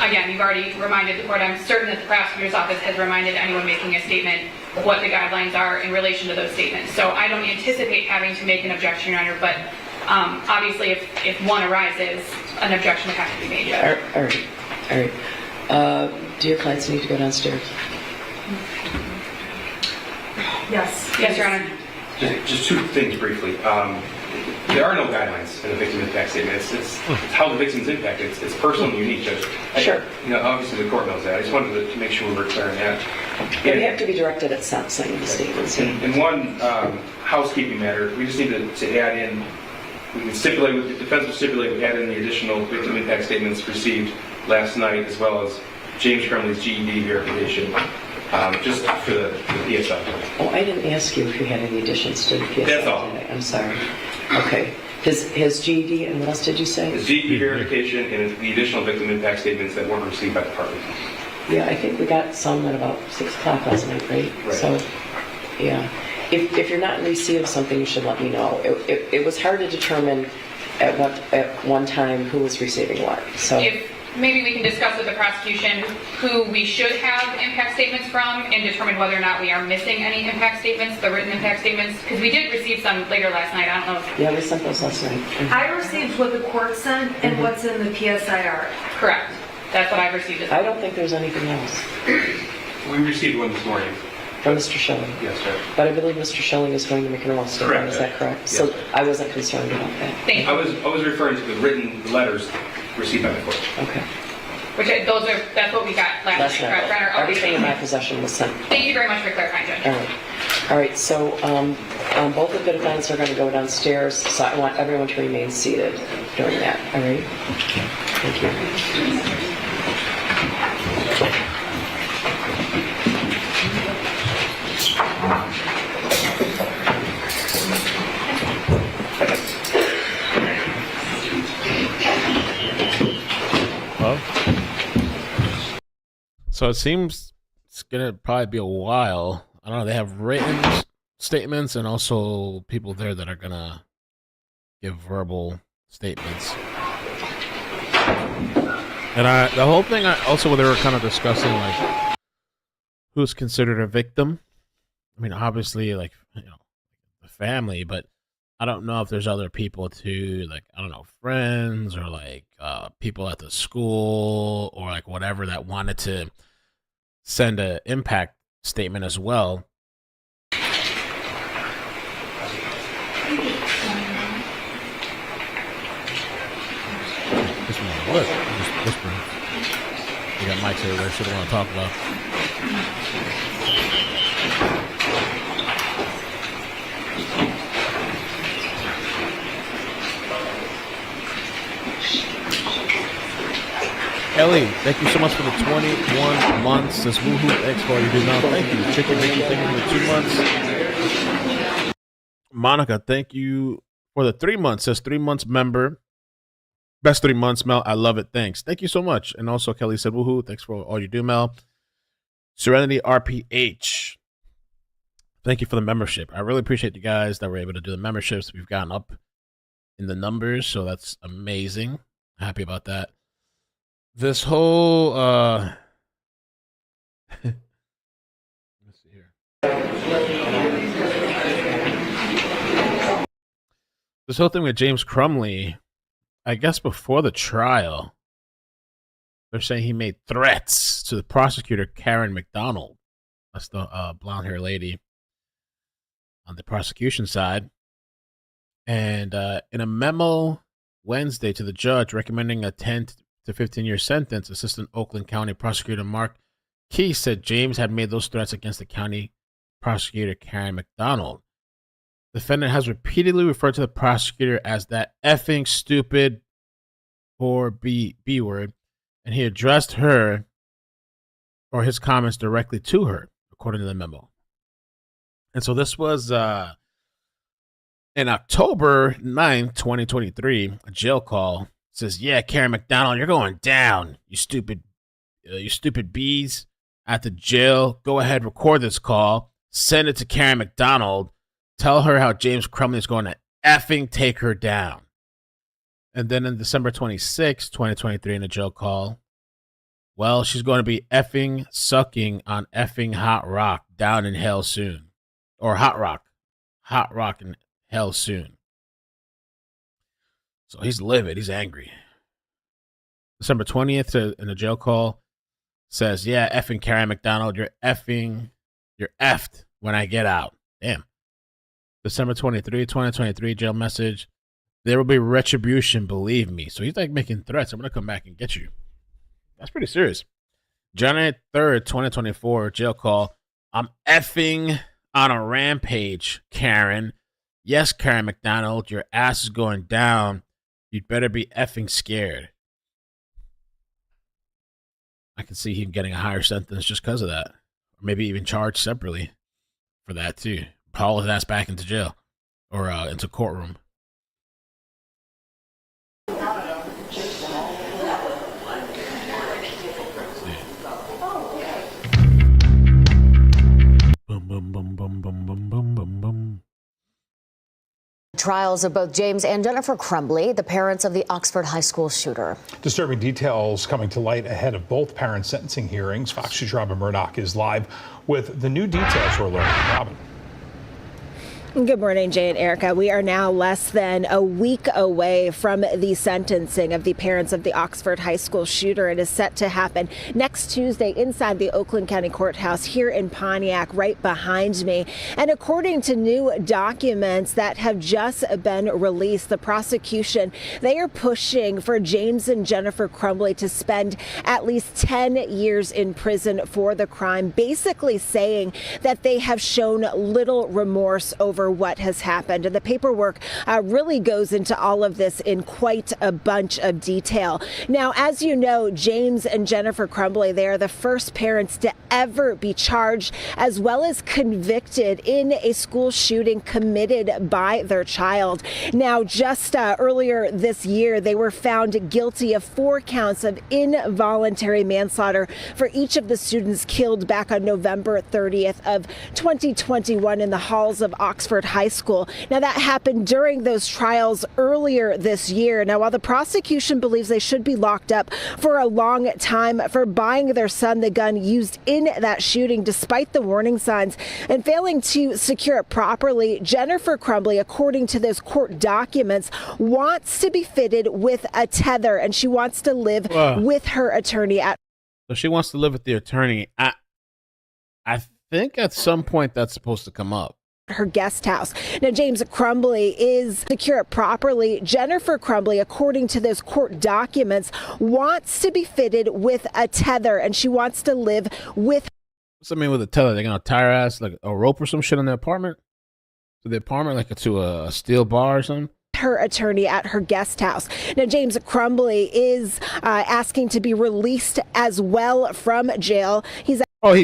again, you've already reminded the court. I'm certain that the prosecutor's office has reminded anyone making a statement what the guidelines are in relation to those statements. So I don't anticipate having to make an objection, Your Honor, but obviously, if one arises, an objection would have to be made, Judge. All right. Do your clients need to go downstairs? Yes. Yes, Your Honor. Just two things briefly. There are no guidelines in the victim impact statement. It's how the victim's impacted. It's personal and unique, Judge. Sure. Obviously the court knows that. I just wanted to make sure we were clear on that. Yeah, they have to be directed at sentencing, the statements. In one housekeeping matter, we just need to add in, we can stipulate, the defense will stipulate, we add in the additional victim impact statements received last night, as well as James Crumbley's GED verification, just for the PSI. Oh, I didn't ask you if you had any additions to the PSI. That's all. I'm sorry. Okay. His GED, and what else did you say? His GED verification and the additional victim impact statements that weren't received by the department. Yeah, I think we got some at about 6 o'clock last night, right? Right. So, yeah. If you're not in receipt of something, you should let me know. It was hard to determine at one time who was receiving what. So If maybe we can discuss with the prosecution who we should have impact statements from and determine whether or not we are missing any impact statements, the written impact statements, because we did receive some later last night. I don't know if... Yeah, we sent those last night. I received what the court sent and what's in the PSIR. Correct. That's what I've received as well. I don't think there's anything else We received one this morning. from Mr. Schilling. Yes, sir. But I believe Mr. Schilling is going to make an oral statement. Correct. Is that correct? Yes. So I wasn't concerned about that. Thank I you. was referring to the written letters received by the court. Okay. That's what we got last night. Night. Correct, Your Honor? Everything in my possession was sent. Thank you very much for clarifying, Judge. All right. All right. So both of the defendants are going to go downstairs. So I want everyone to remain seated during that. All right. Thank you. So it seems it's gonna probably be a while. I don't know. They have written statements and also people there that are gonna give verbal statements. And the whole thing, also they were kind of discussing like who's considered a victim. I mean, obviously, like the family, but I don't know if there's other people too, like I don't know, friends or like people at the school or like whatever that wanted to send an impact statement as well. This one, look, just whispering. You got mics everywhere. Shit I want to talk about. Ellie, thank you so much for the 21 months. Says woohoo, thanks for all you do now. Thank you. Chicken Mickey, thank you for the 2 months. Monica, thank you for the 3 months. Says 3 months member. Best 3 months, Mel. I love it. Thanks. Thank you so much. And also Kelly said woohoo, thanks for all you do, Mel. Serenity RPH. Thank you for the membership. I really appreciate you guys that were able to do the memberships. We've gotten up in the numbers, so that's amazing. Happy about that. This whole let's see here. This whole thing with James Crumbley, I guess before the trial, they're saying he made threats to the prosecutor, Karen McDonald. That's the blonde hair lady on the prosecution side. And in a memo Wednesday to the judge recommending a 10 to 15-year sentence, Assistant Oakland County Prosecutor Mark Key said James had made those threats against the county prosecutor, Karen McDonald. The defendant has repeatedly referred to the prosecutor as that effing stupid or B word, and he addressed her or his comments directly to her, according to the memo. And so this was in October 9th, 2023, a jail call says, yeah, Karen McDonald, you're going down, you stupid bees at the jail. Go ahead, record this call, send it to Karen McDonald, tell her how James Crumbley is going to effing take her down. And then on December 26th, 2023, in a jail call, well, she's going to be effing sucking on effing hot rock down in hell soon. Or hot rock in hell soon. So he's livid. He's angry. December 20th, in a jail call, says, yeah, effing Karen McDonald, you're effed when I get out. Damn. December 23, 2023, jail message. There will be retribution, believe me. So he's like making threats. I'm going to come back and get you. That's pretty serious. January 3rd, 2024, jail call. I'm effing on a rampage, Karen. Yes, Karen McDonald, your ass is going down. You'd better be effing scared. I can see him getting a higher sentence just because of that. Or maybe even charged separately for that too. Haul his ass back into jail or into courtroom. Boom, boom, boom, boom, boom, boom, boom, boom, boom. Trials of both James and Jennifer Crumbley, the parents of the Oxford High School shooter. Disturbing details coming to light ahead of both parents' sentencing hearings. Fox News' Robin Murdoch is live with the new details we're learning. Robin. Good morning, Jay and Erica. We are now less than a week away from the sentencing of the parents of the Oxford High School shooter. It is set to happen next Tuesday inside the Oakland County Courthouse here in Pontiac, right behind me. And according to new documents that have just been released, the prosecution, they are pushing for James and Jennifer Crumbley to spend at least 10 years in prison for the crime, basically saying that they have shown little remorse over what has happened. And the paperwork really goes into all of this in quite a bunch of detail. Now, as you know, James and Jennifer Crumbley, they are the first parents to ever be charged as well as convicted in a school shooting committed by their child. Now, just earlier this year, they were found guilty of 4 counts of involuntary manslaughter for each of the students killed back on November 30th of 2021 in the halls of Oxford High School. Now, that happened during those trials earlier this year. Now, while the prosecution believes they should be locked up for a long time for buying their son the gun used in that shooting, despite the warning signs and failing to secure it properly, Jennifer Crumbley, according to those court documents, wants to be fitted with a tether, and she wants to live with her attorney. So she wants to live with the attorney. I think at some point that's supposed to come up. Her guest house. Now, James Crumbley is secure properly. Jennifer Crumbley, according to those court documents, wants to be fitted with a tether, and she wants to live with. What's that mean with a tether? They're gonna tie her ass like a rope or some shit in the apartment? To the apartment, like to a steel bar or something? Her attorney at her guest house. Now, James Crumbley is asking to be released as well from jail.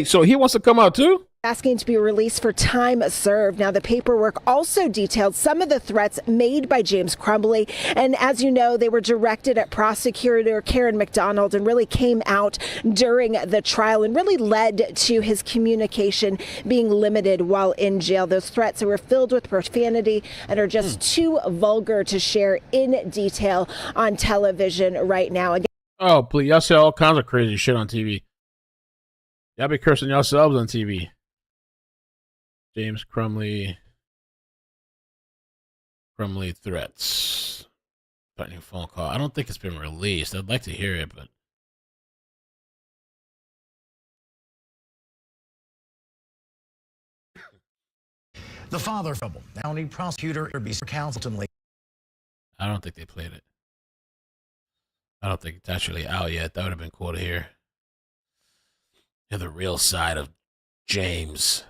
So he wants to come out too? asking to be released for time served. Now, the paperwork also detailed some of the threats made by James Crumbley. And as you know, they were directed at prosecutor Karen McDonald and really came out during the trial and really led to his communication being limited while in jail. Those threats were filled with profanity and are just too vulgar to share in detail on television right now. Again, oh, please. Y'all say all kinds of crazy shit on TV. Y'all be cursing yourselves on TV. James Crumbley threats. Threatening phone call. I don't think it's been released. I'd like to hear it, but the father of county prosecutor constantly. I don't think they played it. I don't think it's actually out yet. That would have been cool to hear. Hear the real side of James.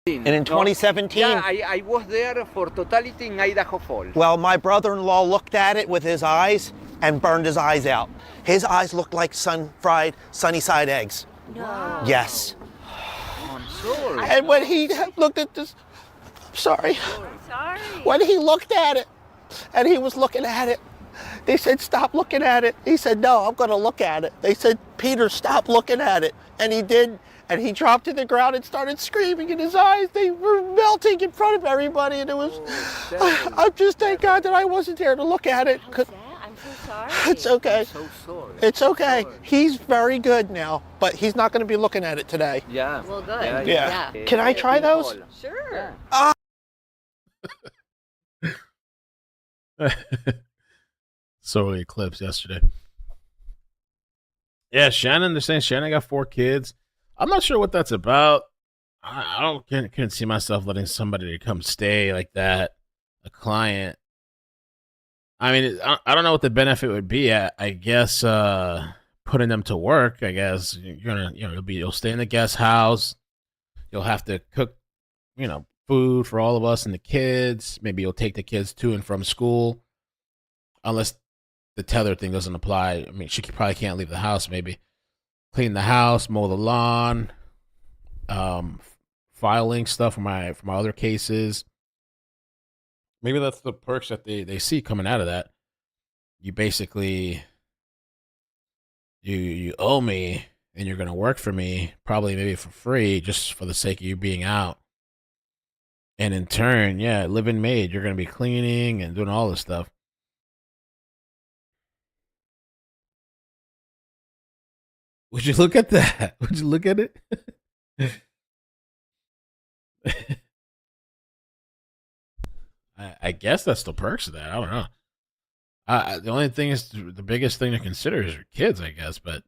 And in 2017, yeah, I was there for totality in Idaho Falls. well, my brother-in-law looked at it with his eyes and burned his eyes out. His eyes looked like sun-fried sunny side eggs. No. Yes. I'm sorry. And when he looked at this, sorry. When he looked at it, and he was looking at it, they said, stop looking at it. He said, no, I'm going to look at it. They said, Peter, stop looking at it. And he did. And he dropped to the ground and started screaming, and his eyes, they were melting in front of everybody. And it was, I just thank God that I wasn't there to look at it. I'm so sorry. It's okay. I'm so sorry. It's okay. He's very good now, but he's not going to be looking at it today. Yeah. Well, good. Yeah. Can I try those? Sure. So the Eclipse yesterday. Yeah, Shannon, they're saying Shannon got 4 kids. I'm not sure what that's about. I can't see myself letting somebody to come stay like that, a client. I mean, I don't know what the benefit would be. I guess putting them to work. I guess you'll stay in the guest house. You'll have to cook, food for all of us and the kids. Maybe you'll take the kids to and from school, unless the tether thing doesn't apply. I mean, she probably can't leave the house. Maybe clean the house, mow the lawn, filing stuff for my other cases. Maybe that's the perks that they see coming out of that. You basically you owe me and you're gonna work for me, probably maybe for free, just for the sake of you being out. And in turn, yeah, living maid, you're gonna be cleaning and doing all this stuff. Would you look at that? Would you look at it? I guess that's the perks of that. I don't know. The only thing is, the biggest thing to consider is your kids, I guess. But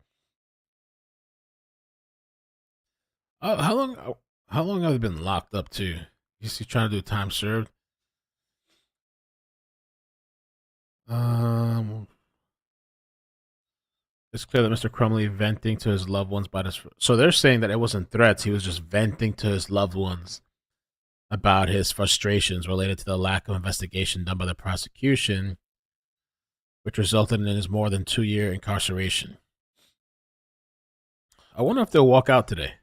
how long have they been locked up too? Is he trying to do time served? It's clear that Mr. Crumbley venting to his loved ones by this. So they're saying that it wasn't threats. He was just venting to his loved ones about his frustrations related to the lack of investigation done by the prosecution, which resulted in his more than 2-year incarceration. I wonder if they'll walk out today.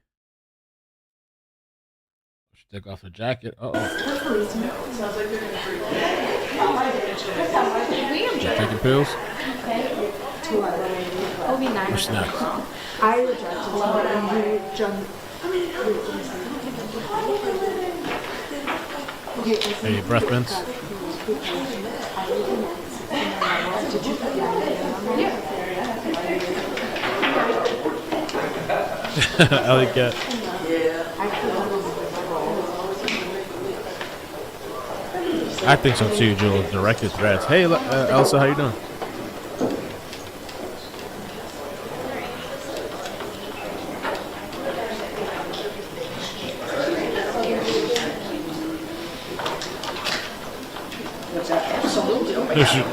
Should take off her jacket. Taking pills? What's next? I rejected it and you jumped. Hey, breath mints? I like that. I think so too, Jules. Directed threats. Hey, Elsa, how you doing?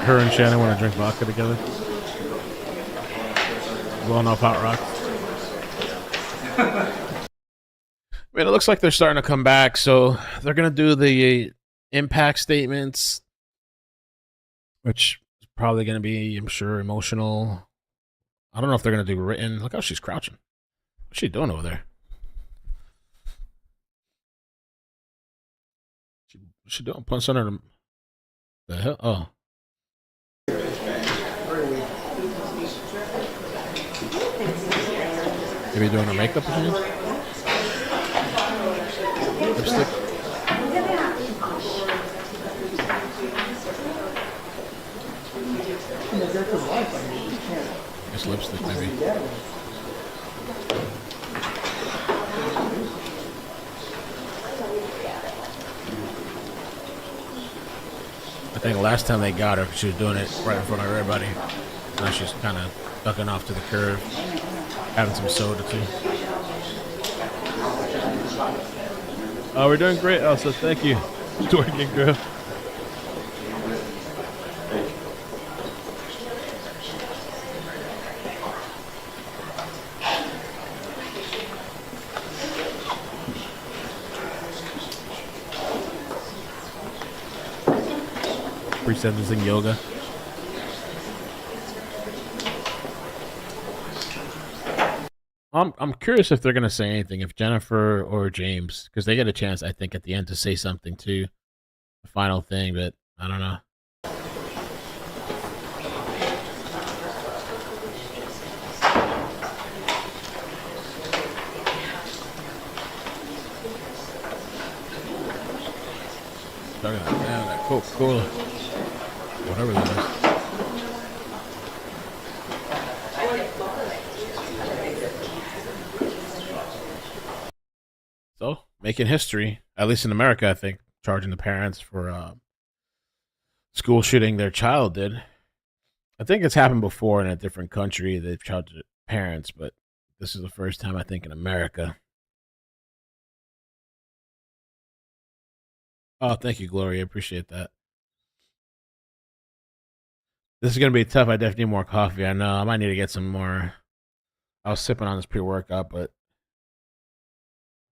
Her and Shannon want to drink vodka together. Blowing off hot rocks. I mean, it looks like they're starting to come back, so they're going to do the impact statements, which is probably going to be, I'm sure, emotional. I don't know if they're going to do written. Look how she's crouching. What's she doing over there? What's she doing? Punch under the hell? Oh. Maybe doing her makeup again? Lipstick? It's lipstick, maybe. I think last time they got her, she was doing it right in front of everybody. Now she's kind of ducking off to the curve, having some soda too. Oh, we're doing great, Elsa. Thank you. It's working, girl. Pre-sentencing yoga. I'm curious if they're gonna say anything, if Jennifer or James, because they get a chance, I think, at the end to say something too, the final thing. But I don't know. Talking about that Coca-Cola, whatever that is. So, making history, at least in America, I think, charging the parents for school shooting their child did. I think it's happened before in a different country. They've charged parents, but this is the first time, I think, in America. Oh, thank you, Gloria. I appreciate that. This is going to be tough. I definitely need more coffee. I know. I might need to get some more. I was sipping on this pre-workout, but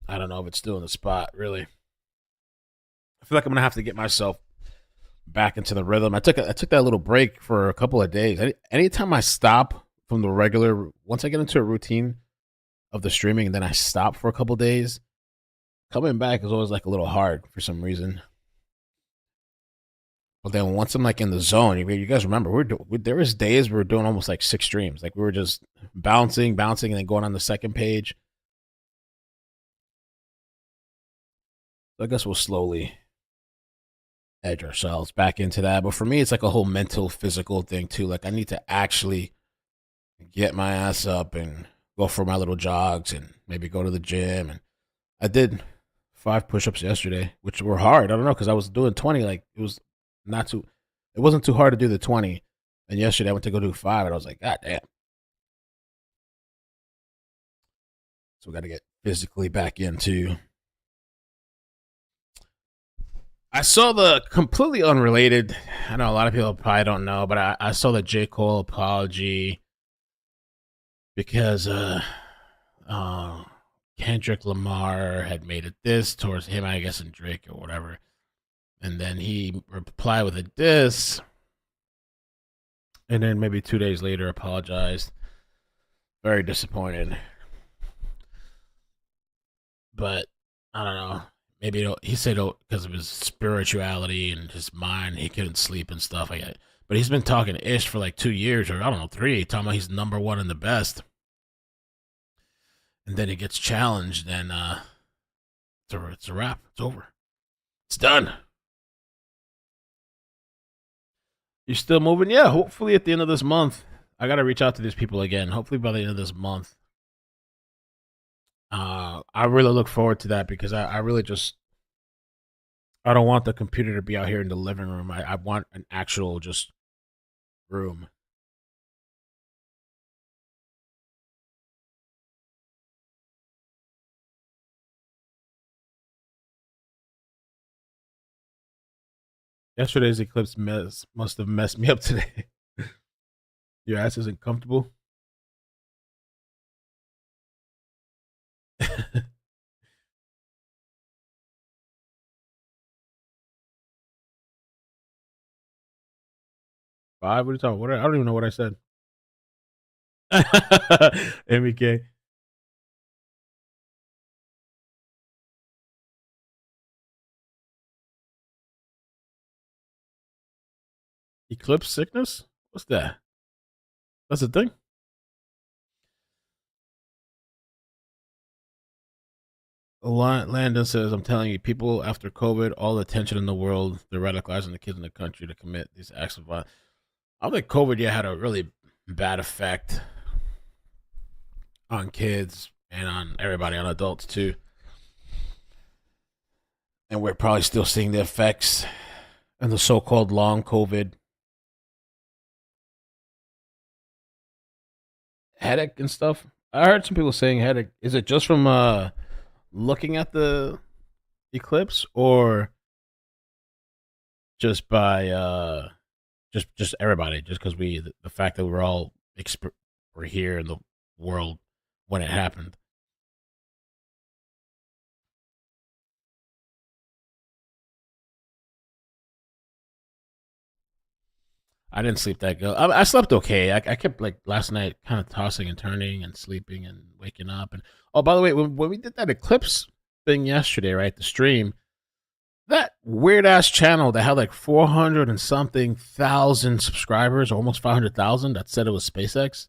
I don't know if it's still in the spot, really. I feel like I'm going to have to get myself back into the rhythm. I took that little break for a couple of days. Anytime I stop from the regular, once I get into a routine of the streaming and then I stop for a couple of days, coming back is always like a little hard for some reason. But then once I'm like in the zone, you guys remember there was days we were doing almost like 6 streams. Like we were just bouncing, and then going on the second page. So I guess we'll slowly edge ourselves back into that. But for me, it's like a whole mental, physical thing too. Like I need to actually get my ass up and go for my little jogs and maybe go to the gym. And I did 5 push-ups yesterday, which were hard. I don't know, because I was doing 20. Like it wasn't too hard to do the 20. And yesterday I went to go do 5 and I was like, God damn. So we got to get physically back into. I saw the completely unrelated. I know a lot of people probably don't know, but I saw the J. Cole apology because Kendrick Lamar had made a diss towards him, I guess, and Drake or whatever. And then he replied with a diss. And then maybe 2 days later apologized. Very disappointed. But I don't know. Maybe he said because of his spirituality and his mind, he couldn't sleep and stuff like that. But he's been talking ish for like 2 years or I don't know, 3, talking about he's number 1 and the best. And then he gets challenged and it's a wrap. It's over. It's done. You still moving? Yeah, hopefully at the end of this month. I got to reach out to these people again. Hopefully by the end of this month. I really look forward to that because I really just, I don't want the computer to be out here in the living room. I want an actual just room. Yesterday's eclipse must have messed me up today. Your ass isn't comfortable? 5? What are you talking about? I don't even know what I said. MEK. Eclipse sickness? What's that? That's a thing? Landon says, I'm telling you, people after COVID, all the tension in the world, they're radicalizing the kids in the country to commit these acts of violence. I think COVID, had a really bad effect on kids and on everybody, on adults too. And we're probably still seeing the effects and the so-called long COVID. Headache and stuff. I heard some people saying headache. Is it just from looking at the eclipse, or just by just everybody? Just because the fact that we're here in the world when it happened. I didn't sleep that good. I slept okay. I kept like last night kind of tossing and turning and sleeping and waking up. And oh, by the way, when we did that eclipse thing yesterday, right, the stream, that weird ass channel that had like 400 and something thousand subscribers, almost 500,000, that said it was SpaceX,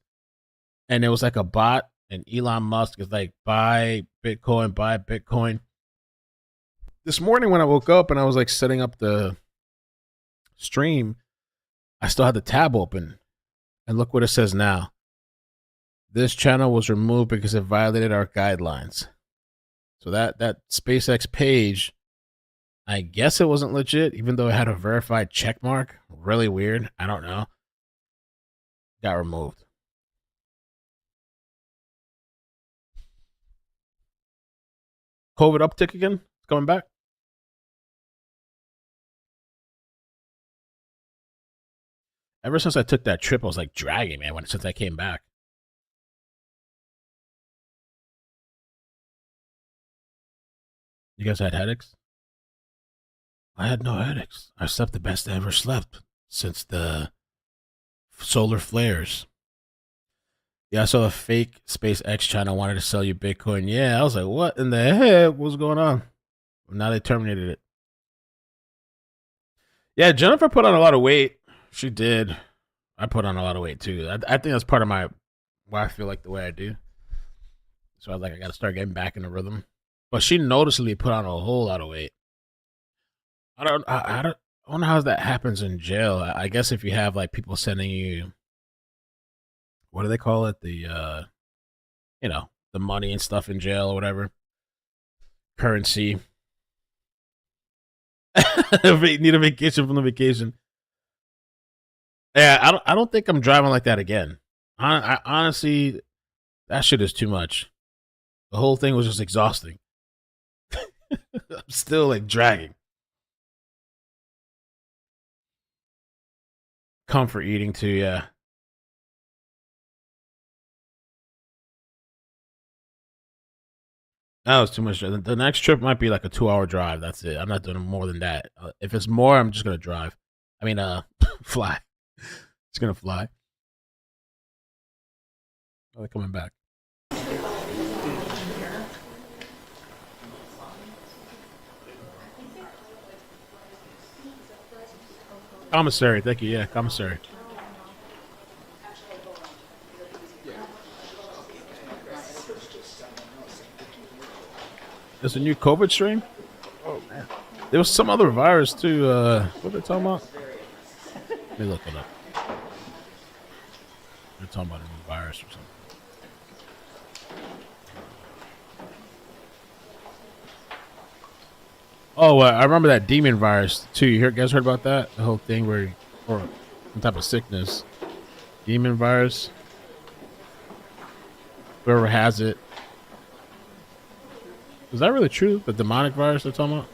and it was like a bot, and Elon Musk is like, buy Bitcoin. This morning when I woke up and I was like setting up the stream, I still had the tab open, and look what it says now. This channel was removed because it violated our guidelines. So that SpaceX page, I guess it wasn't legit, even though it had a verified check mark. Really weird. I don't know. Got removed. COVID uptick again? It's coming back? Ever since I took that trip, I was like dragging, man, since I came back. You guys had headaches? I had no headaches. I slept the best I ever slept since the solar flares. Yeah, I saw a fake SpaceX channel wanted to sell you Bitcoin. Yeah, I was like, what in the heck? What's going on? Now they terminated it. Yeah, Jennifer put on a lot of weight. She did. I put on a lot of weight too. I think that's part of why I feel like the way I do. So I was like, I got to start getting back in the rhythm. But she noticeably put on a whole lot of weight. I don't know how that happens in jail. I guess if you have like people sending you, what do they call it? The the money and stuff in jail or whatever. Currency. Need a vacation from the vacation. Yeah, I don't think I'm driving like that again. I honestly, that shit is too much. The whole thing was just exhausting. I'm still like dragging. Comfort eating too, yeah. That was too much. The next trip might be like a 2-hour drive. That's it. I'm not doing more than that. If it's more, I'm just gonna drive. I mean, fly. It's gonna fly. Oh, they're coming back. Commissary, thank you. Yeah, commissary. There's a new COVID strain? Oh, man. There was some other virus, too. What are they talking about? Let me look it up. They're talking about a new virus or something. Oh, I remember that demon virus, too. You guys heard about that? The whole thing or some type of sickness. Demon virus. Whoever has it. Is that really true? The demonic virus they're talking about?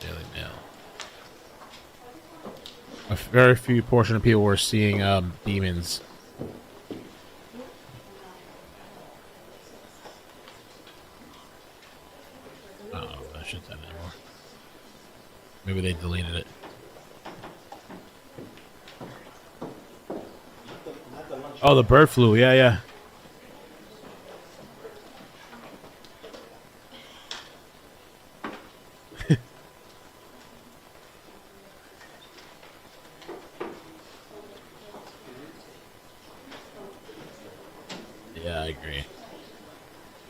Daily Mail. A very few portion of people were seeing demons. Oh, shit's that anymore. Maybe they deleted it. Oh, the bird flu. Yeah, yeah. Yeah, I agree.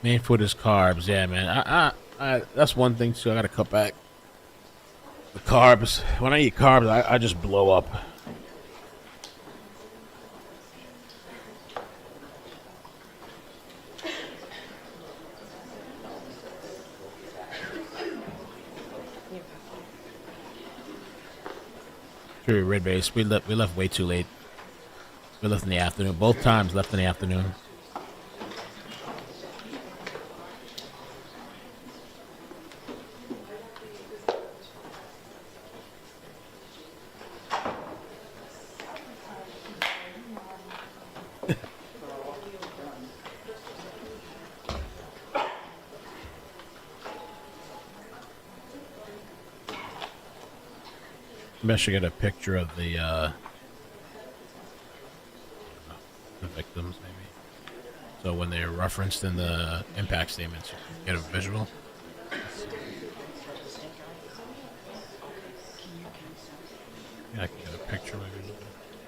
Main food is carbs. Yeah, man. I that's one thing too. I gotta cut back the carbs. When I eat carbs, I just blow up. True, red base. We left way too late. We left in the afternoon. Both times left in the afternoon. Maybe I should get a picture of the victims, maybe. So when they're referenced in the impact statements, you can get a visual. Yeah, I can get a picture maybe.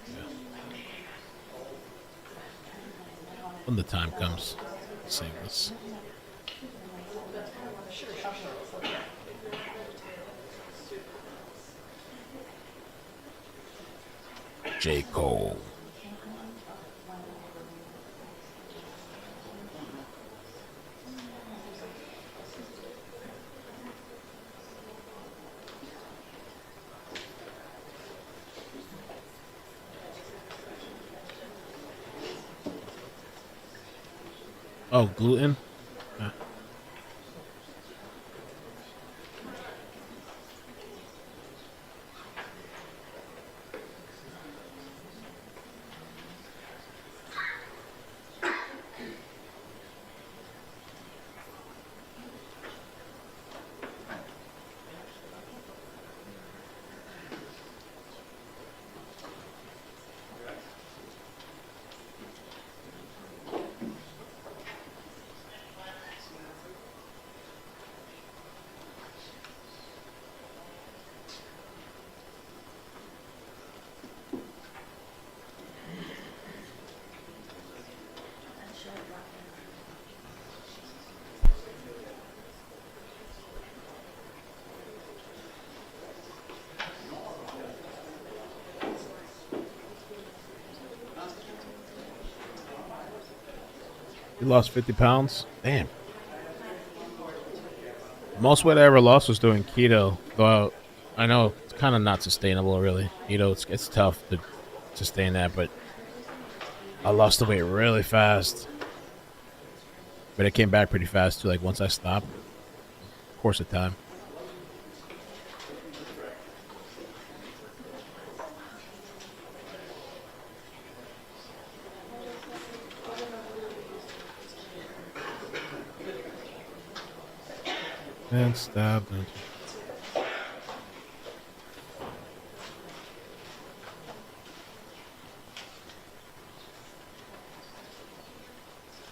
Yeah. When the time comes, save this. J. Cole. Oh, gluten? Yeah. You lost 50 pounds? Damn. Most weight I ever lost was doing keto. Though I know it's kind of not sustainable, really. Keto, it's tough to sustain that, but I lost the weight really fast. But it came back pretty fast, too, like once I stopped. Course of time. And stabbed.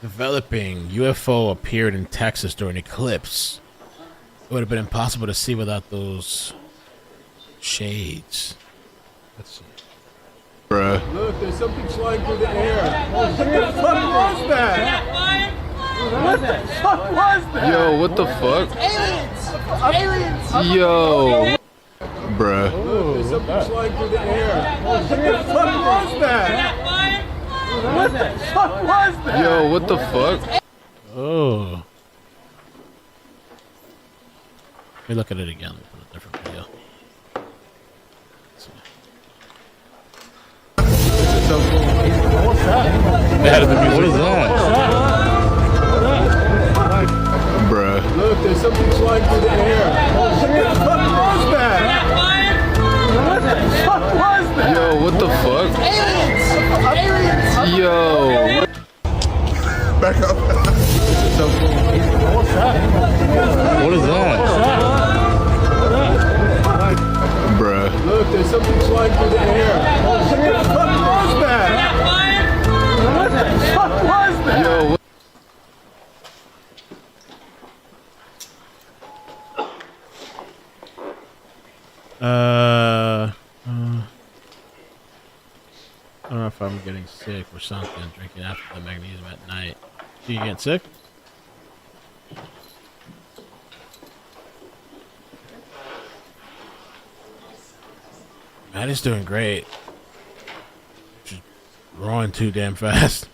Developing UFO appeared in Texas during Eclipse. It would have been impossible to see without those shades. Let's see. Bruh. Look, there's something flying through the air. What the fuck was that? What the fuck was that? Yo, what the fuck? Aliens! Yo. Bruh. Look, there's something flying through the air. What the fuck was that? What the fuck was that? Yo, what the fuck? Oh. Let me look at it again. Let me put a different video. What's that? They added the music. What is that? Bruh. Look, there's something flying through the air. What the fuck was that? What the fuck was that? Yo, what the fuck? Aliens! Yo. Back up. What's that? What is that? something flying through the air. What the fuck was that? What the fuck was that? Yo, what? I don't know if I'm getting sick or something, drinking after the magnesium at night. Do you get sick? Maddie's doing great. She's growing too damn fast.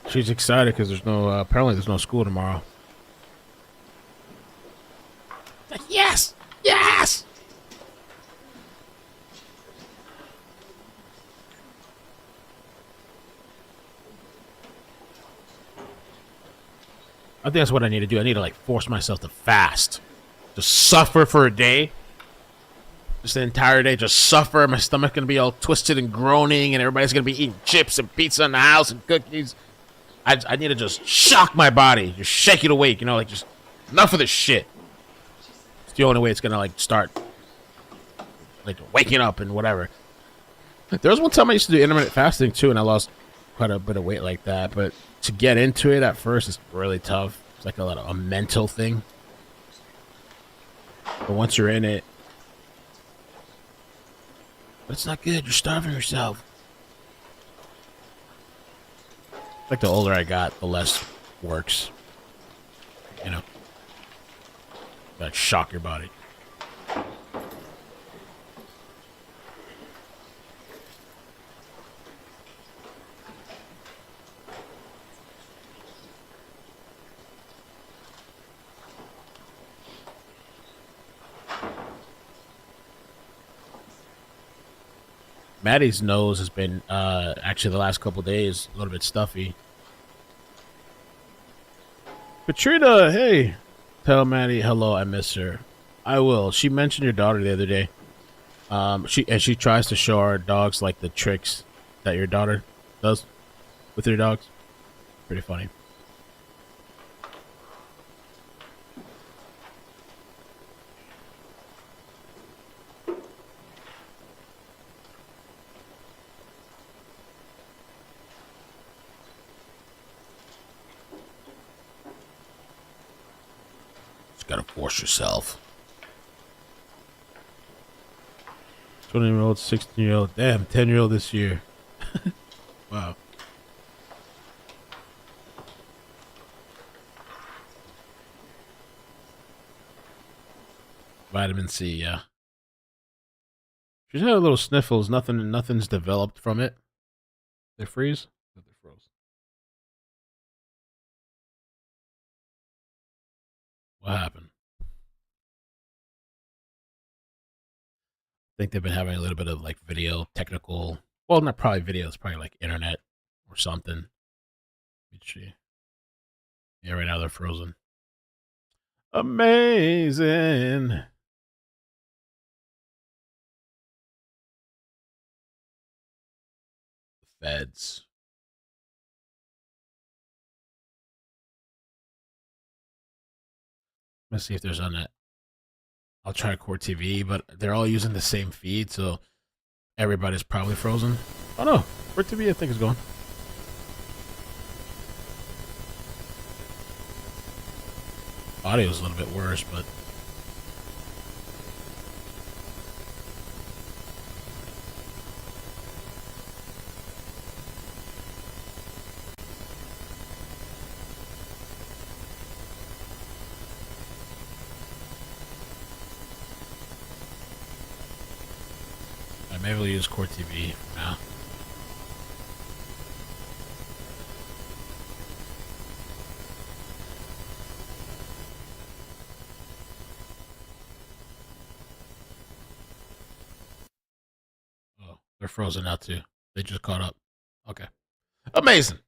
She's excited because there's no, apparently there's no school tomorrow. Yes! Yes! I think that's what I need to do. I need to like force myself to fast. Just suffer for a day. Just the entire day, just suffer. My stomach's gonna be all twisted and groaning, and everybody's gonna be eating chips and pizza in the house and cookies. I need to just shock my body, just shake it awake, you know, like just enough of this shit. It's the only way it's gonna like start like waking up and whatever. There was one time I used to do intermittent fasting too, and I lost quite a bit of weight like that. But to get into it at first is really tough. It's like a mental thing. But once you're in it, it's not good. You're starving yourself. Like the older I got, the less works. You know, that shock your body. Maddie's nose has been, actually the last couple days, a little bit stuffy. Katrina, hey. Tell Maddie hello, I miss her. I will. She mentioned your daughter the other day. She tries to show our dogs, like, the tricks that your daughter does with your dogs. Pretty funny. Gotta force yourself. 20-year-old, 16-year-old, damn, 10-year-old this year. Wow. Vitamin C, yeah. She's had a little sniffles. Nothing's developed from it. They freeze? They froze. What happened? I think they've been having a little bit of like video technical. Well, not probably video. It's probably like internet or something. Yeah, right now they're frozen. Amazing. Feds. Let's see if there's on that. I'll try Court TV, but they're all using the same feed, so everybody's probably frozen. Oh no, Court TV I think is going. Audio's a little bit worse, but maybe we'll use Court TV now. Oh, they're frozen out too. They just caught up. Okay. Amazing.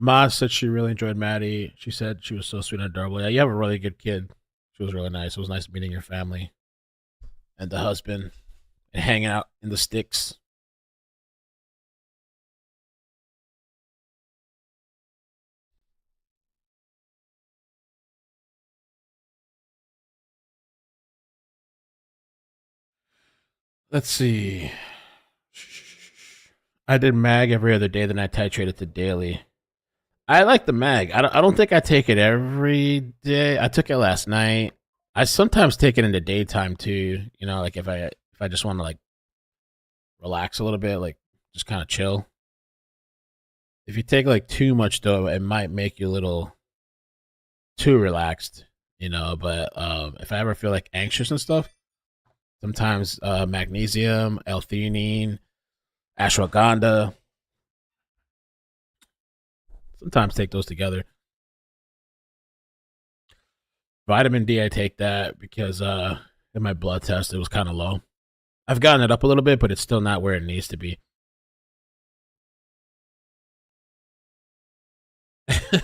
Ma said she really enjoyed Maddie. She said she was so sweet and adorable. Yeah, you have a really good kid. She was really nice. It was nice meeting your family and the husband and hanging out in the sticks. Let's see. I did mag every other day, then I titrated to daily. I like the mag. I don't think I take it every day. I took it last night. I sometimes take it in the daytime too. You know, like if I just want to like relax a little bit, like just kind of chill. If you take like too much though, it might make you a little too relaxed, you know. But if I ever feel like anxious and stuff, sometimes magnesium, L-theanine, ashwagandha. Sometimes take those together. Vitamin D, I take that because in my blood test it was kind of low. I've gotten it up a little bit, but it's still not where it needs to be.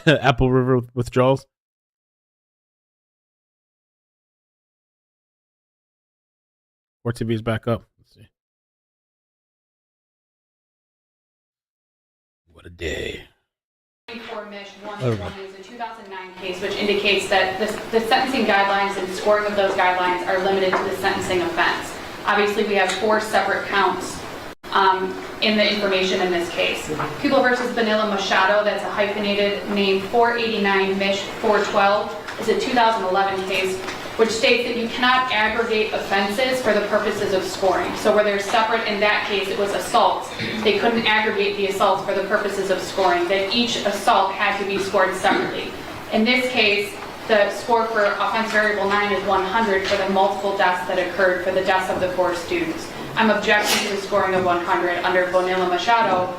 Apple River withdrawals. Or TV's back up. Let's see. What a day. 24-120 is a 2009 case which indicates that the sentencing guidelines and scoring of those guidelines are limited to the sentencing offense. Obviously, we have 4 separate counts in the information in this case. People versus Vanilla Machado, that's a hyphenated name, 489-412, is a 2011 case which states that you cannot aggregate offenses for the purposes of scoring. So where they're separate, in that case it was assaults. They couldn't aggregate the assaults for the purposes of scoring, that each assault had to be scored separately. In this case, the score for offense variable 9 is 100 for the multiple deaths that occurred for the deaths of the 4 students. I'm objecting to the scoring of 100 under Vanilla Machado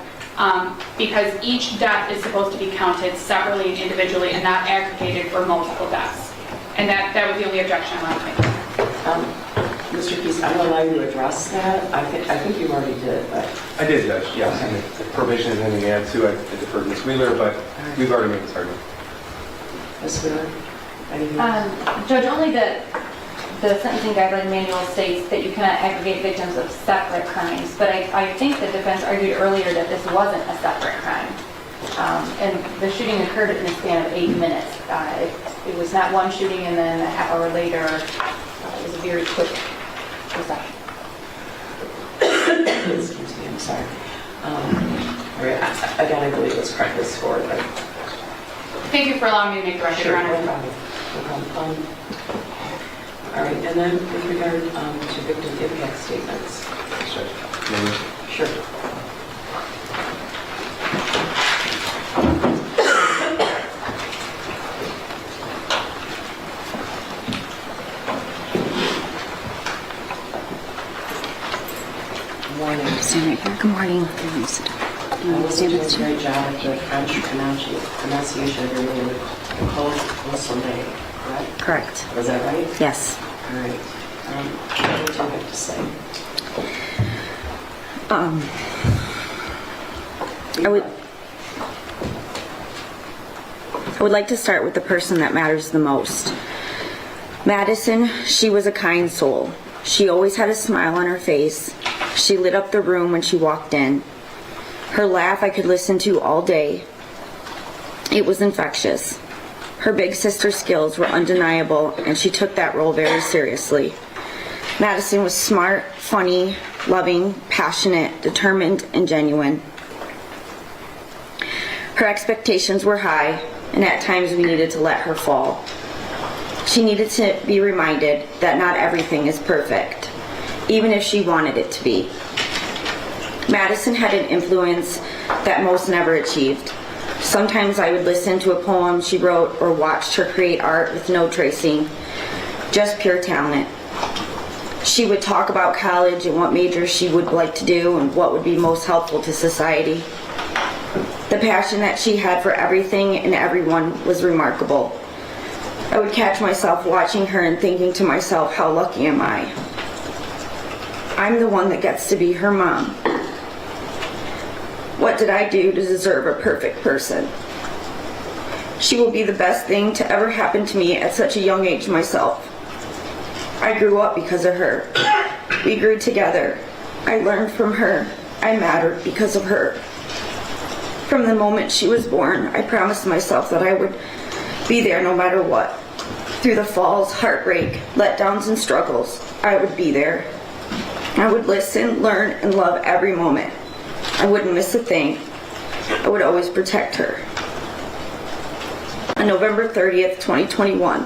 because each death is supposed to be counted separately and individually and not aggregated for multiple deaths. And that was the only objection I wanted to make. Mr. Keys, I'm going to allow you to address that. I think you already did, but... I did, Judge, yes. And the probation is anything to add to. I deferred to Ms. Wheeler, but we've already made this argument. Ms. Wheeler, anything? Judge, only the sentencing guideline manual states that you cannot aggregate victims of separate crimes, but I think the defense argued earlier that this wasn't a separate crime. And the shooting occurred in the span of 8 minutes. It was not one shooting and then a half hour later. It was a very quick possession. Excuse me, I'm sorry. Again, I believe it's correctly scored. But... Thank you for allowing me to make the record, Sure, Your Honor. no problem. All right, and then with regard to victim impact statements. Sure. Stand right here. Good morning. I was doing a great job at the French pronunciation of your name, Nicole Soleil, correct? Correct. Was that right? Yes. All right. What do you have to say? I would like to start with the person that matters the most. Madison, she was a kind soul. She always had a smile on her face. She lit up the room when she walked in. Her laugh I could listen to all day. It was infectious. Her big sister skills were undeniable, and she took that role very seriously. Madison was smart, funny, loving, passionate, determined, and genuine. Her expectations were high, and at times we needed to let her fall. She needed to be reminded that not everything is perfect, even if she wanted it to be. Madison had an influence that most never achieved. Sometimes I would listen to a poem she wrote or watched her create art with no tracing, just pure talent. She would talk about college and what majors she would like to do and what would be most helpful to society. The passion that she had for everything and everyone was remarkable. I would catch myself watching her and thinking to myself, how lucky am I? I'm the one that gets to be her mom. What did I do to deserve a perfect person? She will be the best thing to ever happen to me at such a young age myself. I grew up because of her. We grew together. I learned from her. I mattered because of her. From the moment she was born, I promised myself that I would be there no matter what. Through the falls, heartbreak, letdowns, and struggles, I would be there. I would listen, learn, and love every moment. I wouldn't miss a thing. I would always protect her. On November 30th, 2021,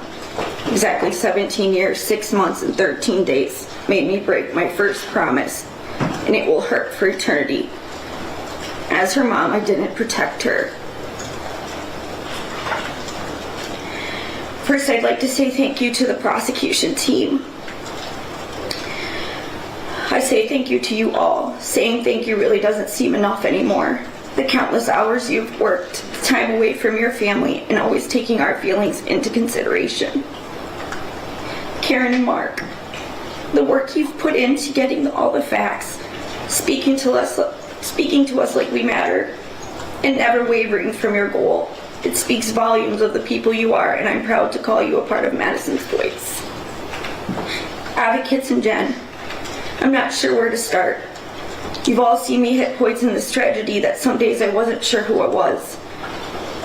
exactly 17 years, 6 months, and 13 days made me break my first promise, and it will hurt for eternity. As her mom, I didn't protect her. First, I'd like to say thank you to the prosecution team. I say thank you to you all. Saying thank you really doesn't seem enough anymore. The countless hours you've worked, the time away from your family, and always taking our feelings into consideration. Karen and Mark, the work you've put into getting all the facts, speaking to us like we matter, and never wavering from your goal. It speaks volumes of the people you are, and I'm proud to call you a part of Madison's voice. Advocates and Jen, I'm not sure where to start. You've all seen me hit points in this tragedy that some days I wasn't sure who I was.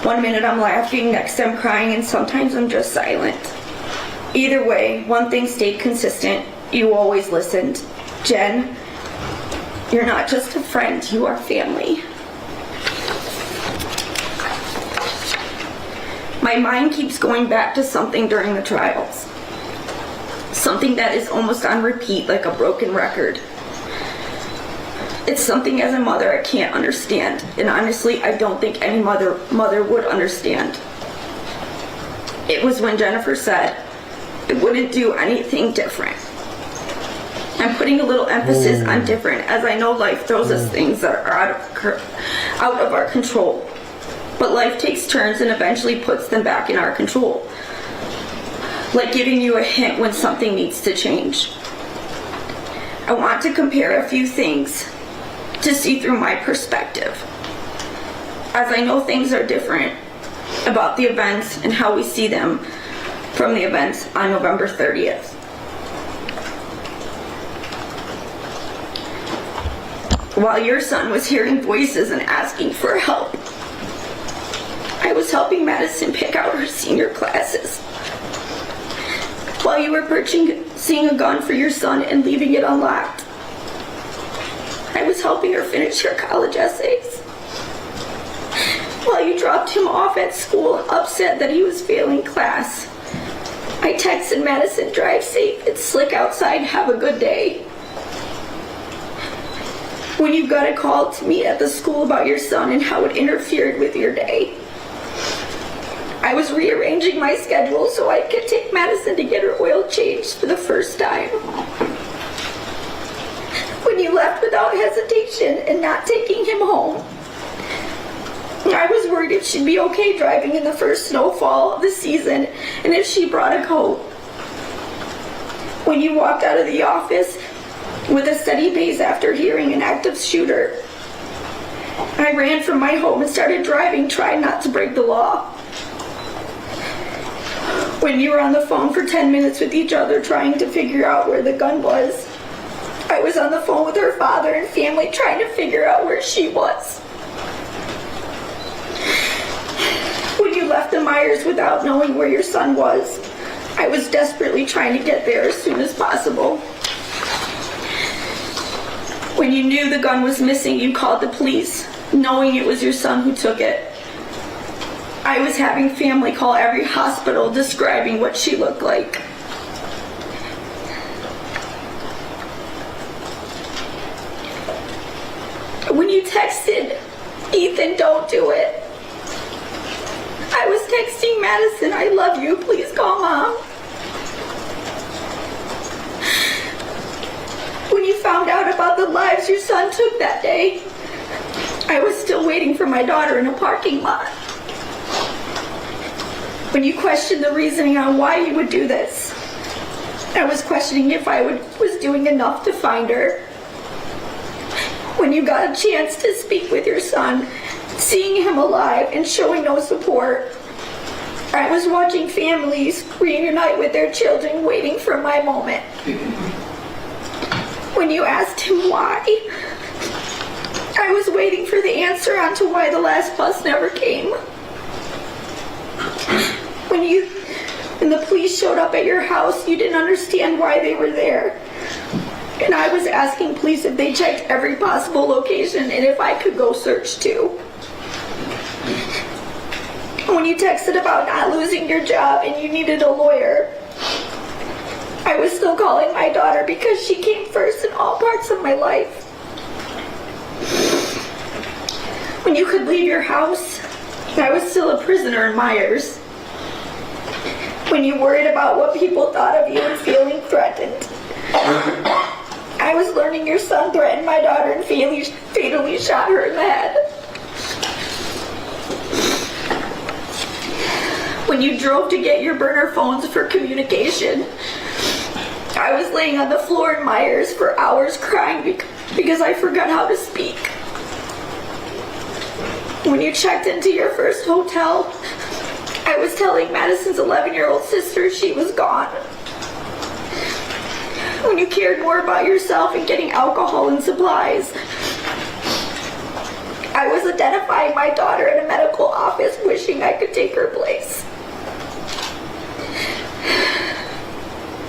One minute I'm laughing, next I'm crying, and sometimes I'm just silent. Either way, one thing stayed consistent. You always listened. Jen, you're not just a friend, you are family. My mind keeps going back to something during the trials. Something that is almost on repeat like a broken record. It's something as a mother I can't understand, and honestly I don't think any mother would understand. It was when Jennifer said it wouldn't do anything different. I'm putting a little emphasis on different, as I know life throws us things that are out of our control. But life takes turns and eventually puts them back in our control. Like giving you a hint when something needs to change. I want to compare a few things to see through my perspective. As I know things are different about the events and how we see them from the events on November 30th. While your son was hearing voices and asking for help, I was helping Madison pick out her senior classes. While you were purchasing a gun for your son and leaving it unlocked, I was helping her finish her college essays. While you dropped him off at school, upset that he was failing class, I texted Madison, drive safe, it's slick outside, have a good day. When you got a call to meet at the school about your son and how it interfered with your day, I was rearranging my schedule so I could take Madison to get her oil changed for the first time. When you left without hesitation and not taking him home, I was worried if she'd be okay driving in the first snowfall of the season and if she brought a coat. When you walked out of the office with a steady pace after hearing an active shooter, I ran from my home and started driving, trying not to break the law. When you were on the phone for 10 minutes with each other trying to figure out where the gun was, I was on the phone with her father and family trying to figure out where she was. When you left the Myers without knowing where your son was, I was desperately trying to get there as soon as possible. When you knew the gun was missing, you called the police, knowing it was your son who took it. I was having family call every hospital describing what she looked like. When you texted, Ethan, don't do it, I was texting Madison, I love you, please call Mom. When you found out about the lives your son took that day, I was still waiting for my daughter in a parking lot. When you questioned the reasoning on why you would do this, I was questioning if I was doing enough to find her. When you got a chance to speak with your son, seeing him alive and showing no support, I was watching families reunite with their children, waiting for my moment. When you asked him why, I was waiting for the answer onto why the last bus never came. When the police showed up at your house, you didn't understand why they were there. And I was asking police if they checked every possible location and if I could go search too. When you texted about not losing your job and you needed a lawyer, I was still calling my daughter because she came first in all parts of my life. When you could leave your house, I was still a prisoner in Myers. When you worried about what people thought of you and feeling threatened, I was learning your son threatened my daughter and fatally shot her in the head. When you drove to get your burner phones for communication, I was laying on the floor in Myers for hours crying because I forgot how to speak. When you checked into your first hotel, I was telling Madison's 11-year-old sister she was gone. When you cared more about yourself and getting alcohol and supplies, I was identifying my daughter in a medical office wishing I could take her place.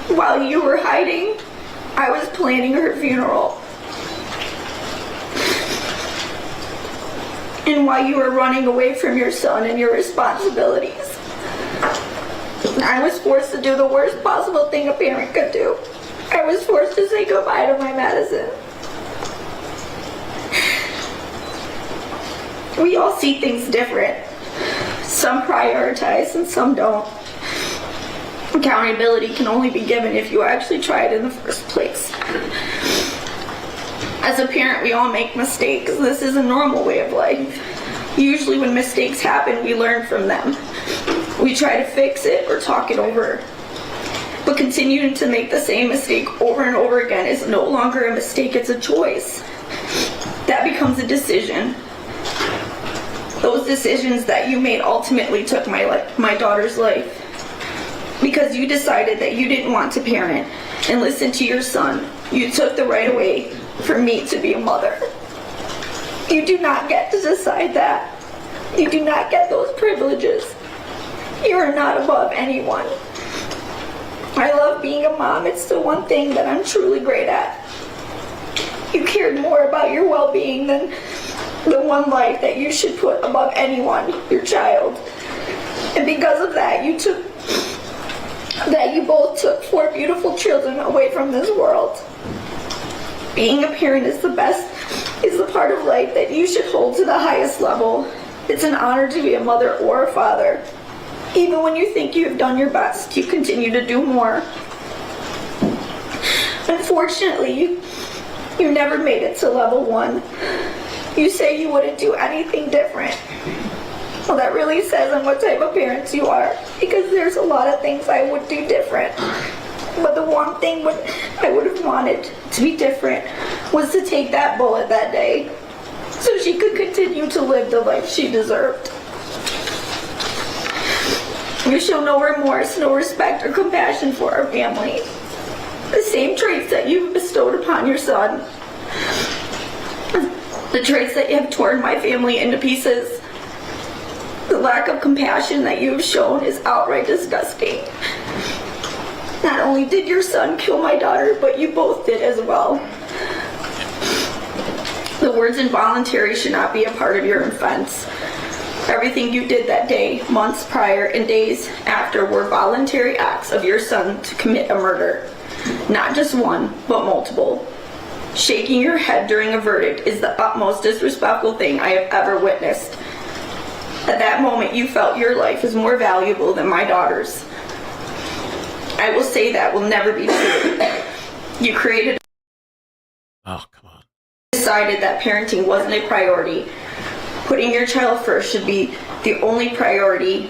While you were hiding, I was planning her funeral. And while you were running away from your son and your responsibilities, I was forced to do the worst possible thing a parent could do. I was forced to say goodbye to my Madison. We all see things different. Some prioritize and some don't. Accountability can only be given if you actually try it in the first place. As a parent, we all make mistakes. This is a normal way of life. Usually when mistakes happen, we learn from them. We try to fix it or talk it over. But continuing to make the same mistake over and over again is no longer a mistake, it's a choice. That becomes a decision. Those decisions that you made ultimately took my daughter's life. Because you decided that you didn't want to parent and listen to your son. You took the right away for me to be a mother. You do not get to decide that. You do not get those privileges. You are not above anyone. I love being a mom. It's the one thing that I'm truly great at. You cared more about your well-being than the one life that you should put above anyone, your child. And because of that, you both took 4 beautiful children away from this world. Being a parent is the part of life that you should hold to the highest level. It's an honor to be a mother or a father. Even when you think you have done your best, you continue to do more. Unfortunately, you never made it to level 1. You say you wouldn't do anything different. Well, that really says on what type of parents you are, because there's a lot of things I would do different. But the one thing I would have wanted to be different was to take that bullet that day so she could continue to live the life she deserved. You show no remorse, no respect or compassion for our family. The same traits that you've bestowed upon your son. The traits that you have torn my family into pieces. The lack of compassion that you have shown is outright disgusting. Not only did your son kill my daughter, but you both did as well. The words involuntary should not be a part of your offense. Everything you did that day, months prior, and days after were voluntary acts of your son to commit a murder. Not just one, but multiple. Shaking your head during a verdict is the utmost disrespectful thing I have ever witnessed. At that moment, you felt your life is more valuable than my daughter's. I will say that will never be true. You created... Oh, come on. Decided that parenting wasn't a priority. Putting your child first should be the only priority.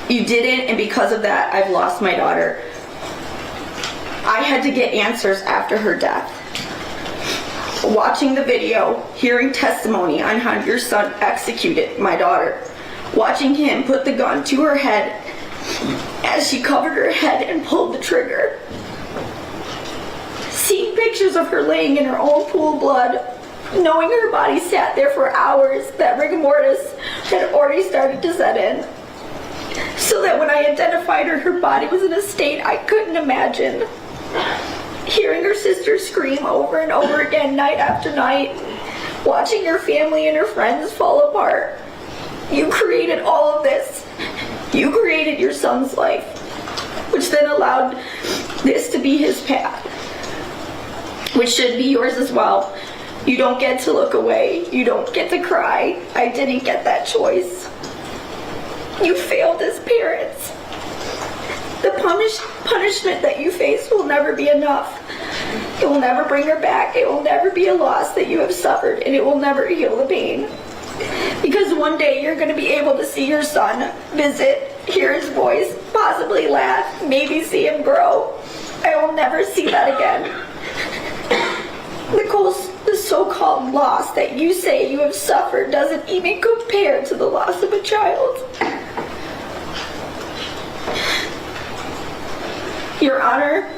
You didn't, and because of that, I've lost my daughter. I had to get answers after her death. Watching the video, hearing testimony on how your son executed my daughter, watching him put the gun to her head as she covered her head and pulled the trigger. Seeing pictures of her laying in her own pool of blood, knowing her body sat there for hours, that rigor mortis had already started to set in. So that when I identified her, her body was in a state I couldn't imagine. Hearing her sister scream over and over again night after night, watching her family and her friends fall apart. You created all of this. You created your son's life, which then allowed this to be his path, which should be yours as well. You don't get to look away. You don't get to cry. I didn't get that choice. You failed as parents. The punishment that you face will never be enough. It will never bring her back. It will never be a loss that you have suffered, and it will never heal the pain. Because one day you're going to be able to see your son, visit, hear his voice, possibly laugh, maybe see him grow. I will never see that again. The so-called loss that you say you have suffered doesn't even compare to the loss of a child. Your Honor,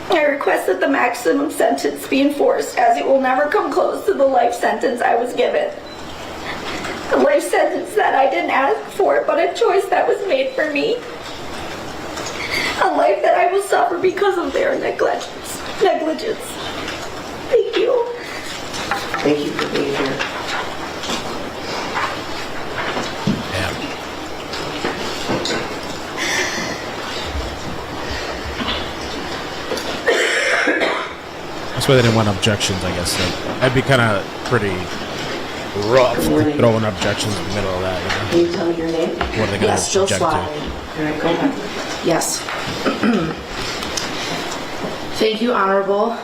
I request that the maximum sentence be enforced, as it will never come close to the life sentence I was given. A life sentence that I didn't ask for, but a choice that was made for me. A life that I will suffer because of their negligence. Thank you. Thank you for being here. That's why they didn't want objections, I guess. That'd be kind of pretty rough to throw in objections in the middle of that. You know? Can you tell me your name? What are they going to object to? All right, go ahead. Yes. Thank you, Honorable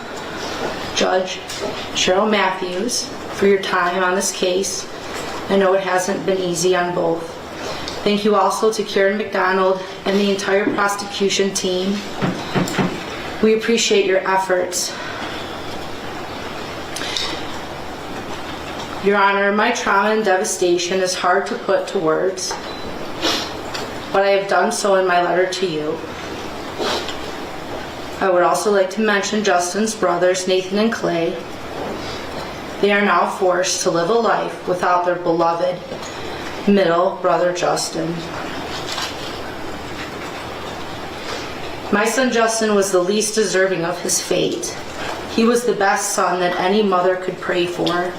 Judge Cheryl Matthews, for your time on this case. I know it hasn't been easy on both. Thank you also to Karen McDonald and the entire prosecution team. We appreciate your efforts. Your Honor, my trauma and devastation is hard to put to words, but I have done so in my letter to you. I would also like to mention Justin's brothers, Nathan and Clay. They are now forced to live a life without their beloved middle brother, Justin. My son Justin was the least deserving of his fate. He was the best son that any mother could pray for.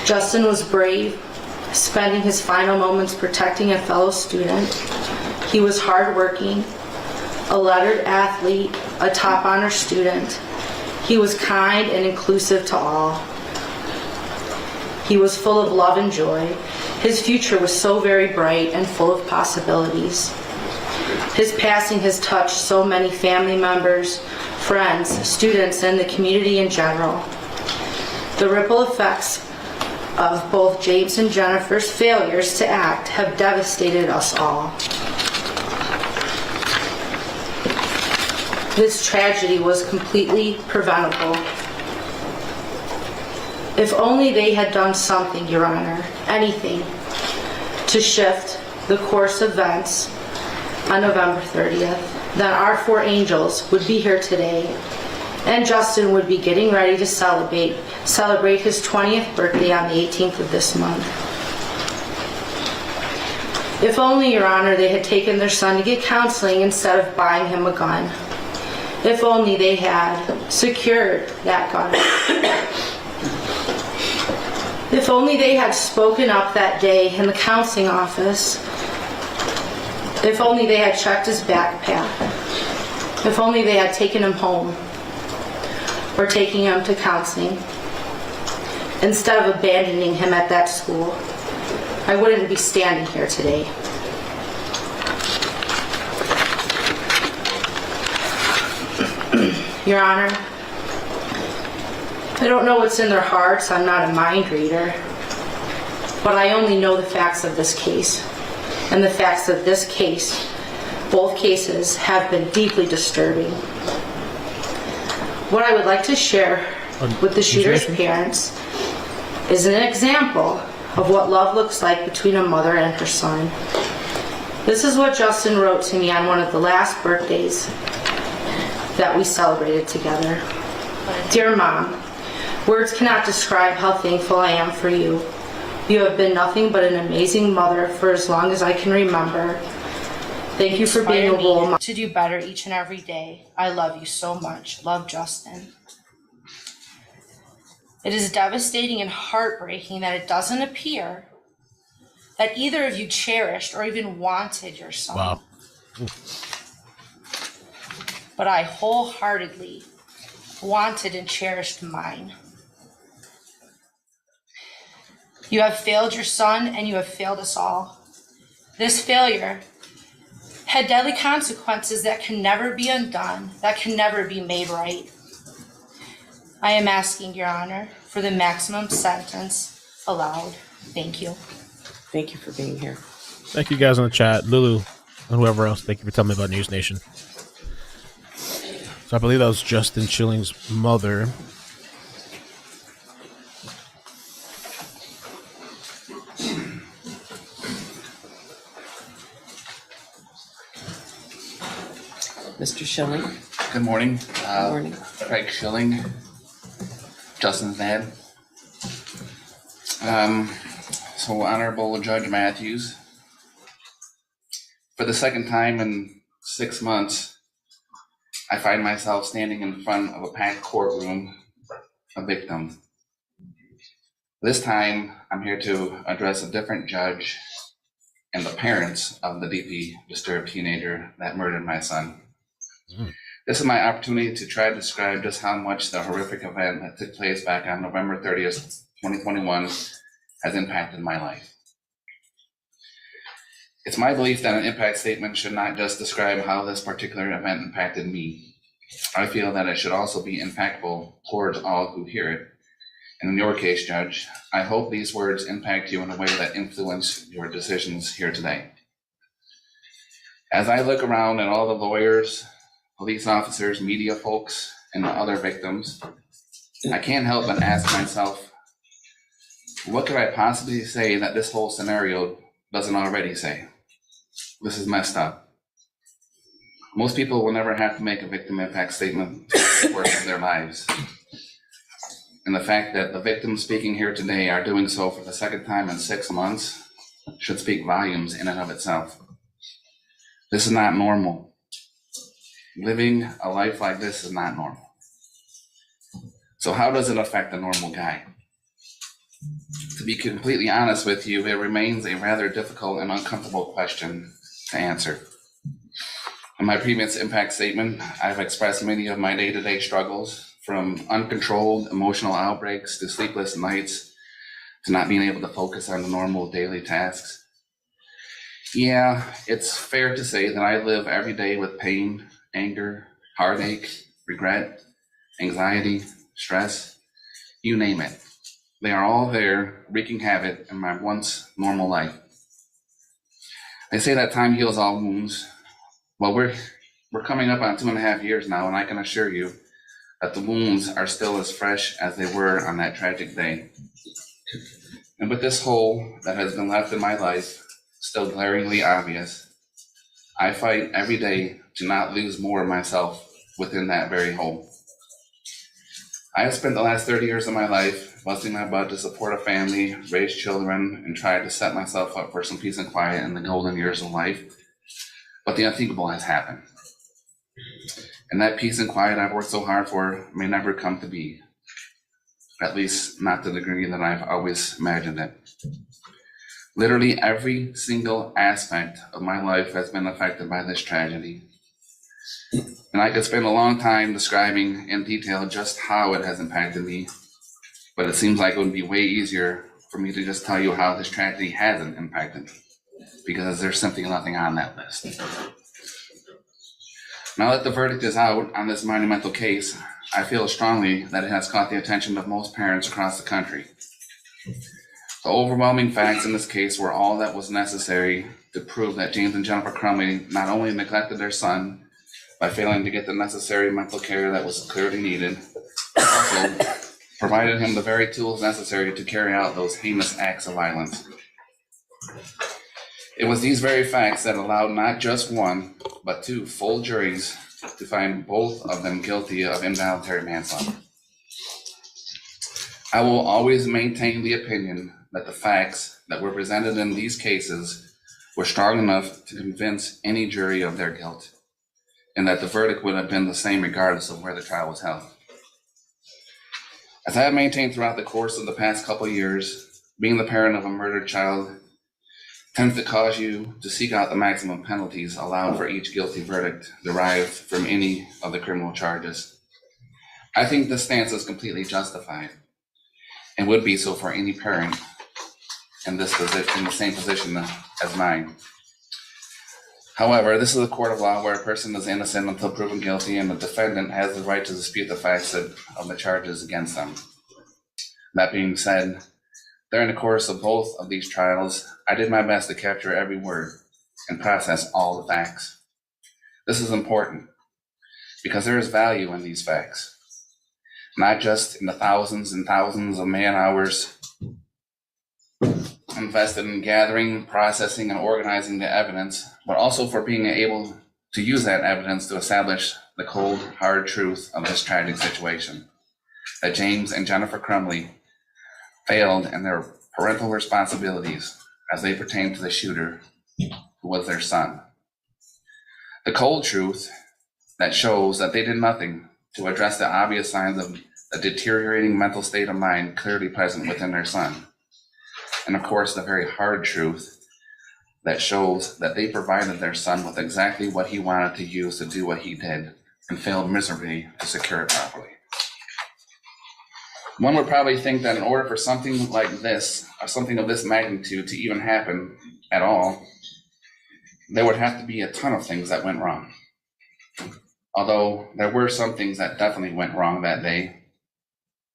Justin was brave, spending his final moments protecting a fellow student. He was hardworking, a lettered athlete, a top honor student. He was kind and inclusive to all. He was full of love and joy. His future was so very bright and full of possibilities. His passing has touched so many family members, friends, students, and the community in general. The ripple effects of both James and Jennifer's failures to act have devastated us all. This tragedy was completely preventable. If only they had done something, Your Honor, anything, to shift the course of events on November 30th, then our four angels would be here today, and Justin would be getting ready to celebrate his 20th birthday on the 18th of this month. If only, Your Honor, they had taken their son to get counseling instead of buying him a gun. If only they had secured that gun. If only they had spoken up that day in the counseling office. If only they had checked his backpack. If only they had taken him home or taking him to counseling instead of abandoning him at that school, I wouldn't be standing here today. Your Honor, I don't know what's in their hearts. I'm not a mind reader. But I only know the facts of this case. And the facts of this case, both cases, have been deeply disturbing. What I would like to share with the shooter's parents is an example of what love looks like between a mother and her son. This is what Justin wrote to me on one of the last birthdays that we celebrated together. Dear Mom, words cannot describe how thankful I am for you. You have been nothing but an amazing mother for as long as I can remember. Thank you for being a role model to do better each and every day. I love you so much. Love, Justin. It is devastating and heartbreaking that it doesn't appear that either of you cherished or even wanted your son. Wow. But I wholeheartedly wanted and cherished mine. You have failed your son and you have failed us all. This failure had deadly consequences that can never be undone, that can never be made right. I am asking, Your Honor, for the maximum sentence allowed. Thank you. Thank you for being here. Thank you guys in the chat. Lulu and whoever else, thank you for telling me about News Nation. So I believe that was Justin Chilling's mother. Mr. Schilling. Good morning. Good morning. Craig Schilling, Justin's dad. So Honorable Judge Matthews, for the second time in 6 months, I find myself standing in front of a packed courtroom, a victim. This time, I'm here to address a different judge and the parents of the deeply disturbed teenager that murdered my son. This is my opportunity to try to describe just how much the horrific event that took place back on November 30th, 2021 has impacted my life. It's my belief that an impact statement should not just describe how this particular event impacted me. I feel that it should also be impactful towards all who hear it. And in your case, Judge, I hope these words impact you in a way that influence your decisions here today. As I look around at all the lawyers, police officers, media folks, and the other victims, I can't help but ask myself, what could I possibly say that this whole scenario doesn't already say? This is messed up. Most people will never have to make a victim impact statement for the rest of their lives. And the fact that the victims speaking here today are doing so for the second time in 6 months should speak volumes in and of itself. This is not normal. Living a life like this is not normal. So how does it affect a normal guy? To be completely honest with you, it remains a rather difficult and uncomfortable question to answer. In my previous impact statement, I've expressed many of my day-to-day struggles, from uncontrolled emotional outbreaks to sleepless nights to not being able to focus on the normal daily tasks. Yeah, it's fair to say that I live every day with pain, anger, heartache, regret, anxiety, stress, you name it. They are all there, wreaking havoc in my once normal life. They say that time heals all wounds. Well, we're coming up on 2.5 years now, and I can assure you that the wounds are still as fresh as they were on that tragic day. And with this hole that has been left in my life still glaringly obvious, I fight every day to not lose more of myself within that very hole. I have spent the last 30 years of my life busting my butt to support a family, raise children, and try to set myself up for some peace and quiet in the golden years of life. But the unthinkable has happened. And that peace and quiet I've worked so hard for may never come to be. At least not to the degree that I've always imagined it. Literally every single aspect of my life has been affected by this tragedy. And I could spend a long time describing in detail just how it has impacted me, but it seems like it would be way easier for me to just tell you how this tragedy hasn't impacted me, because there's simply nothing on that list. Now that the verdict is out on this monumental case, I feel strongly that it has caught the attention of most parents across the country. The overwhelming facts in this case were all that was necessary to prove that James and Jennifer Crumbley not only neglected their son by failing to get the necessary mental care that was clearly needed, but also provided him the very tools necessary to carry out those heinous acts of violence. It was these very facts that allowed not just one, but 2 full juries to find both of them guilty of involuntary manslaughter. I will always maintain the opinion that the facts that were presented in these cases were strong enough to convince any jury of their guilt, and that the verdict would have been the same regardless of where the trial was held. As I have maintained throughout the course of the past couple of years, being the parent of a murdered child tends to cause you to seek out the maximum penalties allowed for each guilty verdict derived from any of the criminal charges. I think this stance is completely justified and would be so for any parent in the same position as mine. However, this is a court of law where a person is innocent until proven guilty, and the defendant has the right to dispute the facts of the charges against them. That being said, during the course of both of these trials, I did my best to capture every word and process all the facts. This is important because there is value in these facts, not just in the thousands and thousands of man-hours invested in gathering, processing, and organizing the evidence, but also for being able to use that evidence to establish the cold, hard truth of this tragic situation, that James and Jennifer Crumbley failed in their parental responsibilities as they pertain to the shooter who was their son. The cold truth that shows that they did nothing to address the obvious signs of a deteriorating mental state of mind clearly present within their son. And of course, the very hard truth that shows that they provided their son with exactly what he wanted to use to do what he did and failed miserably to secure it properly. One would probably think that in order for something like this, or something of this magnitude to even happen at all, there would have to be a ton of things that went wrong. Although there were some things that definitely went wrong that day,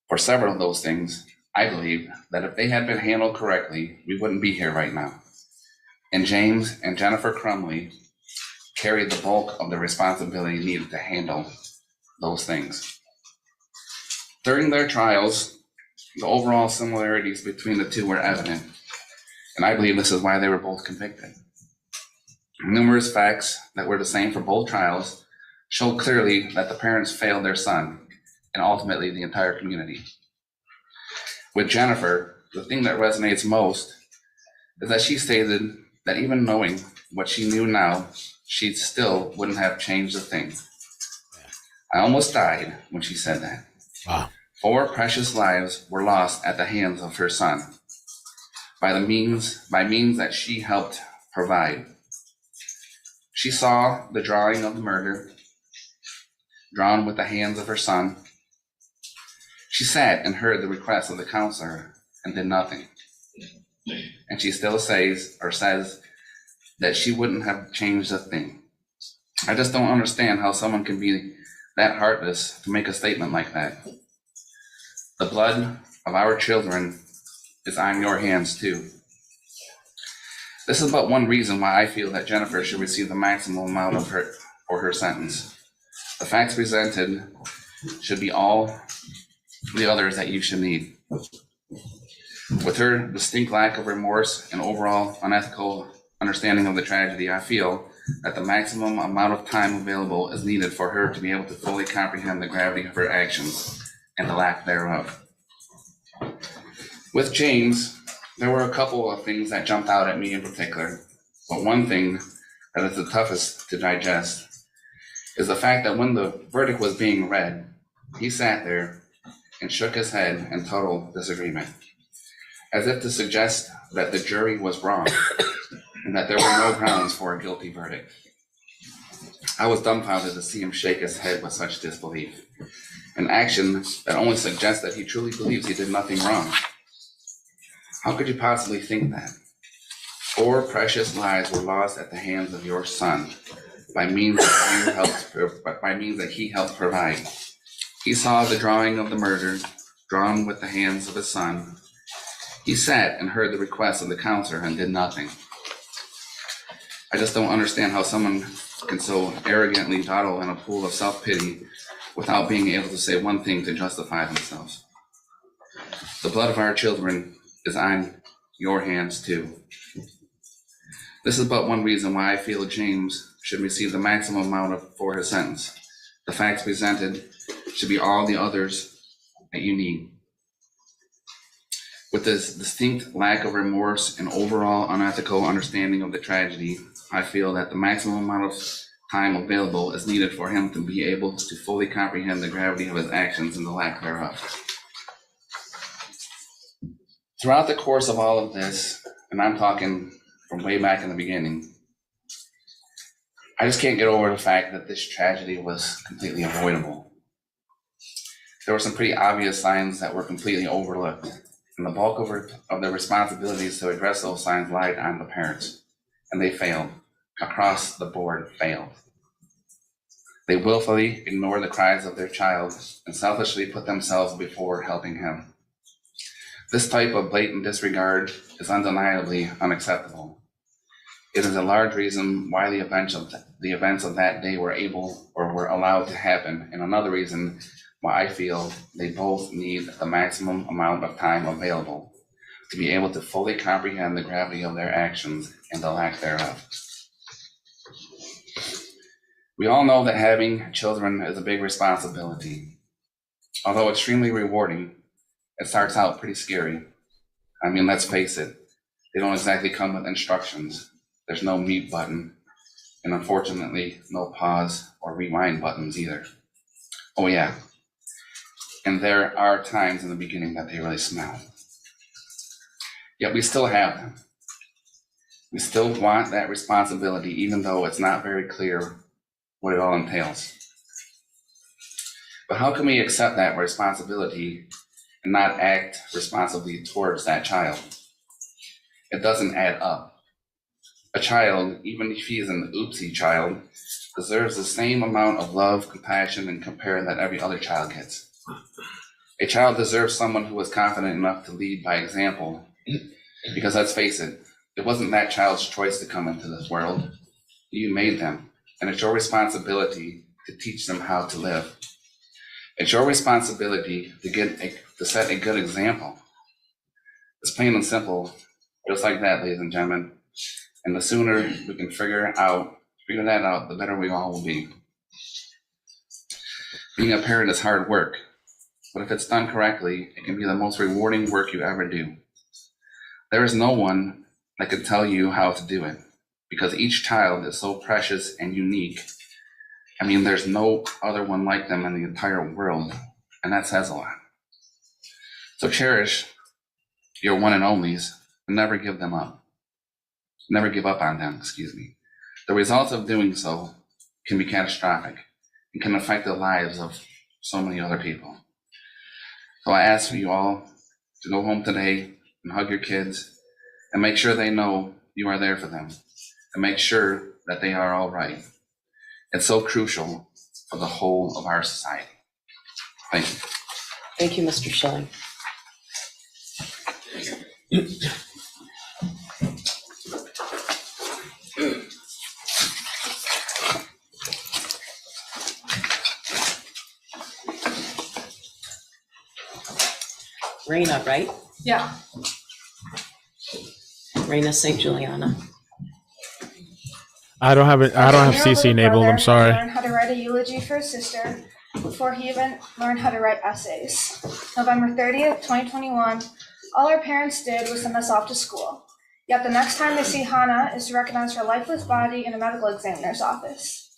for several of those things, I believe that if they had been handled correctly, we wouldn't be here right now. And James and Jennifer Crumbley carried the bulk of the responsibility needed to handle those things. During their trials, the overall similarities between the two were evident, and I believe this is why they were both convicted. Numerous facts that were the same for both trials showed clearly that the parents failed their son and ultimately the entire community. With Jennifer, the thing that resonates most is that she stated that even knowing what she knew now, she still wouldn't have changed a thing. I almost died when she said that. Wow. 4 precious lives were lost at the hands of her son by means that she helped provide. She saw the drawing of the murder drawn with the hands of her son. She sat and heard the request of the counselor and did nothing. And she still says that she wouldn't have changed a thing. I just don't understand how someone can be that heartless to make a statement like that. The blood of our children is on your hands too. This is but one reason why I feel that Jennifer should receive the maximum amount for her sentence. The facts presented should be all the others that you should need. With her distinct lack of remorse and overall unethical understanding of the tragedy, I feel that the maximum amount of time available is needed for her to be able to fully comprehend the gravity of her actions and the lack thereof. With James, there were a couple of things that jumped out at me in particular, but one thing that is the toughest to digest is the fact that when the verdict was being read, he sat there and shook his head in total disagreement, as if to suggest that the jury was wrong and that there were no grounds for a guilty verdict. I was dumbfounded to see him shake his head with such disbelief, an action that only suggests that he truly believes he did nothing wrong. How could you possibly think that? 4 precious lives were lost at the hands of your son by means that he helped provide. He saw the drawing of the murder drawn with the hands of his son. He sat and heard the request of the counselor and did nothing. I just don't understand how someone can so arrogantly dawdle in a pool of self-pity without being able to say one thing to justify themselves. The blood of our children is on your hands too. This is but one reason why I feel James should receive the maximum amount for his sentence. The facts presented should be all the others that you need. With this distinct lack of remorse and overall unethical understanding of the tragedy, I feel that the maximum amount of time available is needed for him to be able to fully comprehend the gravity of his actions and the lack thereof. Throughout the course of all of this, and I'm talking from way back in the beginning, I just can't get over the fact that this tragedy was completely avoidable. There were some pretty obvious signs that were completely overlooked, and the bulk of the responsibilities to address those signs lied on the parents, and they failed. Across the board, failed. They willfully ignored the cries of their child and selfishly put themselves before helping him. This type of blatant disregard is undeniably unacceptable. It is a large reason why the events of that day were able or were allowed to happen, and another reason why I feel they both need the maximum amount of time available to be able to fully comprehend the gravity of their actions and the lack thereof. We all know that having children is a big responsibility. Although extremely rewarding, it starts out pretty scary. I mean, let's face it, they don't exactly come with instructions. There's no mute button, and unfortunately, no pause or rewind buttons either. Oh yeah, and there are times in the beginning that they really smell. Yet we still have them. We still want that responsibility, even though it's not very clear what it all entails. But how can we accept that responsibility and not act responsibly towards that child? It doesn't add up. A child, even if he is an oopsie child, deserves the same amount of love, compassion, and care that every other child gets. A child deserves someone who is confident enough to lead by example, because let's face it, it wasn't that child's choice to come into this world. You made them, and it's your responsibility to teach them how to live. It's your responsibility to set a good example. It's plain and simple, just like that, ladies and gentlemen. And the sooner we can figure that out, the better we all will be. Being a parent is hard work, but if it's done correctly, it can be the most rewarding work you ever do. There is no one that can tell you how to do it, because each child is so precious and unique. I mean, there's no other one like them in the entire world, and that says a lot. So cherish your one and onlys, and never give them up. Never give up on them, The results of doing so can be catastrophic and can affect the lives of so many other people. So I ask for you all to go home today and hug your kids and make sure they know you are there for them and make sure that they are all right. It's so crucial for the whole of our society. Thank you. Thank you, Mr. Schilling. Raina, right? Yeah. Raina St. Juliana. I don't have CC enabled. I'm sorry. Learned how to write a eulogy for his sister before he even learned how to write essays. November 30th, 2021. All our parents did was send us off to school. Yet the next time they see Hannah is to recognize her lifeless body in a medical examiner's office.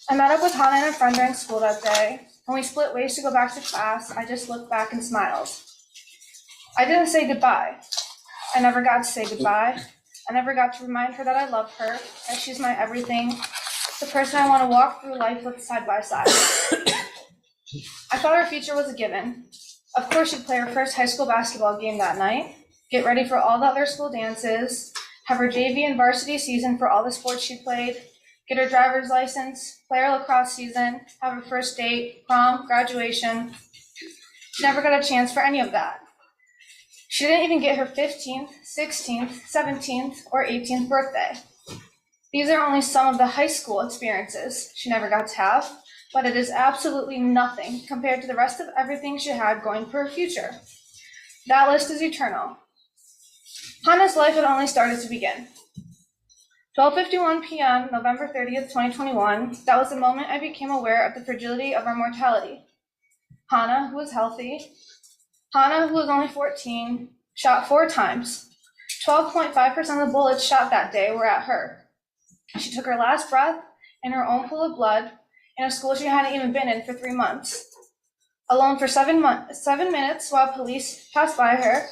I met up with Hannah and a friend during school that day. When we split ways to go back to class, I just looked back and smiled. I didn't say goodbye. I never got to say goodbye. I never got to remind her that I love her, that she's my everything, the person I want to walk through life with side by side. I thought our future was a given. Of course, she'd play her first high school basketball game that night, get ready for all the other school dances, have her JV and varsity season for all the sports she played, get her driver's license, play her lacrosse season, have her first date, prom, graduation. She never got a chance for any of that. She didn't even get her 15th, 16th, 17th, or 18th birthday. These are only some of the high school experiences she never got to have, but it is absolutely nothing compared to the rest of everything she had going for her future. That list is eternal. Hannah's life had only started to begin. 12:51 p.m., November 30th, 2021, that was the moment I became aware of the fragility of our mortality. Hannah, who was healthy, Hannah, who was only 14, shot 4 times. 12.5% of the bullets shot that day were at her. She took her last breath in her own pool of blood in a school she hadn't even been in for 3 months. Alone for 7 minutes while police passed by her,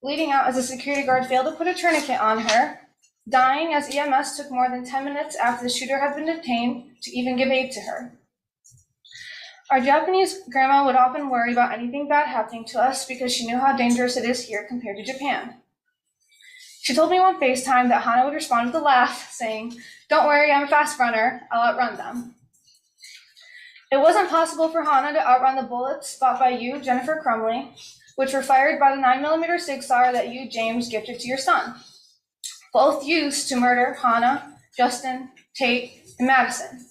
bleeding out as a security guard failed to put a tourniquet on her, dying as EMS took more than 10 minutes after the shooter had been detained to even give aid to her. Our Japanese grandma would often worry about anything bad happening to us because she knew how dangerous it is here compared to Japan. She told me on FaceTime that Hannah would respond with a laugh, saying, "Don't worry, I'm a fast runner. I'll outrun them." It wasn't possible for Hannah to outrun the bullets bought by you, Jennifer Crumbley, which were fired by the 9mm Sig Sauer that you, James, gifted to your son. Both used to murder Hannah, Justin, Tate, and Madison.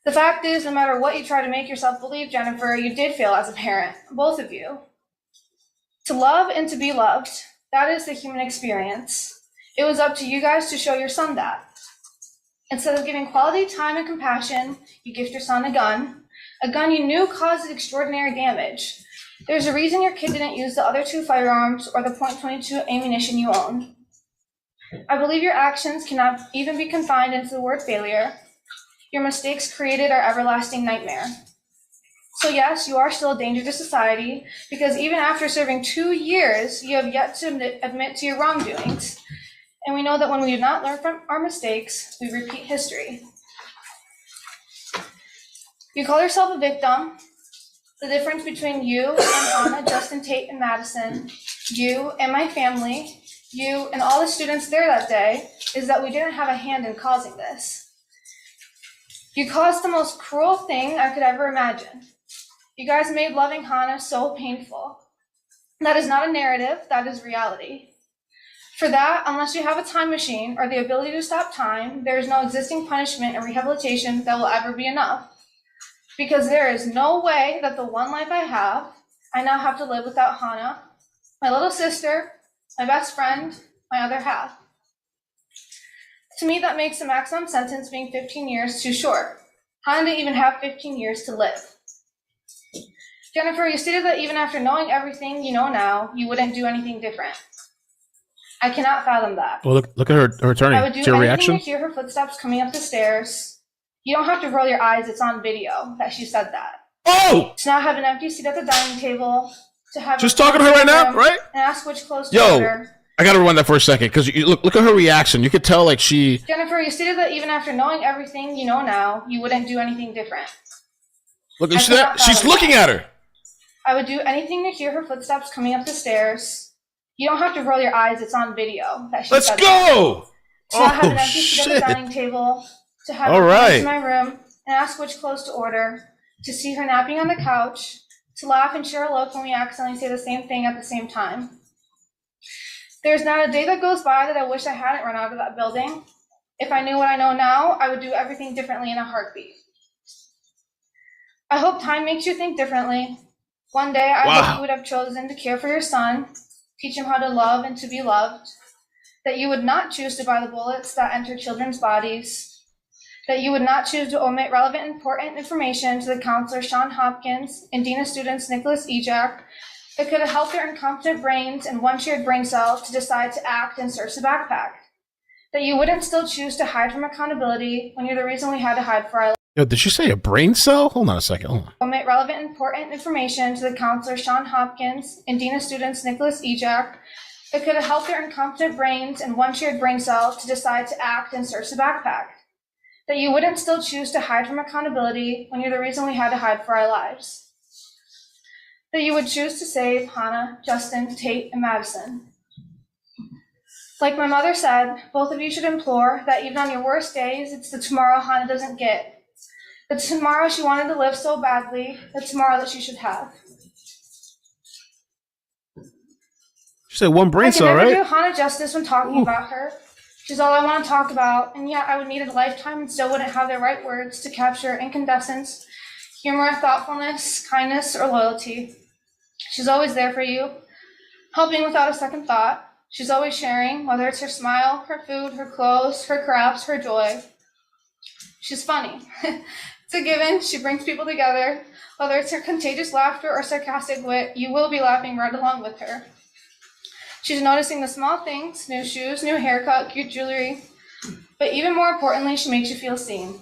The fact is, no matter what you try to make yourself believe, Jennifer, you did fail as a parent, both of you. To love and to be loved, that is the human experience. It was up to you guys to show your son that. Instead of giving quality time and compassion, you gift your son a gun you knew caused extraordinary damage. There's a reason your kid didn't use the other 2 firearms or the .22 ammunition you own. I believe your actions cannot even be confined into the word failure. Your mistakes created our everlasting nightmare. So yes, you are still a danger to society because even after serving 2 years, you have yet to admit to your wrongdoings. And we know that when we do not learn from our mistakes, we repeat history. You call yourself a victim. The difference between you and Hannah, Justin, Tate, and Madison, you and my family, you and all the students there that day, is that we didn't have a hand in causing this. You caused the most cruel thing I could ever imagine. You guys made loving Hannah so painful. That is not a narrative, that is reality. For that, unless you have a time machine or the ability to stop time, there is no existing punishment or rehabilitation that will ever be enough. Because there is no way that the one life I now have to live without Hannah, my little sister, my best friend, my other half. To me, that makes the maximum sentence being 15 years too short. Hannah didn't even have 15 years to live. Jennifer, you stated that even after knowing everything you know now, you wouldn't do anything different. I cannot fathom that. Well, look at her attorney. I would do It's your anything reaction? to hear her footsteps coming up the stairs. You don't have to roll your eyes, it's on video that she said that. Oh! To not have an empty seat at the dining table, to have Just talking to her right now, right? And ask which clothes to Yo, order. I gotta rewind that for a second because look at her reaction. You could tell like she. Jennifer, you stated that even after knowing everything you know now, you wouldn't do anything different. Look, I cannot she's fathom looking that. at her. I would do anything to hear her footsteps coming up the stairs. You don't have to roll your eyes, it's on video that she Let's said go! that. To not have Oh, an empty seat at shit. the dining table, to have All her come right. into my room and ask which clothes to order, to see her napping on the couch, to laugh and share a look when we accidentally say the same thing at the same time. There's not a day that goes by that I wish I hadn't run out of that building. If I knew what I know now, I would do everything differently in a heartbeat. I hope time makes you think differently. One day, I hope you would have chosen to care for your son, teach him how to love and to be loved, that you would not choose to buy the bullets that enter children's bodies, that you would not choose to omit relevant important information to the counselor Sean Hopkins and Dean of Students Nicholas Ejak that could have helped their incompetent brains and one shared brain cell to decide to act and search the backpack, that you wouldn't still choose to hide from accountability when you're the reason we had to hide for our lives. Yo, did she say a brain cell? Hold on a second. Hold on. Omit relevant important information to the counselor Sean Hopkins and Dean of Students Nicholas Ejak that could have helped their incompetent brains and one shared brain cell to decide to act and search the backpack, that you wouldn't still choose to hide from accountability when you're the reason we had to hide for our lives, that you would choose to save Hannah, Justin, Tate, and Madison. Like my mother said, both of you should implore that even on your worst days, it's the tomorrow Hannah doesn't get, the tomorrow she wanted to live so badly, the tomorrow that she should have. She said one brain cell, I can never right? do Hannah justice when talking about her. She's all I want to talk about, and yet I would need a lifetime and still wouldn't have the right words to capture incandescence, humor, thoughtfulness, kindness, or loyalty. She's always there for you, helping without a second thought. She's always sharing, whether it's her smile, her food, her clothes, her crafts, her joy. She's funny. It's a given. She brings people together. Whether it's her contagious laughter or sarcastic wit, you will be laughing right along with her. She's noticing the small things, new shoes, new haircut, cute jewelry, but even more importantly, she makes you feel seen.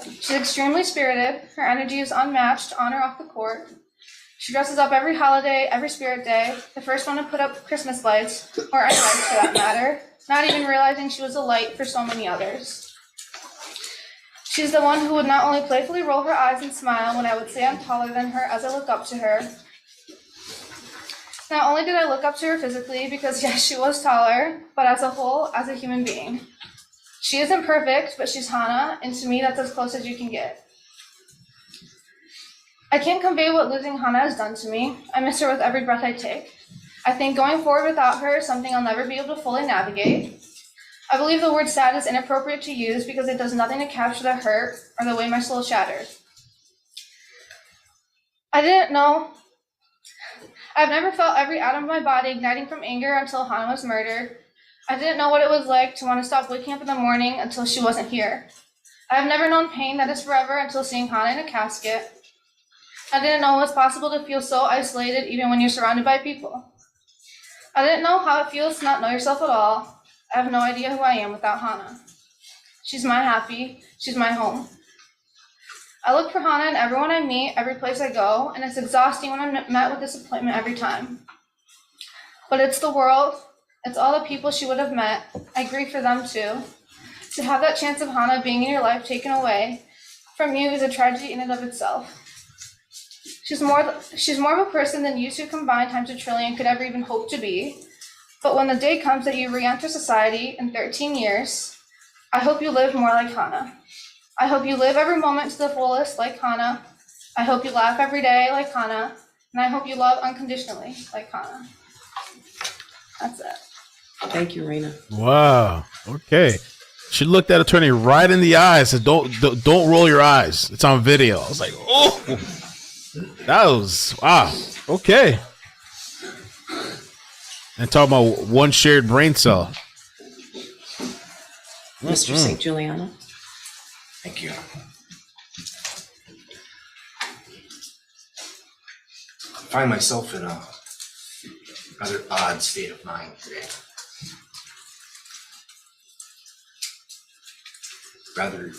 She's extremely spirited. Her energy is unmatched on or off the court. She dresses up every holiday, every spirit day, the first one to put up Christmas lights, or any lights for that matter, not even realizing she was a light for so many others. She's the one who would not only playfully roll her eyes and smile when I would say I'm taller than her as I look up to her. Not only did I look up to her physically, because yes, she was taller, but as a whole, as a human being. She isn't perfect, but she's Hannah, and to me, that's as close as you can get. I can't convey what losing Hannah has done to me. I miss her with every breath I take. I think going forward without her is something I'll never be able to fully navigate. I believe the word sad is inappropriate to use because it does nothing to capture the hurt or the way my soul shattered. I didn't know. I've never felt every atom of my body igniting from anger until Hannah was murdered. I didn't know what it was like to want to stop waking up in the morning until she wasn't here. I have never known pain that is forever until seeing Hannah in a casket. I didn't know it was possible to feel so isolated even when you're surrounded by people. I didn't know how it feels to not know yourself at all. I have no idea who I am without Hannah. She's my happy, she's my home. I look for Hannah in everyone I meet, every place I go, and it's exhausting when I'm met with disappointment every time. But it's the world, it's all the people she would have met. I grieve for them too. To have that chance of Hannah being in your life taken away from you is a tragedy in and of itself. She's more of a person than you two combined times a trillion could ever even hope to be. But when the day comes that you re-enter society in 13 years, I hope you live more like Hannah. I hope you live every moment to the fullest like Hannah. I hope you laugh every day like Hannah. And I hope you love unconditionally like Hannah. That's it. Thank you, Raina. Wow. Okay. She looked that attorney right in the eyes and don't roll your eyes. It's on video. I was like, oh, that was wow. Okay. And talking about one shared brain cell. Mr. St. Juliana. Thank you. I find myself in a rather odd state of mind today. Rather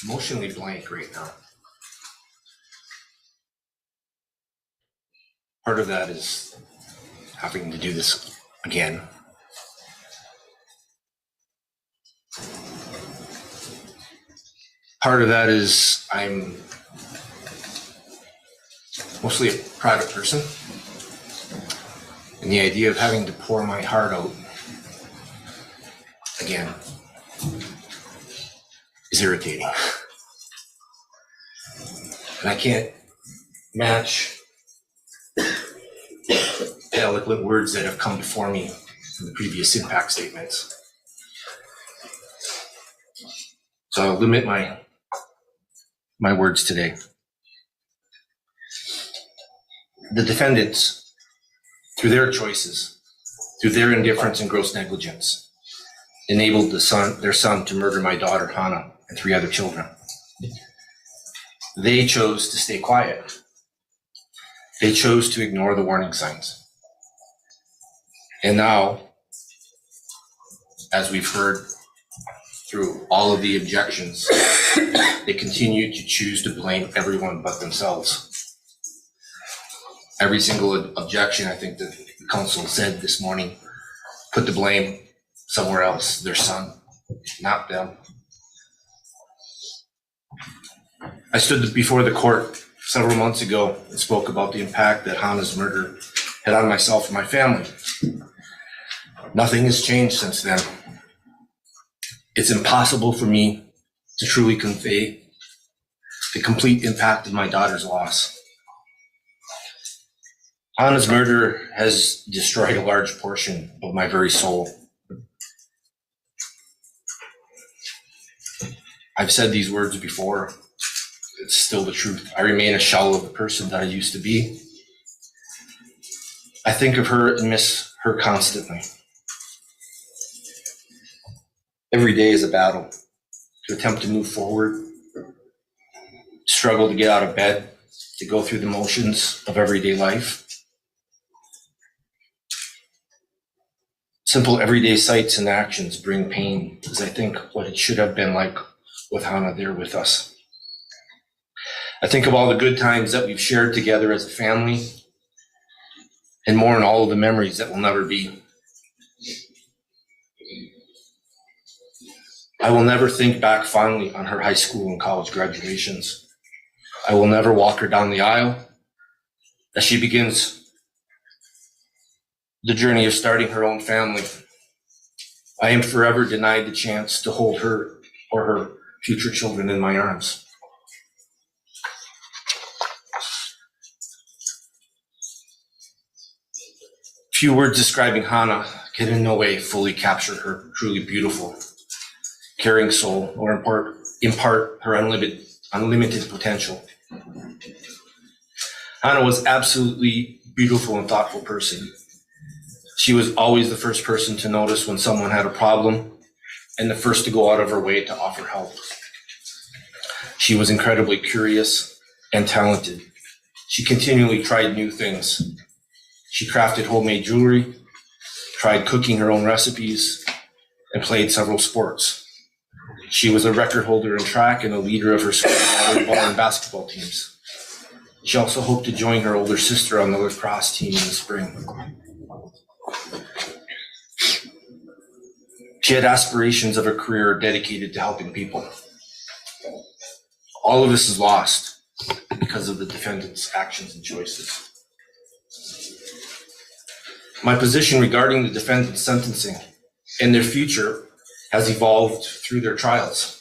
emotionally blank right now. Part of that is having to do this again. Part of that is I'm mostly a private person, and the idea of having to pour my heart out again is irritating. And I can't match the eloquent words that have come before me in the previous impact statements. So I'll limit my words today. The defendants, through their choices, through their indifference and gross negligence, enabled their son to murder my daughter Hannah and 3 other children. They chose to stay quiet. They chose to ignore the warning signs. And now, as we've heard through all of the objections, they continue to choose to blame everyone but themselves. Every single objection, I think, that the council said this morning, put the blame somewhere else, their son, not them. I stood before the court several months ago and spoke about the impact that Hannah's murder had on myself and my family. Nothing has changed since then. It's impossible for me to truly convey the complete impact of my daughter's loss. Hannah's murder has destroyed a large portion of my very soul. I've said these words before. It's still the truth. I remain a shell of the person that I used to be. I think of her and miss her constantly. Every day is a battle to attempt to move forward struggle to get out of bed, to go through the motions of everyday life. Simple everyday sights and actions bring pain, is I think what it should have been like with Hannah there with us. I think of all the good times that we've shared together as a family, and more in all of the memories that will never be. I will never think back fondly on her high school and college graduations. I will never walk her down the aisle as she begins the journey of starting her own family. I am forever denied the chance to hold her or her future children in my arms. Few words describing Hannah can in no way fully capture her truly beautiful, caring soul or impart her unlimited potential. Hannah was absolutely beautiful and thoughtful person. She was always the first person to notice when someone had a problem and the first to go out of her way to offer help. She was incredibly curious and talented. She continually tried new things. She crafted homemade jewelry, tried cooking her own recipes, and played several sports. She was a record holder in track and a leader of her school volleyball and basketball teams. She also hoped to join her older sister on the lacrosse team in the spring. She had aspirations of a career dedicated to helping people. All of this is lost because of the defendant's actions and choices. My position regarding the defendant's sentencing and their future has evolved through their trials.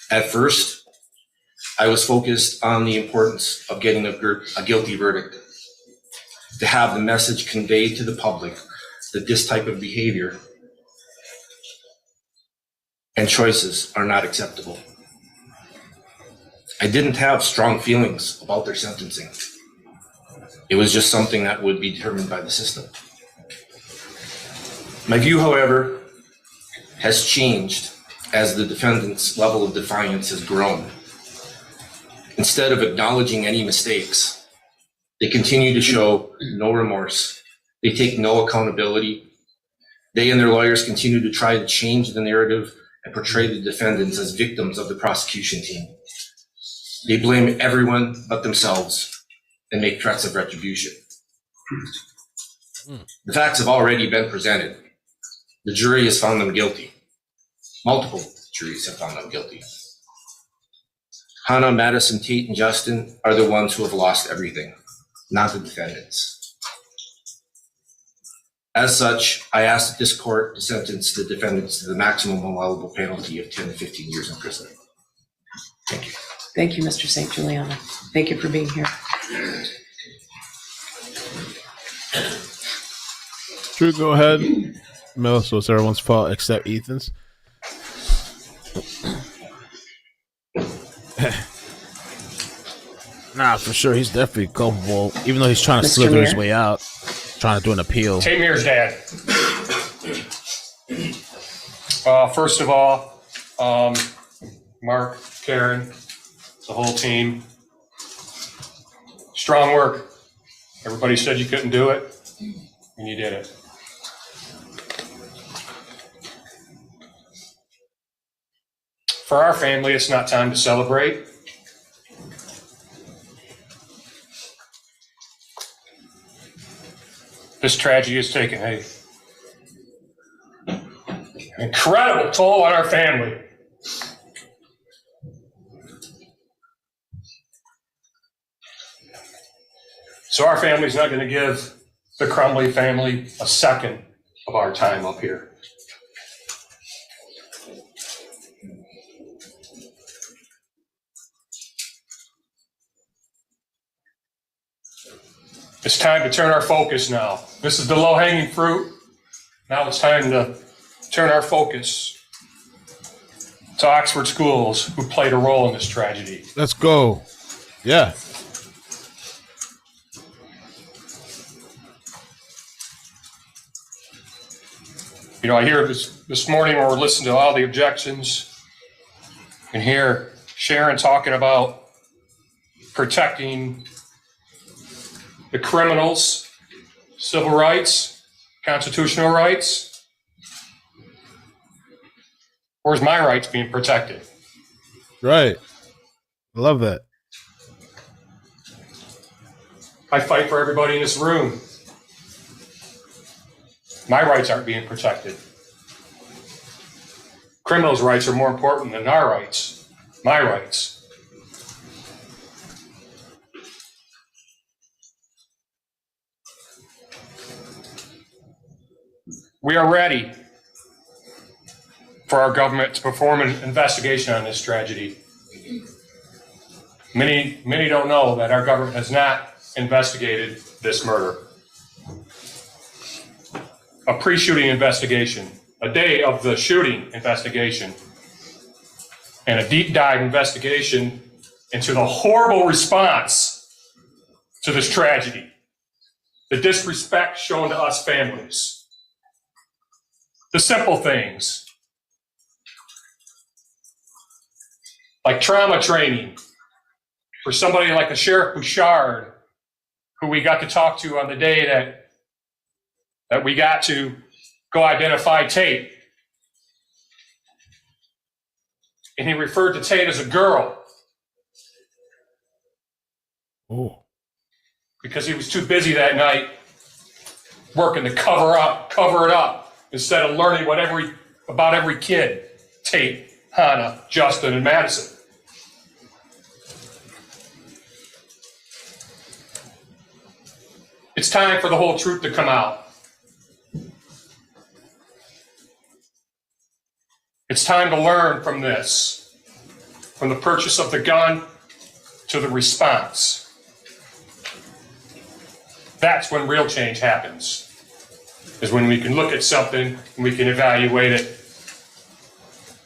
At first, I was focused on the importance of getting a guilty verdict, to have the message conveyed to the public that this type of behavior and choices are not acceptable. I didn't have strong feelings about their sentencing. It was just something that would be determined by the system. My view, however, has changed as the defendant's level of defiance has grown. Instead of acknowledging any mistakes, they continue to show no remorse. They take no accountability. They and their lawyers continue to try to change the narrative and portray the defendants as victims of the prosecution team. They blame everyone but themselves and make threats of retribution. The facts have already been presented. The jury has found them guilty. Multiple juries have found them guilty. Hannah, Madison, Tate, and Justin are the ones who have lost everything, not the defendants. As such, I ask that this court to sentence the defendants to the maximum allowable penalty of 10 to 15 years in prison. Thank you. Thank you, Mr. St. Juliana. Thank you for being here. Drew, go ahead. Mel, so it's everyone's fault except Ethan's. Nah, for sure, he's definitely culpable, even though he's trying to slither his way out, trying to do an appeal. Tate Mears' dad. First of all, Mark, Karen, the whole team, strong work. Everybody said you couldn't do it, and you did it. For our family, it's not time to celebrate. This tragedy has taken an incredible toll on our family. So our family's not going to give the Crumbley family a second of our time up here. It's time to turn our focus now. This is the low-hanging fruit. Now it's time to turn our focus to Oxford schools who played a role in this tragedy. Let's go. Yeah. I hear this morning when we're listening to all the objections, and hear Sharon talking about protecting the criminals, civil rights, constitutional rights. Where's my rights being protected? Right. I love that. I fight for everybody in this room. My rights aren't being protected. Criminals' rights are more important than our rights, my rights. We are ready for our government to perform an investigation on this tragedy. Many don't know that our government has not investigated this murder. A pre-shooting investigation, a day of the shooting investigation, and a deep dive investigation into the horrible response to this tragedy, the disrespect shown to us families, the simple things like trauma training for somebody like a Sheriff Bouchard, who we got to talk to on the day that we got to go identify Tate. And he referred to Tate as a girl. Oh. Because he was too busy that night working to cover it up, instead of learning about every kid, Tate, Hannah, Justin, and Madison. It's time for the whole truth to come out. It's time to learn from this, from the purchase of the gun to the response. That's when real change happens, is when we can look at something and we can evaluate it,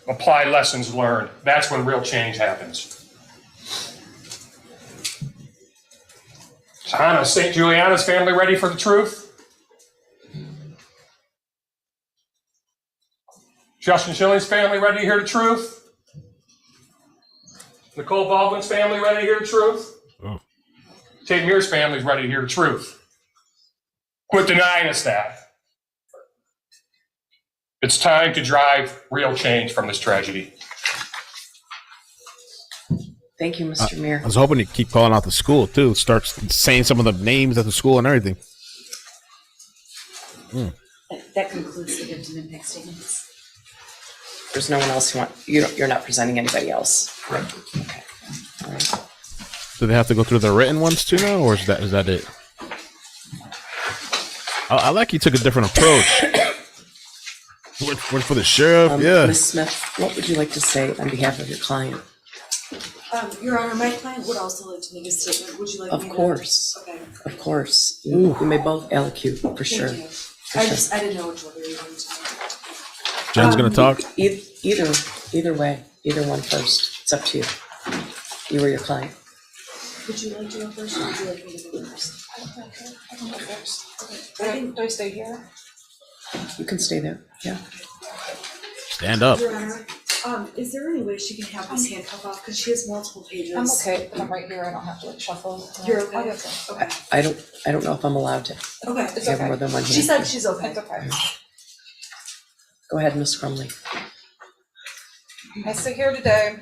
apply lessons learned. That's when real change happens. Is Hannah St. Juliana's family ready for the truth? Justin Schilling's family ready to hear the truth? Nicole Baldwin's family ready to hear the truth? Oh. Tate Mears' family's ready to hear the truth. Quit denying us that. It's time to drive real change from this tragedy. Thank you, Mr. Mayor. I was hoping to keep calling out the school too. Start saying some of the names of the school and everything. That concludes the victim impact statements. There's no one else who you're not presenting anybody else. Right. Okay. All right. Do they have to go through the written ones too now, or is that it? I like you took a different approach. Went for the sheriff, yeah. Ms. Smith, what would you like to say on behalf of your client? Your Honor, my client would also like to make a statement. Would you like me to? Of course. Okay. Of course. You may both allocute, for sure. Thank you. For I sure. didn't know which order you wanted to. Jen's gonna talk. Either way, either one first. It's up to you. You or your client. Would you like to go first, or would you like me to go first? I can go first. Okay. Do I stay here? You can stay there. Yeah. Stand up. Your Honor, is there any way she can have this handcuff off, because she has multiple pages? I'm okay, but I'm right here, I don't have to like shuffle. You're okay? I'm okay. I don't know if I'm allowed to. Okay, It's You have okay. more than one she hand. said she's okay. It's okay. Go ahead, Ms. Crumbley. I sit here today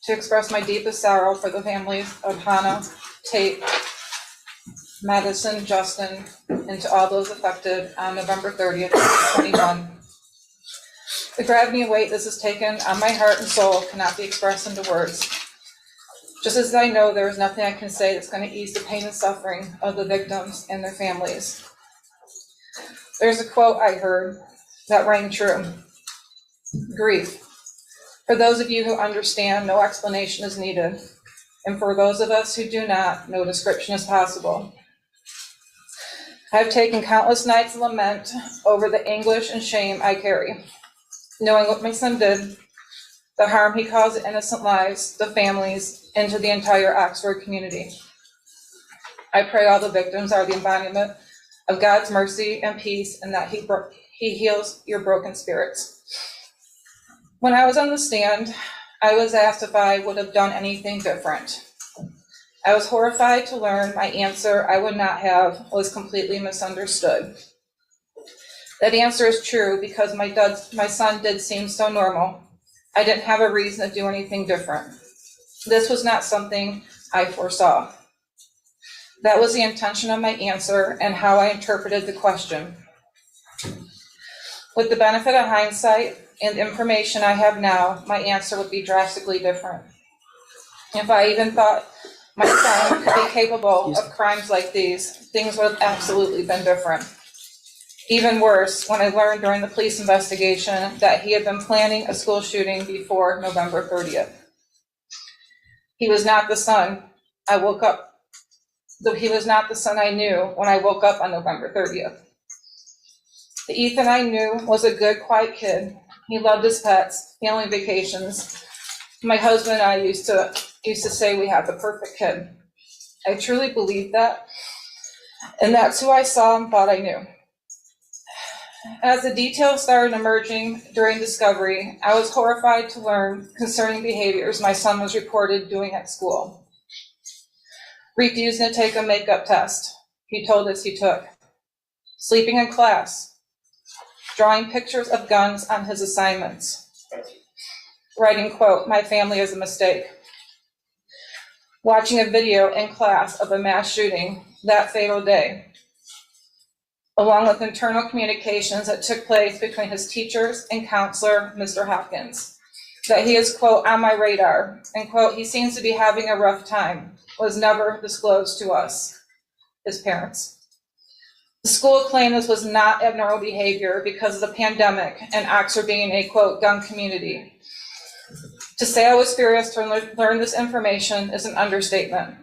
to express my deepest sorrow for the families of Hannah, Tate, Madison, Justin, and to all those affected on November 30th, 2021. The gravity and weight this has taken on my heart and soul cannot be expressed into words. Just as I know there is nothing I can say that's going to ease the pain and suffering of the victims and their families. There's a quote I heard that rang true. Grief. For those of you who understand, no explanation is needed. And for those of us who do not, no description is possible. I have taken countless nights of lament over the anguish and shame I carry, knowing what my son did, the harm he caused to innocent lives, the families, and to the entire Oxford community. I pray all the victims are the embodiment of God's mercy and peace, and that he heals your broken spirits. When I was on the stand, I was asked if I would have done anything different. I was horrified to learn my answer I would not have was completely misunderstood. That answer is true because my son did seem so normal. I didn't have a reason to do anything different. This was not something I foresaw. That was the intention of my answer and how I interpreted the question. With the benefit of hindsight and the information I have now, my answer would be drastically different. If I even thought my son could be capable of crimes like these, things would have absolutely been different. Even worse, when I learned during the police investigation that he had been planning a school shooting before November 30th. He was not the son I woke up, he was not the son I knew when I woke up on November 30th. The Ethan I knew was a good, quiet kid. He loved his pets, family vacations. My husband and I used to say we had the perfect kid. I truly believed that, and that's who I saw and thought I knew. As the details started emerging during discovery, I was horrified to learn concerning behaviors my son was reported doing at school. Refusing to take a makeup test he told us he took. Sleeping in class. Drawing pictures of guns on his assignments. Writing, quote, "My family is a mistake." Watching a video in class of a mass shooting that fatal day, along with internal communications that took place between his teachers and counselor, Mr. Hopkins, that he is, quote, "on my radar," and, quote, "he seems to be having a rough time," was never disclosed to us, his parents. The school claimed this was not abnormal behavior because of the pandemic and Oxford being a, quote, "gun community." To say I was furious to learn this information is an understatement.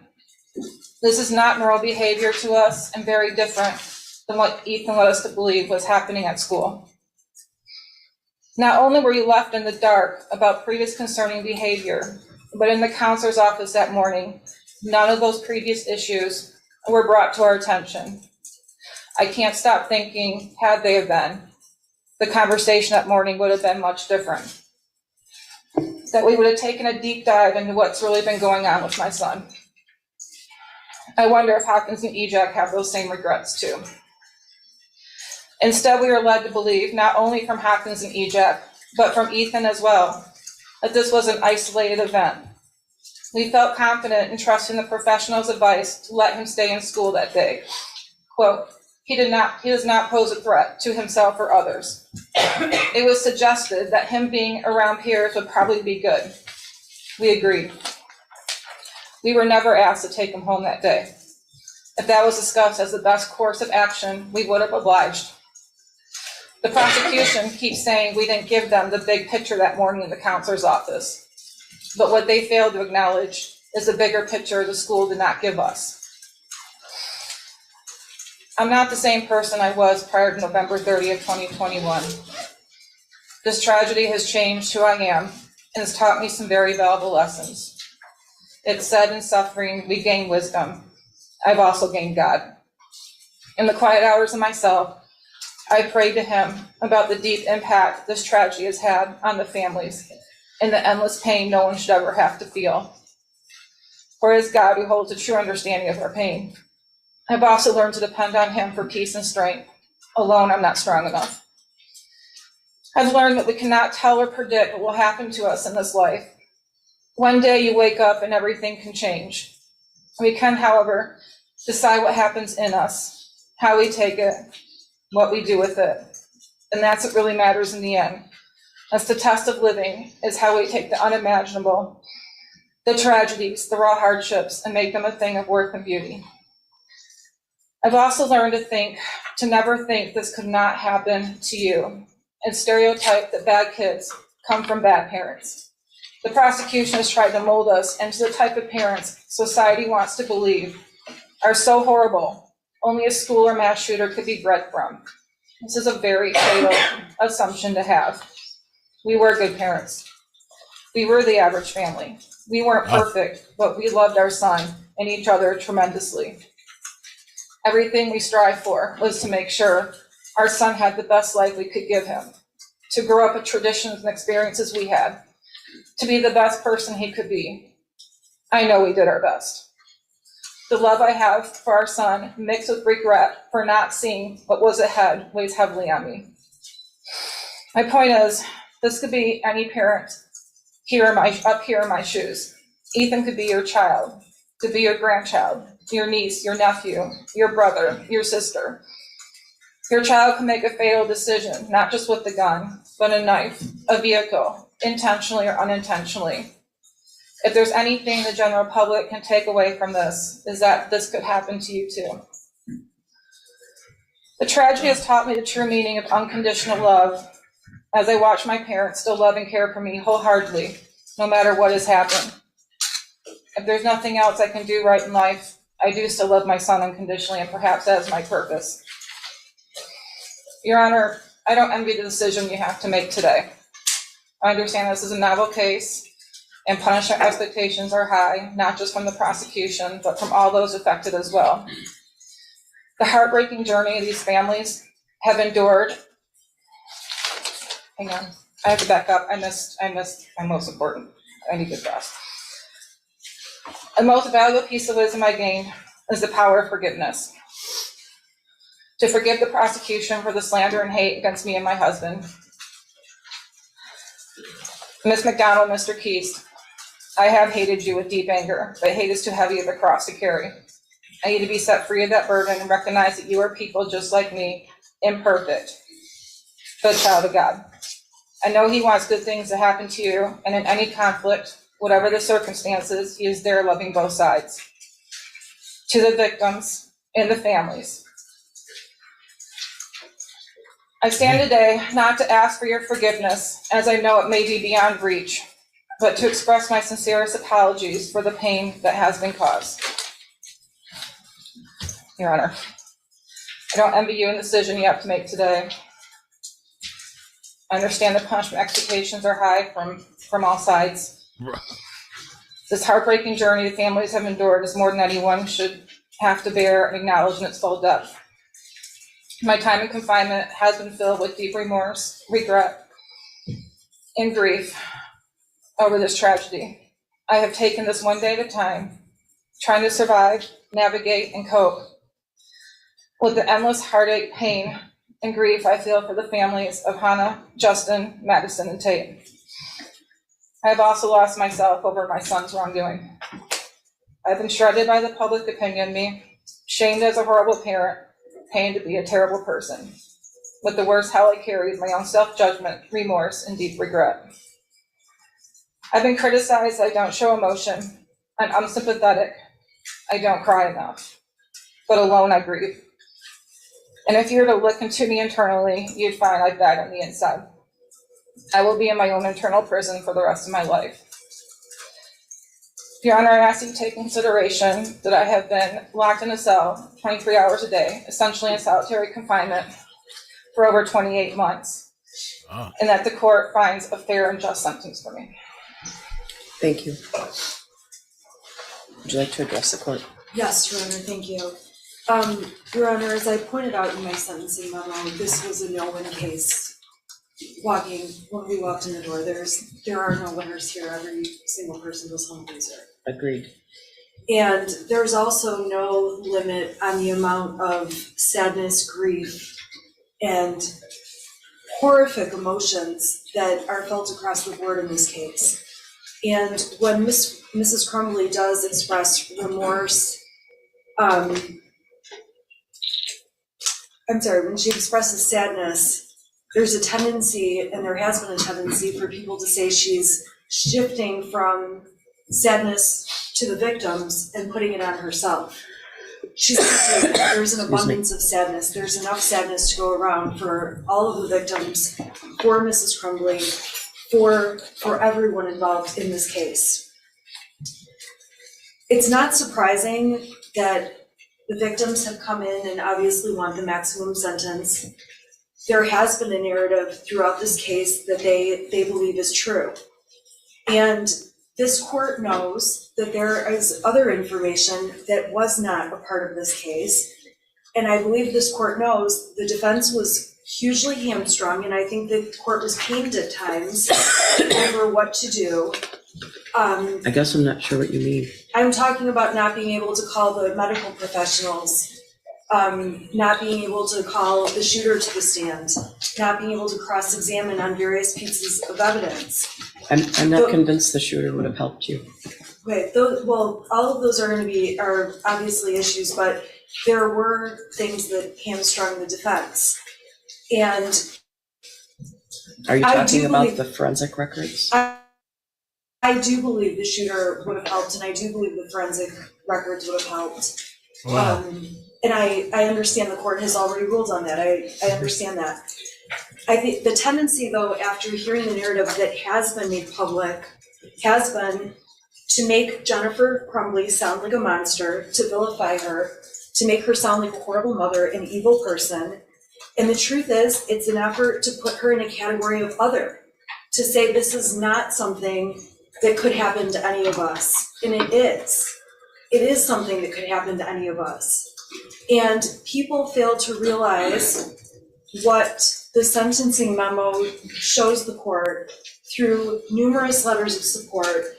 This is not normal behavior to us and very different than what Ethan led us to believe was happening at school. Not only were we left in the dark about previous concerning behavior, but in the counselor's office that morning, none of those previous issues were brought to our attention. I can't stop thinking, had they have been, the conversation that morning would have been much different. That we would have taken a deep dive into what's really been going on with my son. I wonder if Hopkins and EJAC have those same regrets too. Instead, we were led to believe, not only from Hopkins and EJAC, but from Ethan as well, that this was an isolated event. We felt confident in trusting the professional's advice to let him stay in school that day. Quote, he does not pose a threat to himself or others. It was suggested that him being around peers would probably be good. We agreed. We were never asked to take him home that day. If that was discussed as the best course of action, we would have obliged. The prosecution keeps saying we didn't give them the big picture that morning in the counselor's office. But what they failed to acknowledge is the bigger picture the school did not give us. I'm not the same person I was prior to November 30th, 2021. This tragedy has changed who I am and has taught me some very valuable lessons. It's said in suffering, we gain wisdom. I've also gained God. In the quiet hours of myself, I prayed to him about the deep impact this tragedy has had on the families and the endless pain no one should ever have to feel. For it is God who holds a true understanding of our pain. I've also learned to depend on him for peace and strength. Alone, I'm not strong enough. I've learned that we cannot tell or predict what will happen to us in this life. One day you wake up and everything can change. We can, however, decide what happens in us, how we take it, what we do with it. And that's what really matters in the end. That's the test of living, is how we take the unimaginable, the tragedies, the raw hardships, and make them a thing of worth and beauty. I've also learned to never think this could not happen to you, and stereotype that bad kids come from bad parents. The prosecution has tried to mold us into the type of parents society wants to believe are so horrible, only a school or mass shooter could be bred from. This is a very fatal assumption to have. We were good parents. We were the average family. We weren't perfect, but we loved our son and each other tremendously. Everything we strive for was to make sure our son had the best life we could give him, to grow up with traditions and experiences we had, to be the best person he could be. I know we did our best. The love I have for our son, mixed with regret for not seeing what was ahead, weighs heavily on me. My point is, this could be any parent up here in my shoes. Ethan could be your child, could be your grandchild, your niece, your nephew, your brother, your sister. Your child can make a fatal decision, not just with the gun, but a knife, a vehicle, intentionally or unintentionally. If there's anything the general public can take away from this, is that this could happen to you too. The tragedy has taught me the true meaning of unconditional love as I watch my parents still love and care for me wholeheartedly, no matter what has happened. If there's nothing else I can do right in life, I do still love my son unconditionally, and perhaps that is my purpose. Your Honor, I don't envy the decision you have to make today. I understand this is a novel case, and punishment expectations are high, not just from the prosecution, but from all those affected as well. The heartbreaking journey these families have endured. Hang on, I have to back up. I missed my most important. I need to fast. The most valuable piece of wisdom I gained is the power of forgiveness. To forgive the prosecution for the slander and hate against me and my husband. Ms. McDonald, Mr. Keast, I have hated you with deep anger, but hate is too heavy of a cross to carry. I need to be set free of that burden and recognize that you are people just like me, imperfect, but a child of God. I know he wants good things to happen to you, and in any conflict, whatever the circumstances, he is there loving both sides. To the victims and the families, I stand today not to ask for your forgiveness, as I know it may be beyond reach, but to express my sincerest apologies for the pain that has been caused. Your Honor, I don't envy you in the decision you have to make today. I understand the punishment expectations are high from all sides. This heartbreaking journey the families have endured is more than anyone should have to bear and acknowledge in its full depth. My time in confinement has been filled with deep remorse, regret, and grief over this tragedy. I have taken this one day at a time, trying to survive, navigate, and cope with the endless heartache, pain, and grief I feel for the families of Hannah, Justin, Madison, and Tate. I have also lost myself over my son's wrongdoing. I've been shredded by the public opinion of me, shamed as a horrible parent, pained to be a terrible person. But the worst hell I carry is my own self-judgment, remorse, and deep regret. I've been criticized I don't show emotion, I'm unsympathetic, I don't cry enough, but alone I grieve. And if you were to look into me internally, you'd find I've died on the inside. I will be in my own internal prison for the rest of my life. Your Honor, I ask you to take consideration that I have been locked in a cell 23 hours a day, essentially in solitary confinement, for over 28 months, and that the court finds a fair and just sentence for me. Thank you. Would you like to address the court? Yes, Your Honor, thank you. Your Honor, as I pointed out in my sentencing memo, this was a no-win case. When we walked in the door, there are no winners here. Every single person goes home loser. Agreed. And there's also no limit on the amount of sadness, grief, and horrific emotions that are felt across the board in this case. And when Mrs. Crumbley does express remorse, when she expresses sadness, there's a tendency, and there has been a tendency, for people to say she's shifting from sadness to the victims and putting it on herself. She's not. There's an abundance of sadness. There's enough sadness to go around for all of the victims, for Mrs. Crumbley, for everyone involved in this case. It's not surprising that the victims have come in and obviously want the maximum sentence. There has been a narrative throughout this case that they believe is true. And this court knows that there is other information that was not a part of this case. And I believe this court knows the defense was hugely hamstrung, and I think the court was pained at times over what to do. I guess I'm not sure what you mean. I'm talking about not being able to call the medical professionals, not being able to call the shooter to the stand, not being able to cross-examine on various pieces of evidence. I'm not convinced the shooter would have helped you. Okay, well, all of those are obviously issues, but there were things that hamstrung the defense. And Are you talking about the forensic records? I do believe the shooter would have helped, and I do believe the forensic records would have helped. Wow. And I understand the court has already ruled on that. I understand that. I think the tendency, though, after hearing the narrative that has been made public, has been to make Jennifer Crumbley sound like a monster, to vilify her, to make her sound like a horrible mother, an evil person. And the truth is, it's an effort to put her in a category of other, to say this is not something that could happen to any of us. And it is. It is something that could happen to any of us. And people fail to realize what the sentencing memo shows the court through numerous letters of support,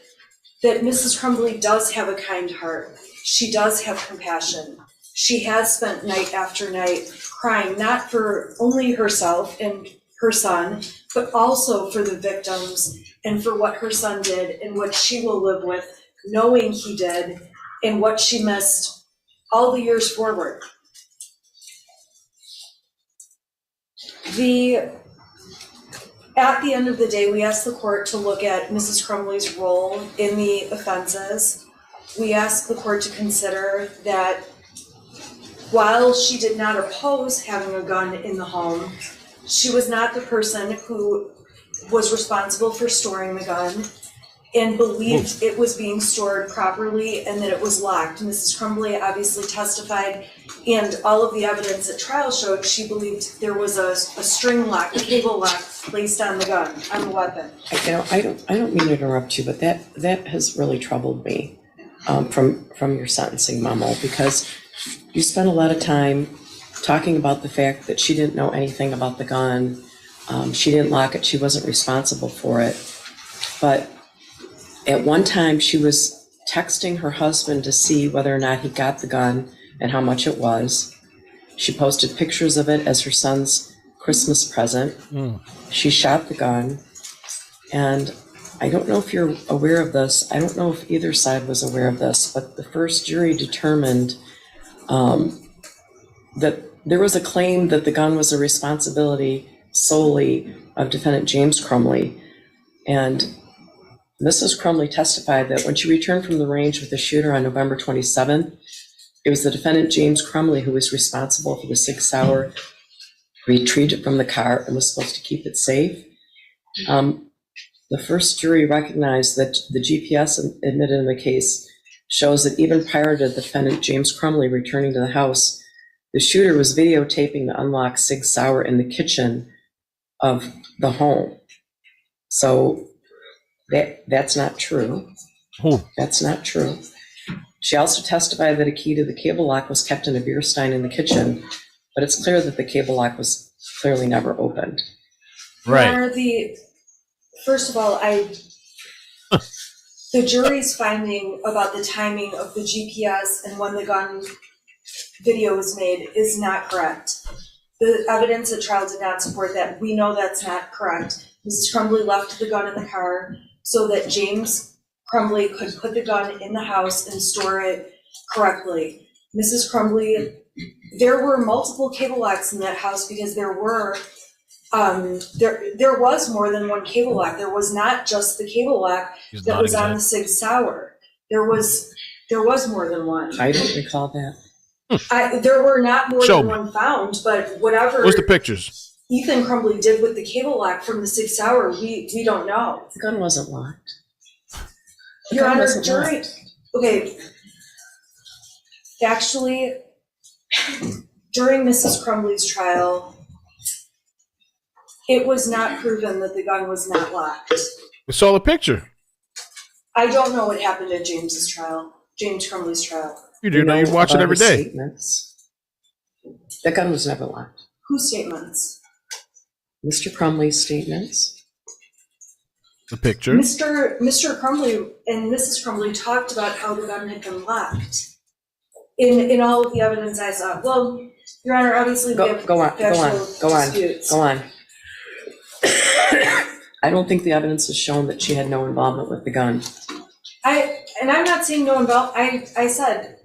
that Mrs. Crumbley does have a kind heart. She does have compassion. She has spent night after night crying, not for only herself and her son, but also for the victims and for what her son did and what she will live with, knowing he did, and what she missed all the years forward. At the end of the day, we asked the court to look at Mrs. Crumbley's role in the offenses. We asked the court to consider that while she did not oppose having a gun in the home, she was not the person who was responsible for storing the gun and believed it was being stored properly and that it was locked. Mrs. Crumbley obviously testified, and all of the evidence at trial showed she believed there was a string lock, a cable lock placed on the gun, on the weapon. I don't mean to interrupt you, but that has really troubled me from your sentencing memo, because you spent a lot of time talking about the fact that she didn't know anything about the gun. She didn't lock it. She wasn't responsible for it. But at one time, she was texting her husband to see whether or not he got the gun and how much it was. She posted pictures of it as her son's Christmas present. She shot the gun. And I don't know if you're aware of this. I don't know if either side was aware of this, but the first jury determined that there was a claim that the gun was a responsibility solely of defendant James Crumbley. And Mrs. Crumbley testified that when she returned from the range with the shooter on November 27th, it was the defendant James Crumbley who was responsible for the 6 hour retreat from the car and was supposed to keep it safe. The first jury recognized that the GPS admitted in the case shows that even prior to defendant James Crumbley returning to the house, the shooter was videotaping the unlocked Sig Sauer in the kitchen of the home. So that's not true. That's not true. She also testified that a key to the cable lock was kept in a beer stein in the kitchen, but it's clear that the cable lock was clearly never opened. Right. First of all, the jury's finding about the timing of the GPS and when the gun video was made is not correct. The evidence at trial did not support that. We know that's not correct. Mrs. Crumbley left the gun in the car so that James Crumbley could put the gun in the house and store it correctly. Mrs. Crumbley, there were multiple cable locks in that house because there was more than one cable lock. There was not just the cable lock that was on the Sig Sauer. There was more than one. I don't recall that. There were not more than one found, but whatever. Where's the pictures? Ethan Crumbley did with the cable lock from the 6 hour, we don't know. The gun wasn't locked. Your Honor, jury. Okay. Actually, during Mrs. Crumbley's trial, it was not proven that the gun was not locked. We saw the picture. I don't know what happened at James's trial, James Crumbley's trial. You do know, you watch it every day. Statements. That gun was never locked. Whose statements? Mr. Crumbley's statements. The picture. Mr. Crumbley and Mrs. Crumbley talked about how the gun had been locked in all of the evidence I saw. Well, Your Honor, obviously we have Go on. disputes. I don't think the evidence has shown that she had no involvement with the gun. I'm not saying no involvement. I said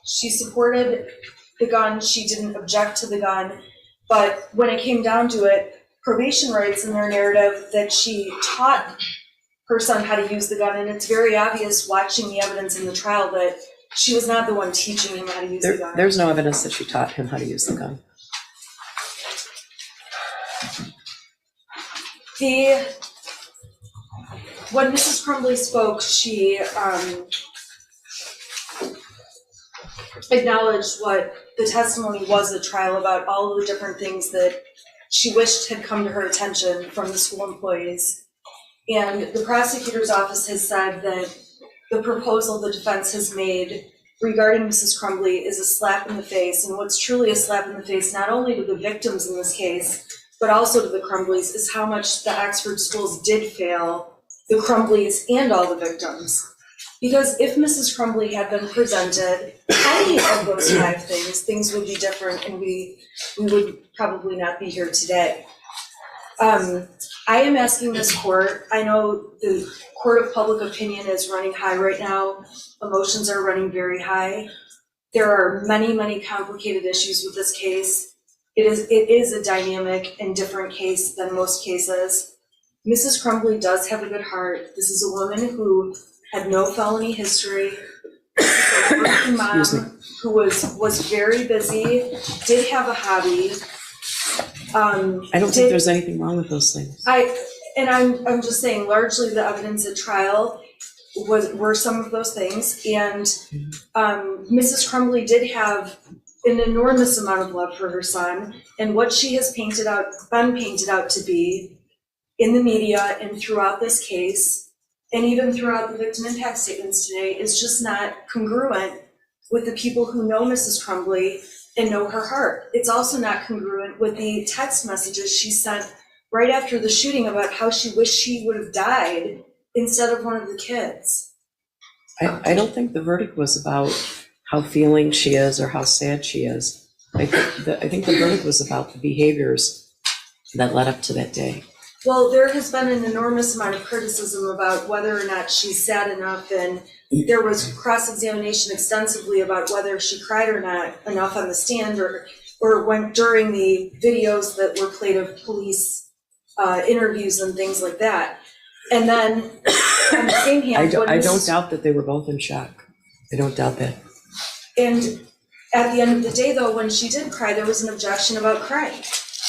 she supported the gun. She didn't object to the gun. But when it came down to it, probation writes in their narrative that she taught her son how to use the gun. And it's very obvious watching the evidence in the trial that she was not the one teaching him how to use the gun. There's no evidence that she taught him how to use the gun. When Mrs. Crumbley spoke, she acknowledged what the testimony was at trial about all of the different things that she wished had come to her attention from the school employees. And the prosecutor's office has said that the proposal the defense has made regarding Mrs. Crumbley is a slap in the face. And what's truly a slap in the face, not only to the victims in this case, but also to the Crumbleys, is how much the Oxford schools did fail the Crumbleys and all the victims. Because if Mrs. Crumbley had been presented any of those 5 things, things would be different and we would probably not be here today. I am asking this court, I know the court of public opinion is running high right now. Emotions are running very high. There are many, many complicated issues with this case. It is a dynamic and different case than most cases. Mrs. Crumbley does have a good heart. This is a woman who had no felony history. She's a working mom who was very busy, did have a hobby. I don't think there's anything wrong with those things. I'm just saying, largely the evidence at trial were some of those things, and Mrs. Crumbley did have an enormous amount of love for her son, and what she has been painted out to be in the media and throughout this case, and even throughout the victim impact statements today, is just not congruent with the people who know Mrs. Crumbley and know her heart. It's also not congruent with the text messages she sent right after the shooting about how she wished she would have died instead of one of the kids. I don't think the verdict was about how feeling she is or how sad she is. I think the verdict was about the behaviors that led up to that day. Well, there has been an enormous amount of criticism about whether or not she's sad enough, and there was cross-examination extensively about whether she cried or not enough on the stand or when during the videos that were played of police interviews and things like that. And then on the same hand, I don't doubt that they were both in shock. I don't doubt that. And at the end of the day, though, when she did cry, there was an objection about crying.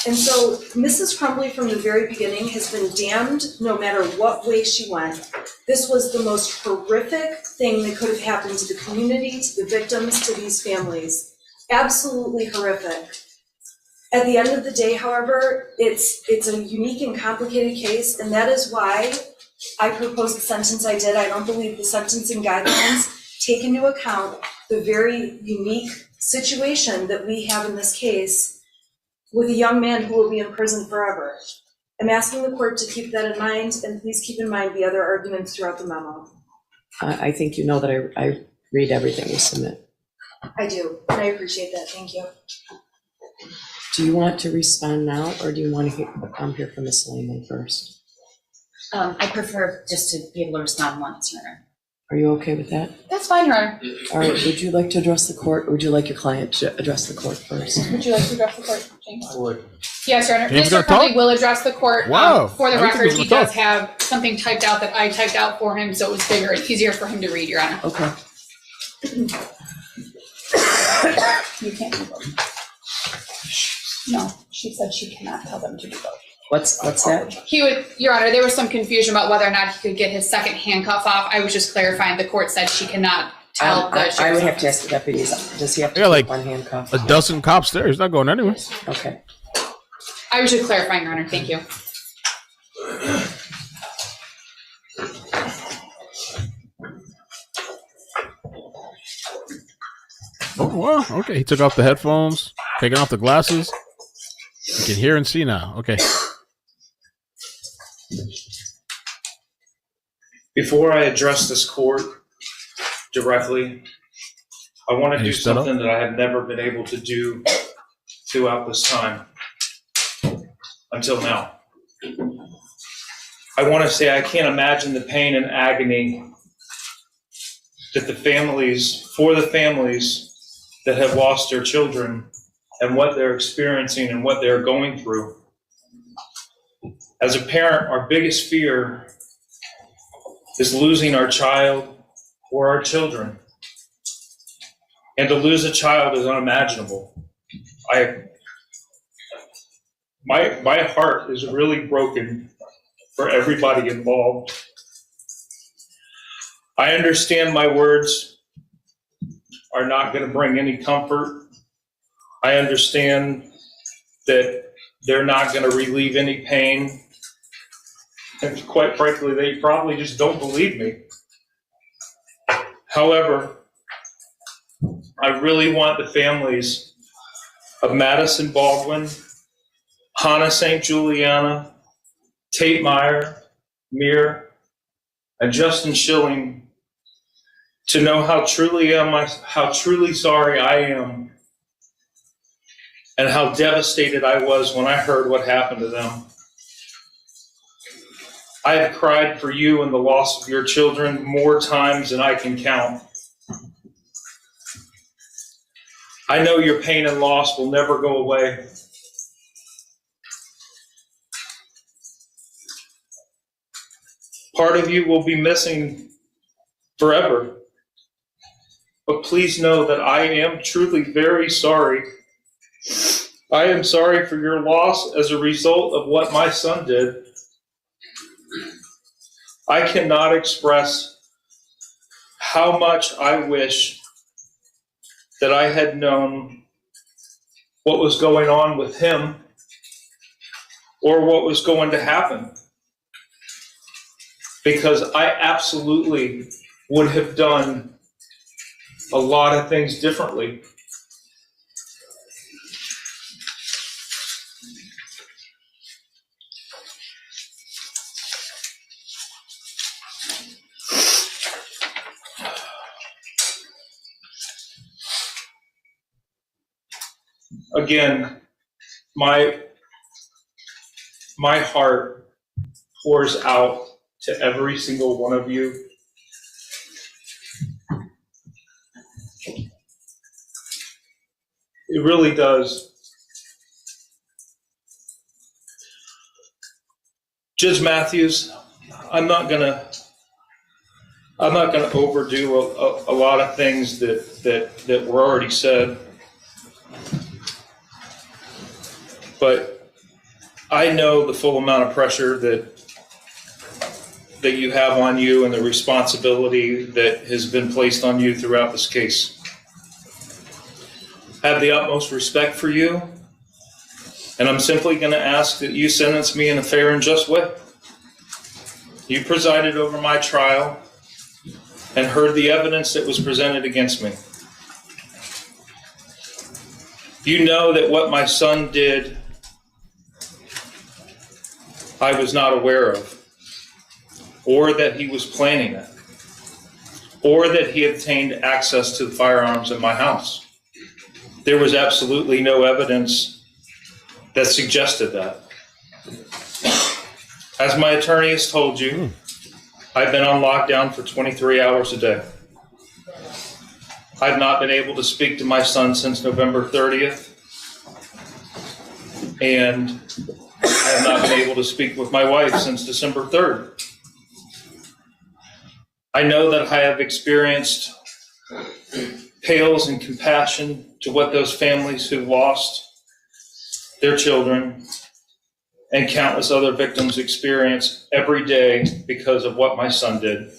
And so Mrs. Crumbley from the very beginning has been damned no matter what way she went. This was the most horrific thing that could have happened to the community, to the victims, to these families. Absolutely horrific. At the end of the day, however, it's a unique and complicated case, and that is why I proposed the sentence I did. I don't believe the sentencing guidelines take into account the very unique situation that we have in this case with a young man who will be in prison forever. I'm asking the court to keep that in mind, and please keep in mind the other arguments throughout the memo. I think you know that I read everything you submit. I do, and I appreciate that. Thank you. Do you want to respond now, or do you want to hear from Ms. Lehman first? I prefer just to be able to respond once, Your Honor. Are you okay with that? That's fine, Your Honor. All right, would you like to address the court, or would you like your client to address the court first? Would you like to address the court, James? I would. Yes, Your Honor. James Mr. gonna Crumbley talk? will address the court. Wow. For the I didn't think record, he he was gonna does have something typed out that I typed out for him, so it was bigger and easier for him to read, Your Honor. Okay. You can't do both. No, she said she cannot tell them to do both. What's that? He would, Your Honor, there was some confusion about whether or not he could get his second handcuff off. I was just clarifying, the court said she cannot tell the sheriff's I would have office. to ask the deputies, does he have to Yeah, take like one handcuff? a dozen cops there. He's not going anywhere. Okay. I was just clarifying, Your Honor, thank you. Oh, wow. Okay, he took off the headphones, taking off the glasses. You can hear and see now. Okay. Before I address this court directly, I want to Can you do stand up? something that I have never been able to do throughout this time, until now. I want to say I can't imagine the pain and agony that the families that have lost their children and what they're experiencing and what they're going through. As a parent, our biggest fear is losing our child or our children. And to lose a child is unimaginable. My heart is really broken for everybody involved. I understand my words are not going to bring any comfort. I understand that they're not going to relieve any pain. And quite frankly, they probably just don't believe me. However, I really want the families of Madison Baldwin, Hannah St. Juliana, Tate Meyer, Mir, and Justin Schilling to know how truly sorry I am and how devastated I was when I heard what happened to them. I have cried for you and the loss of your children more times than I can count. I know your pain and loss will never go away. Part of you will be missing forever. But please know that I am truly very sorry. I am sorry for your loss as a result of what my son did. I cannot express how much I wish that I had known what was going on with him or what was going to happen. Because I absolutely would have done a lot of things differently. Again, my heart pours out to every single one of you. It really does. Judge Matthews, I'm not gonna overdo a lot of things that were already said. But I know the full amount of pressure that you have on you and the responsibility that has been placed on you throughout this case. I have the utmost respect for you, and I'm simply going to ask that you sentence me in a fair and just way. You presided over my trial and heard the evidence that was presented against me. You know that what my son did, I was not aware of, or that he was planning it, or that he obtained access to the firearms in my house. There was absolutely no evidence that suggested that. As my attorney has told you, I've been on lockdown for 23 hours a day. I've not been able to speak to my son since November 30th, and I have not been able to speak with my wife since December 3rd. I know that I have experienced pales in compassion to what those families who lost their children and countless other victims experience every day because of what my son did.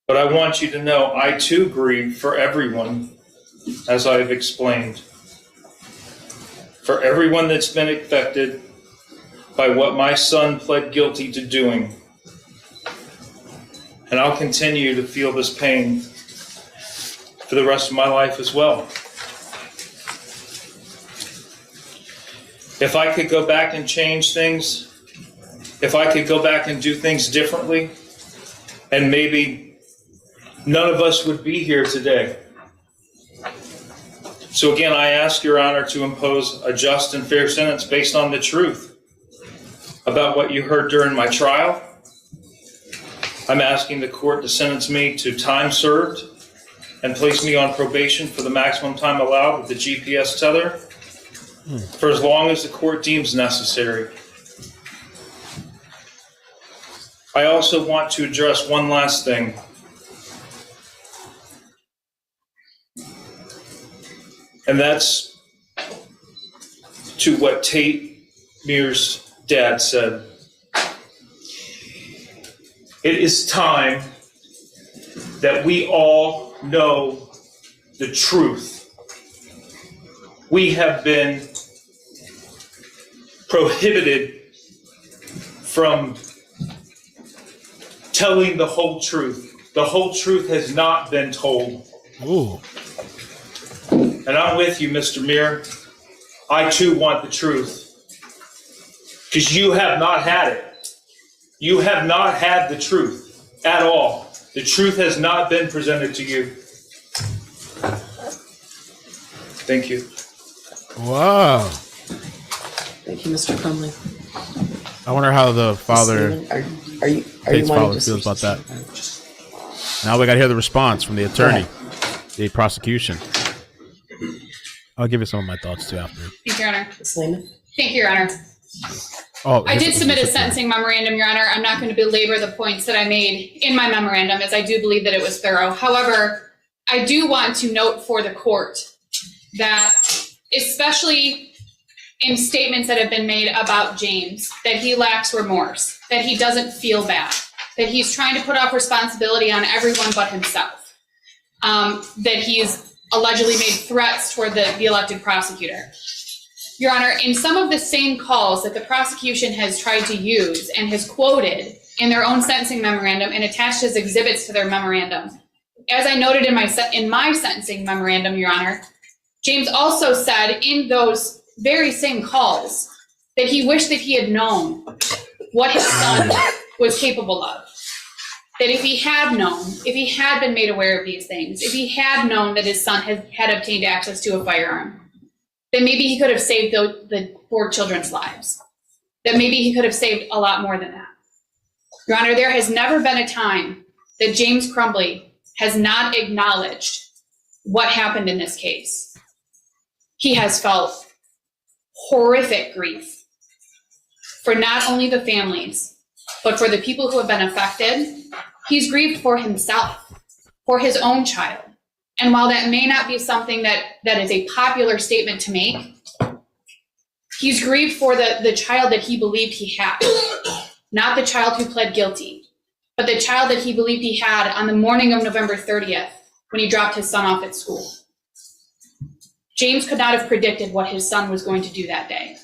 But I want you to know I too grieve for everyone, as I have explained. For everyone that's been affected by what my son pled guilty to doing. And I'll continue to feel this pain for the rest of my life as well. If I could go back and change things, if I could go back and do things differently, and maybe none of us would be here today. So again, I ask Your Honor to impose a just and fair sentence based on the truth about what you heard during my trial. I'm asking the court to sentence me to time served and place me on probation for the maximum time allowed with the GPS tether for as long as the court deems necessary. I also want to address one last thing. And that's to what Tate Mears' dad said. It is time that we all know the truth. We have been prohibited from telling the whole truth. The whole truth has not been told. Ooh. And I'm with you, Mr. Meir. I too want the truth. Because you have not had it. You have not had the truth at all. The truth has not been presented to you. Thank you. Wow. Thank you, Mr. Crumbley. I wonder how the father, Are you Tate's wanting father to feels about that. Now we got to hear the response from the attorney, the prosecution. I'll give you some of my thoughts too after. Thank you, Your Honor. Ms. Lehman? Thank you, Your Honor. Oh, I did submit a sentencing memorandum, Your Honor. I'm not going to belabor the points that I made in my memorandum, as I do believe that it was thorough. However, I do want to note for the court that, especially in statements that have been made about James, that he lacks remorse, that he doesn't feel bad, that he's trying to put off responsibility on everyone but himself, that he's allegedly made threats toward the elected prosecutor. Your Honor, in some of the same calls that the prosecution has tried to use and has quoted in their own sentencing memorandum and attached as exhibits to their memorandum, as I noted in my sentencing memorandum, Your Honor, James also said in those very same calls that he wished that he had known what his son was capable of. That if he had known, if he had been made aware of these things, if he had known that his son had obtained access to a firearm, then maybe he could have saved the 4 children's lives. That maybe he could have saved a lot more than that. Your Honor, there has never been a time that James Crumbley has not acknowledged what happened in this case. He has felt horrific grief for not only the families, but for the people who have been affected. He's grieved for himself, for his own child. And while that may not be something that is a popular statement to make, he's grieved for the child that he believed he had. Not the child who pled guilty, but the child that he believed he had on the morning of November 30th when he dropped his son off at school. James could not have predicted what his son was going to do that day.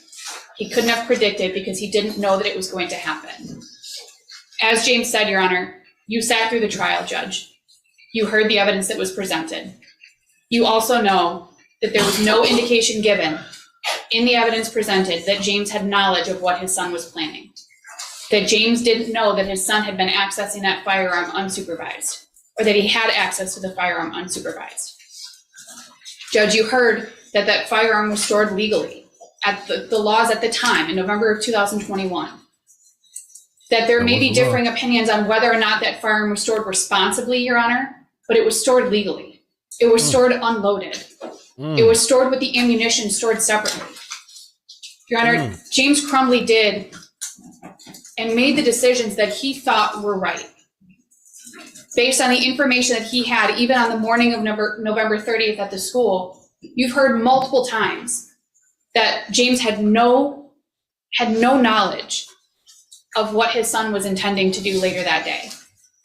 He couldn't have predicted because he didn't know that it was going to happen. As James said, Your Honor, you sat through the trial, Judge. You heard the evidence that was presented. You also know that there was no indication given in the evidence presented that James had knowledge of what his son was planning. That James didn't know that his son had been accessing that firearm unsupervised, or that he had access to the firearm unsupervised. Judge, you heard that that firearm was stored legally at the laws at the time in November of 2021. That there may be differing opinions on whether or not that firearm was stored responsibly, Your Honor, but it was stored legally. It was stored unloaded. It was stored with the ammunition stored separately. Your Honor, James Crumbley did and made the decisions that he thought were right. Based on the information that he had, even on the morning of November 30th at the school, you've heard multiple times that James had no knowledge of what his son was intending to do later that day.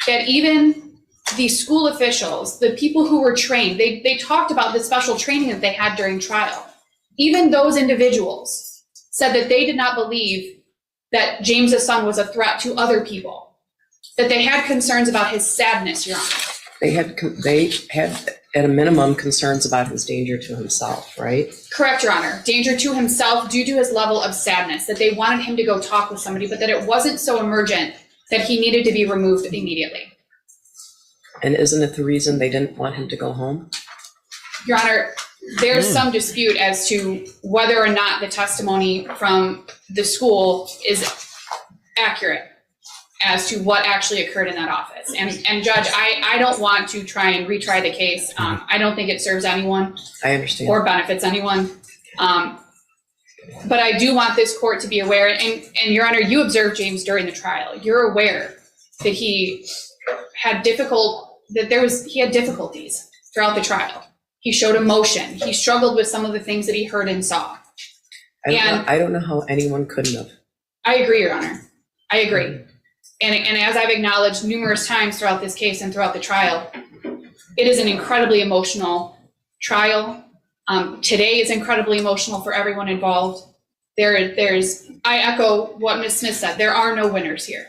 That even the school officials, the people who were trained, they talked about the special training that they had during trial. Even those individuals said that they did not believe that James's son was a threat to other people. That they had concerns about his sadness, Your Honor. They had at a minimum concerns about his danger to himself, right? Correct, Your Honor. Danger to himself due to his level of sadness, that they wanted him to go talk with somebody, but that it wasn't so emergent that he needed to be removed immediately. And isn't it the reason they didn't want him to go home? Your Honor, there's some dispute as to whether or not the testimony from the school is accurate as to what actually occurred in that office. And Judge, I don't want to try and retry the case. I don't think it serves anyone. I understand. Or benefits anyone. But I do want this court to be aware, and Your Honor, you observed James during the trial. You're aware that he had difficulties throughout the trial. He showed emotion. He struggled with some of the things that he heard and saw. I don't know how anyone couldn't have. I agree, Your Honor. I agree. And as I've acknowledged numerous times throughout this case and throughout the trial, it is an incredibly emotional trial. Today is incredibly emotional for everyone involved. I echo what Ms. Smith said. There are no winners here.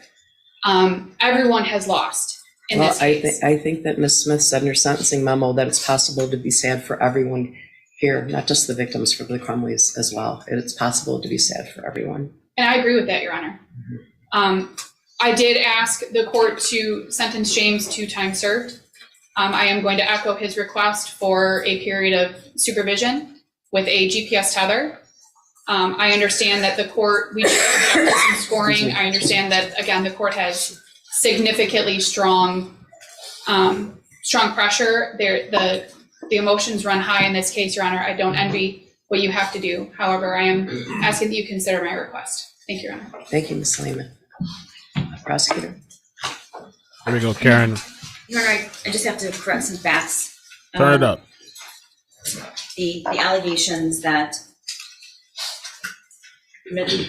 Everyone has lost in this case. I think that Ms. Smith said in her sentencing memo that it's possible to be sad for everyone here, not just the victims, for the Crumbleys as well. It's possible to be sad for everyone. And I agree with that, Your Honor. I did ask the court to sentence James to time served. I am going to echo his request for a period of supervision with a GPS tether. I understand that the court, we do object to some scoring. I understand that, again, the court has significantly strong pressure. The emotions run high in this case, Your Honor. I don't envy what you have to do. However, I am asking that you consider my request. Thank you, Your Honor. Thank you, Ms. Lehman. Prosecutor. Here we go, Karen. Your Honor, I just have to correct some facts. Turn it up. The allegations that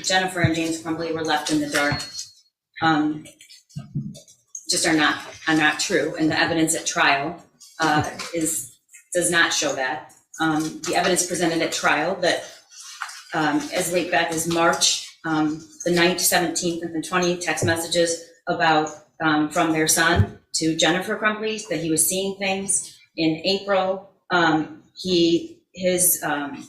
Jennifer and James Crumbley were left in the dark just are not true, and the evidence at trial does not show that. The evidence presented at trial that as late back as March, the 9th, 17th, and the 20th text messages about from their son to Jennifer Crumbley that he was seeing things. In April, his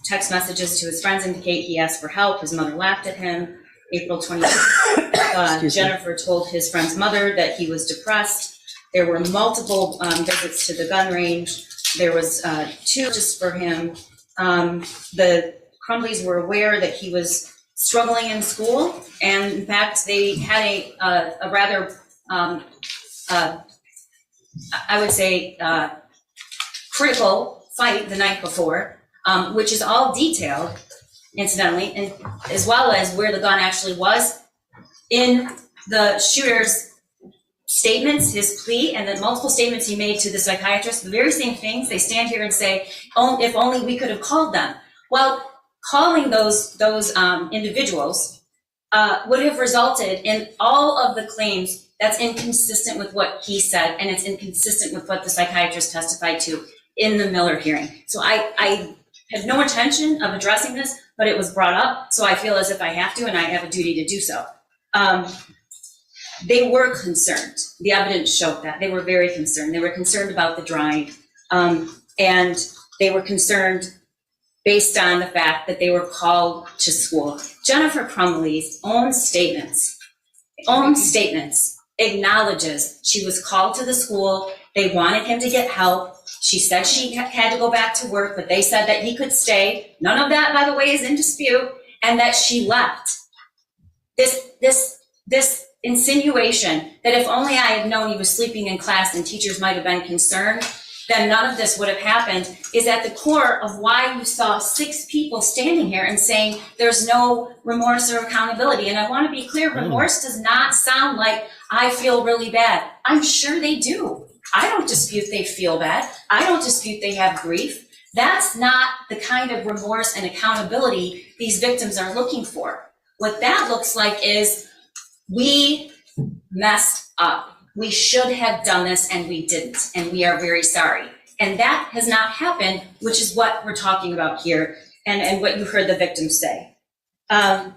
text messages to his friends indicate he asked for help. His mother laughed at him. April 26th, Jennifer told his friend's mother that he was depressed. There were multiple visits to the gun range. There was 2 just for him. The Crumbleys were aware that he was struggling in school, and in fact, they had a rather, I would say, critical fight the night before, which is all detailed, incidentally, and as well as where the gun actually was in the shooter's statements, his plea, and the multiple statements he made to the psychiatrist, the very same things. They stand here and say, "Oh, if only we could have called them." Well, calling those individuals would have resulted in all of the claims that's inconsistent with what he said, and it's inconsistent with what the psychiatrist testified to in the Miller hearing. So I had no intention of addressing this, but it was brought up, so I feel as if I have to, and I have a duty to do so. They were concerned. The evidence showed that. They were very concerned. They were concerned about the drawing, and they were concerned based on the fact that they were called to school. Jennifer Crumbley's own statements acknowledges she was called to the school. They wanted him to get help. She said she had to go back to work, but they said that he could stay. None of that, by the way, is in dispute, and that she left. This insinuation that if only I had known he was sleeping in class and teachers might have been concerned, then none of this would have happened, is at the core of why you saw 6 people standing here and saying there's no remorse or accountability. And I want to be clear, remorse does not sound like I feel really bad. I'm sure they do. I don't dispute they feel bad. I don't dispute they have grief. That's not the kind of remorse and accountability these victims are looking for. What that looks like is we messed up. We should have done this and we didn't, and we are very sorry. And that has not happened, which is what we're talking about here and what you heard the victims say. I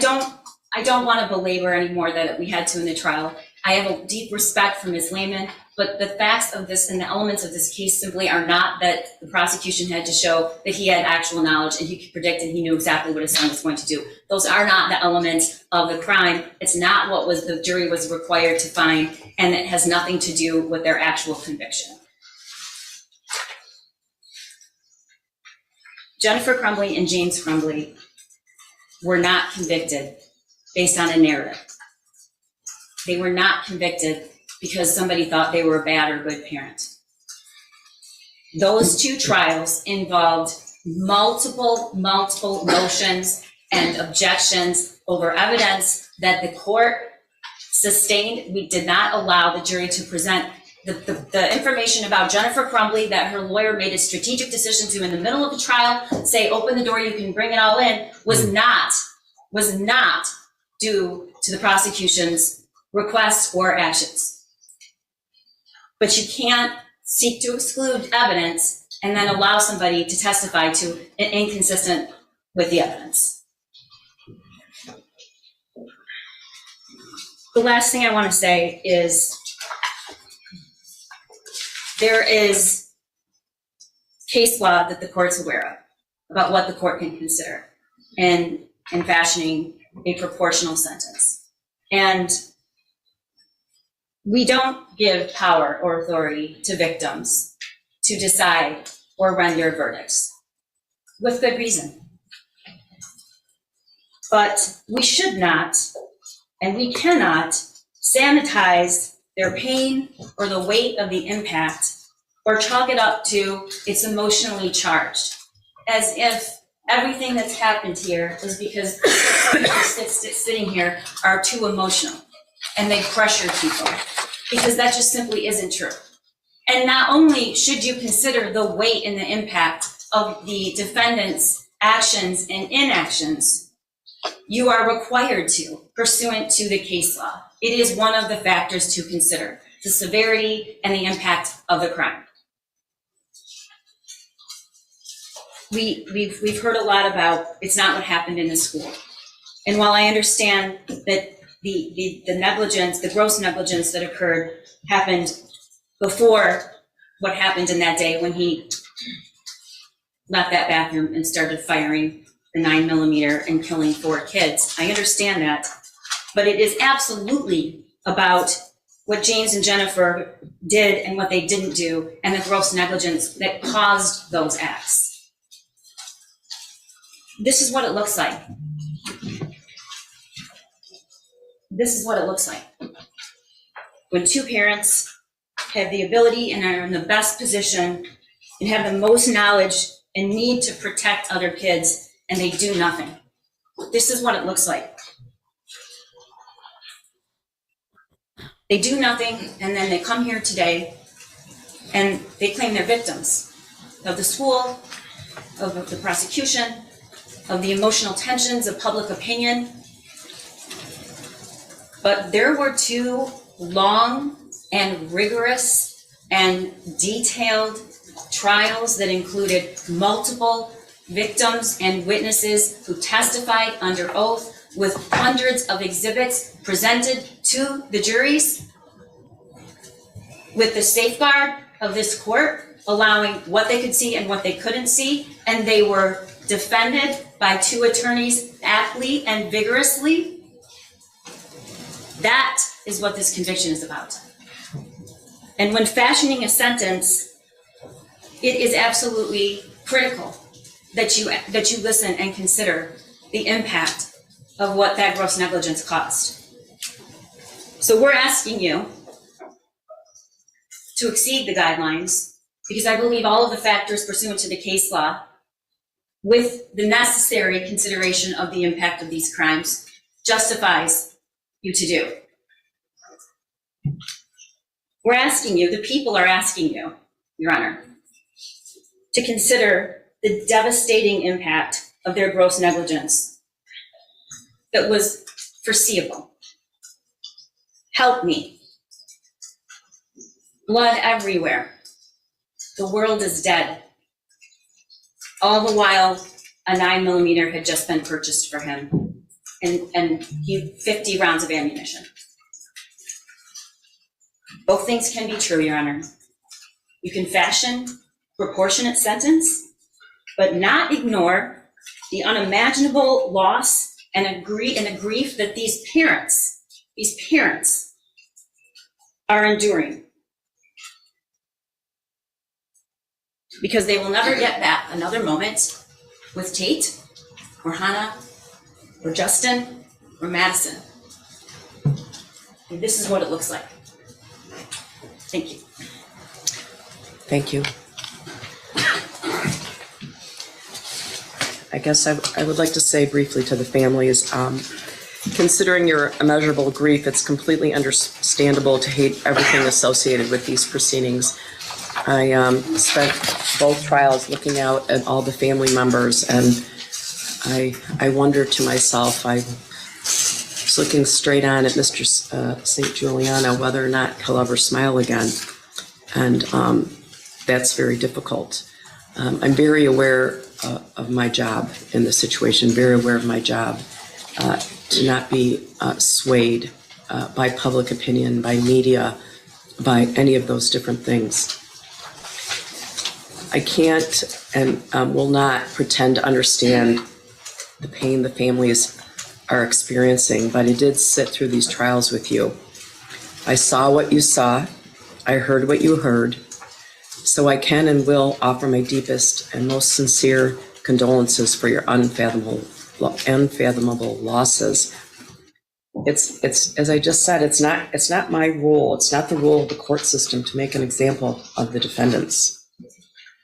don't want to belabor anymore that we had to in the trial. I have a deep respect for Ms. Lehman but the facts of this and the elements of this case simply are not that the prosecution had to show that he had actual knowledge and he could predict and he knew exactly what his son was going to do. Those are not the elements of the crime. It's not what the jury was required to find, and it has nothing to do with their actual conviction. Jennifer Crumbley and James Crumbley were not convicted based on a narrative. They were not convicted because somebody thought they were a bad or good parent. Those two trials involved multiple motions and objections over evidence that the court sustained. We did not allow the jury to present the information about Jennifer Crumbley that her lawyer made a strategic decision to in the middle of the trial, say, open the door, you can bring it all in, was not due to the prosecution's requests or actions. But you can't seek to exclude evidence and then allow somebody to testify to an inconsistent with the evidence. The last thing I want to say is there is case law that the court's aware of about what the court can consider in fashioning a proportional sentence. And we don't give power or authority to victims to decide or render verdicts, with good reason. But we should not, and we cannot, sanitize their pain or the weight of the impact or chalk it up to it's emotionally charged, as if everything that's happened here is because people sitting here are too emotional and they pressure people, because that just simply isn't true. And not only should you consider the weight and the impact of the defendant's actions and inactions, you are required to, pursuant to the case law. It is one of the factors to consider, the severity and the impact of the crime. We've heard a lot about it's not what happened in the school. And while I understand that the negligence, the gross negligence that occurred happened before what happened in that day when he left that bathroom and started firing the 9mm and killing 4 kids. I understand that, but it is absolutely about what James and Jennifer did and what they didn't do and the gross negligence that caused those acts. This is what it looks like. This is what it looks like. When two parents have the ability and are in the best position and have the most knowledge and need to protect other kids, and they do nothing. This is what it looks like. They do nothing, and then they come here today and they claim they're victims of the school, of the prosecution, of the emotional tensions of public opinion. But there were 2 long and rigorous and detailed trials that included multiple victims and witnesses who testified under oath with hundreds of exhibits presented to the juries with the safeguard of this court allowing what they could see and what they couldn't see, and they were defended by 2 attorneys aptly and vigorously. That is what this conviction is about. And when fashioning a sentence, it is absolutely critical that you listen and consider the impact of what that gross negligence caused. So we're asking you to exceed the guidelines, because I believe all of the factors pursuant to the case law, with the necessary consideration of the impact of these crimes, justifies you to do. We're asking you, the people are asking you, Your Honor, to consider the devastating impact of their gross negligence that was foreseeable. Help me. Blood everywhere. The world is dead. All the while, a 9mm had just been purchased for him, and 50 rounds of ammunition. Both things can be true, Your Honor. You can fashion proportionate sentence, but not ignore the unimaginable loss and the grief that these parents are enduring. Because they will never get back another moment with Tate, or Hannah, or Justin, or Madison. And this is what it looks like. Thank you. Thank you. I guess I would like to say briefly to the families, considering your immeasurable grief, it's completely understandable to hate everything associated with these proceedings. I spent both trials looking out at all the family members, and I wondered to myself, I was looking straight on at Mr. St. Juliana, whether or not he'll ever smile again. And that's very difficult. I'm very aware of my job in this situation, very aware of my job to not be swayed by public opinion, by media, by any of those different things. I can't and will not pretend to understand the pain the families are experiencing, but I did sit through these trials with you. I saw what you saw, I heard what you heard, so I can and will offer my deepest and most sincere condolences for your unfathomable losses. It's as I just said, it's not my role, it's not the role of the court system to make an example of the defendants.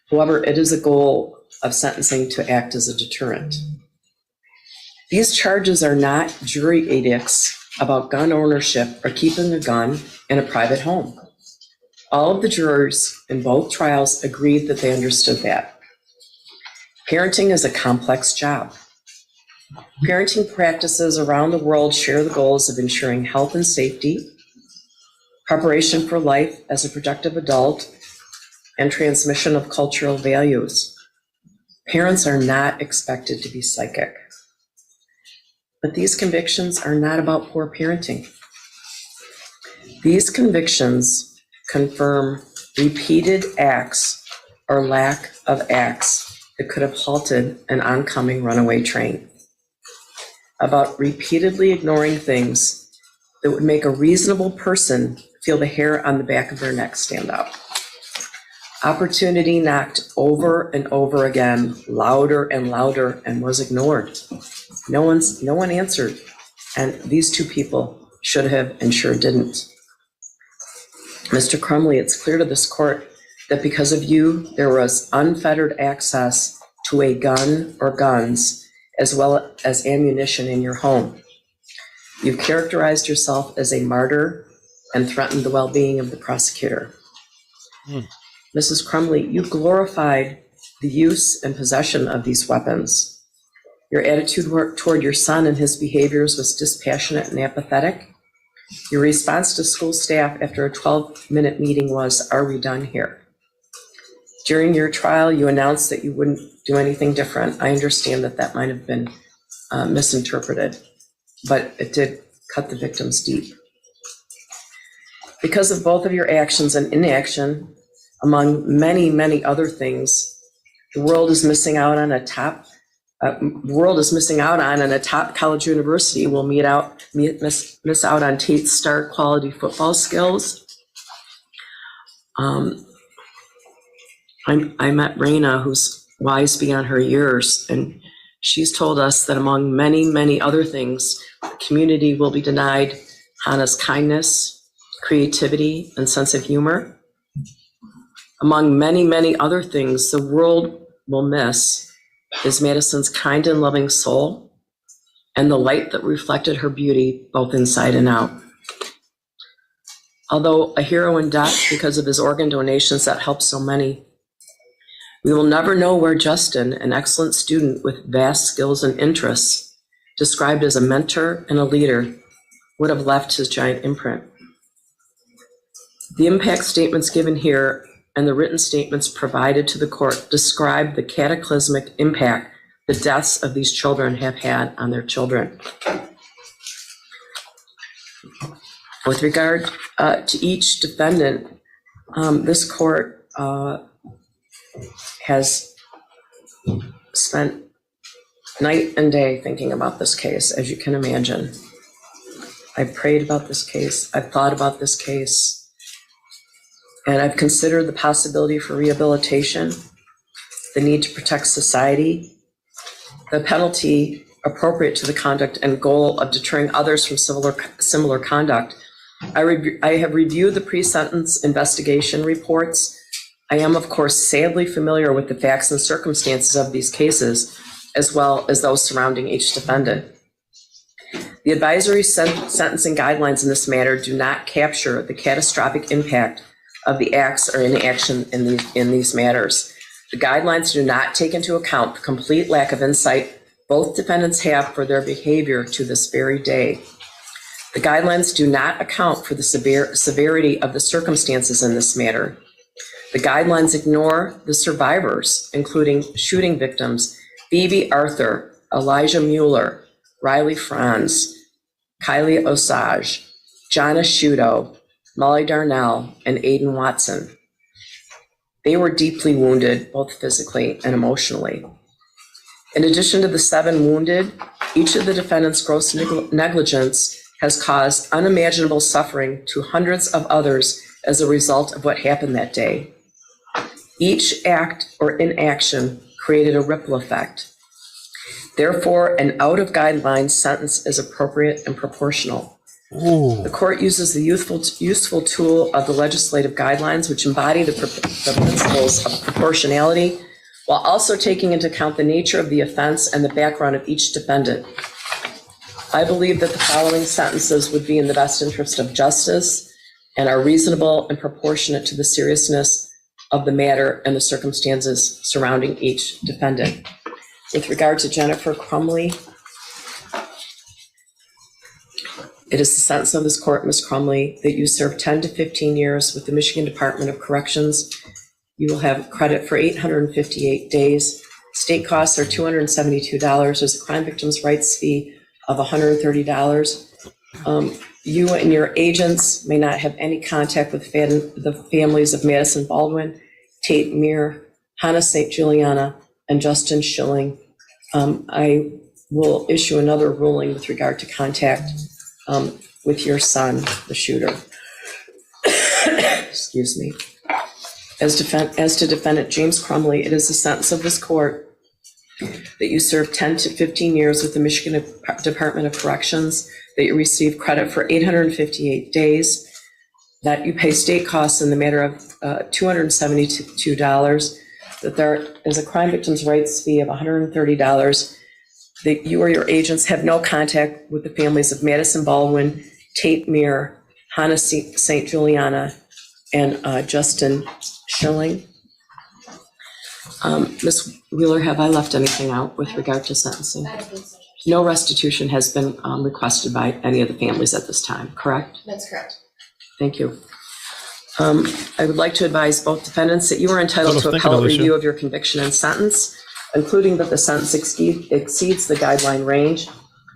However, it is a goal of sentencing to act as a deterrent. These charges are not jury edicts about gun ownership or keeping a gun in a private home. All of the jurors in both trials agreed that they understood that. Parenting is a complex job. Parenting practices around the world share the goals of ensuring health and safety, preparation for life as a productive adult, and transmission of cultural values. Parents are not expected to be psychic. But these convictions are not about poor parenting. These convictions confirm repeated acts or lack of acts that could have halted an oncoming runaway train, about repeatedly ignoring things that would make a reasonable person feel the hair on the back of their neck stand up. Opportunity knocked over and over again, louder and louder, and was ignored. No one answered, and these two people should have and sure didn't. Mr. Crumbley, it's clear to this court that because of you, there was unfettered access to a gun or guns, as well as ammunition in your home. You've characterized yourself as a martyr and threatened the well-being of the prosecutor. Mrs. Crumbley, you glorified the use and possession of these weapons. Your attitude toward your son and his behaviors was dispassionate and apathetic. Your response to school staff after a 12-minute meeting was, "Are we done here?" During your trial, you announced that you wouldn't do anything different. I understand that that might have been misinterpreted, but it did cut the victims deep. Because of both of your actions and inaction, among many, many other things, the world is missing out on a top college university will miss out on Tate's star quality football skills. I met Raina, who's wise beyond her years, and she's told us that among many, many other things, the community will be denied Hannah's kindness, creativity, and sense of humor. Among many, many other things, the world will miss is Madison's kind and loving soul and the light that reflected her beauty both inside and out. Although a hero in debt because of his organ donations that helped so many, we will never know where Justin, an excellent student with vast skills and interests, described as a mentor and a leader, would have left his giant imprint. The impact statements given here and the written statements provided to the court describe the cataclysmic impact the deaths of these children have had on their children. With regard to each defendant, this court has spent night and day thinking about this case, as you can imagine. I've prayed about this case, I've thought about this case, and I've considered the possibility for rehabilitation, the need to protect society, the penalty appropriate to the conduct and goal of deterring others from similar conduct. I have reviewed the pre-sentence investigation reports. I am, of course, sadly familiar with the facts and circumstances of these cases, as well as those surrounding each defendant. The advisory sentencing guidelines in this matter do not capture the catastrophic impact of the acts or inaction in these matters. The guidelines do not take into account the complete lack of insight both defendants have for their behavior to this very day. The guidelines do not account for the severity of the circumstances in this matter. The guidelines ignore the survivors, including shooting victims Phoebe Arthur, Elijah Mueller, Riley Franz, Kylie Osage, Jonna Shudo, Molly Darnell, and Aiden Watson. They were deeply wounded, both physically and emotionally. In addition to the 7 wounded, each of the defendants' gross negligence has caused unimaginable suffering to hundreds of others as a result of what happened that day. Each act or inaction created a ripple effect. Therefore, an out-of-guidelines sentence is appropriate and proportional. Ooh. The court uses the useful tool of the legislative guidelines, which embody the principles of proportionality, while also taking into account the nature of the offense and the background of each defendant. I believe that the following sentences would be in the best interest of justice and are reasonable and proportionate to the seriousness of the matter and the circumstances surrounding each defendant. With regard to Jennifer Crumbley, it is the sentence of this court, Ms. Crumbley, that you serve 10 to 15 years with the Michigan Department of Corrections. You will have credit for 858 days. State costs are $272. There's a crime victims' rights fee of $130. You and your agents may not have any contact with the families of Madison Baldwin, Tate Meir, Hannah St. Juliana, and Justin Schilling. I will issue another ruling with regard to contact with your son, the shooter. Excuse me. As to defendant James Crumbley, it is the sentence of this court that you serve 10 to 15 years with the Michigan Department of Corrections, that you receive credit for 858 days, that you pay state costs in the matter of $272, that there is a crime victims' rights fee of $130, that you or your agents have no contact with the families of Madison Baldwin, Tate Meir, Hannah St. Juliana, and Justin Schilling. Ms. Wheeler, have I left anything out with regard to sentencing? No restitution has been requested by any of the families at this time, correct? That's correct. Thank you. I would like to advise both defendants that you are entitled to appellate review of your conviction and sentence, including that the sentence exceeds the guideline range.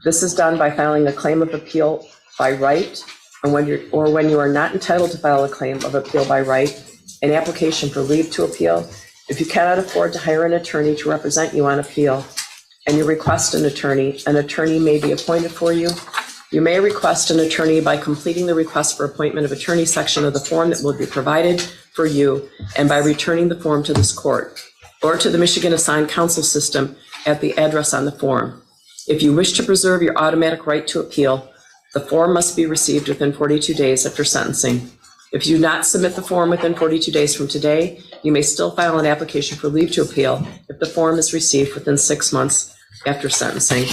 This is done by filing a claim of appeal by right, and when you are not entitled to file a claim of appeal by right, an application for leave to appeal. If you cannot afford to hire an attorney to represent you on appeal, and you request an attorney may be appointed for you. You may request an attorney by completing the request for appointment of attorney section of the form that will be provided for you, and by returning the form to this court or to the Michigan Assigned Counsel System at the address on the form. If you wish to preserve your automatic right to appeal, the form must be received within 42 days after sentencing. If you do not submit the form within 42 days from today, you may still file an application for leave to appeal if the form is received within 6 months after sentencing.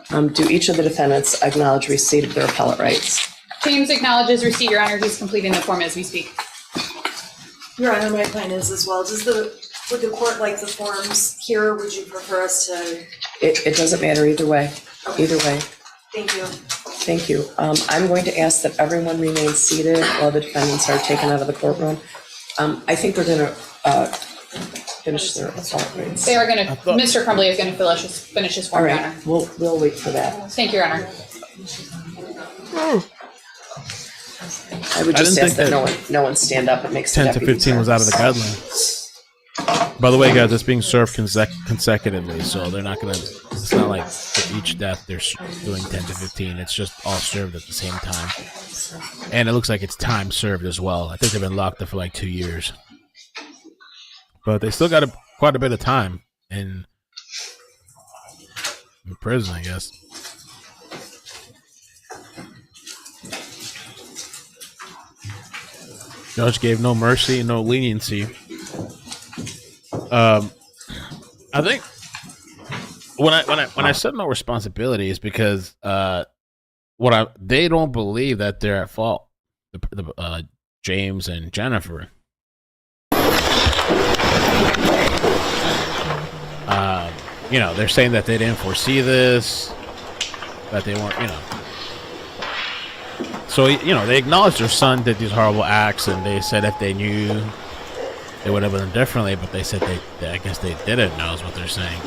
Do each of the defendants acknowledge receipt of their appellate rights? James acknowledges receipt, Your Honor. He's completing the form as we speak. Your Honor, my plan is as well. Would the court like the forms here, or would you prefer us to? It doesn't matter either way. Okay. Either way. Thank you. Thank you. I'm going to ask that everyone remain seated while the defendants are taken out of the courtroom. I think we're going to finish their appellate rights. They are going to, Mr. Crumbley is going to finish his form, All Your right, Honor. we'll wait for that. Thank you, Your Honor. I would I just didn't ask think that no one stand up. It makes the 10 to deputies 15 was out of the nervous. guideline. By the way, guys, it's being served consecutively, so they're not gonna. It's not like for each death they're doing 10 to 15. It's just all served at the same time, and it looks like it's time served as well. I think they've been locked up for like 2 years, but they still got quite a bit of time in prison, I guess. Judge gave no mercy, no leniency. I think when I said no responsibility is because they don't believe that they're at fault. James and Jennifer. They're saying that they didn't foresee this, that they weren't, So, they acknowledged their son did these horrible acts, and they said if they knew, they would have done differently, but they said I guess they didn't know is what they're saying.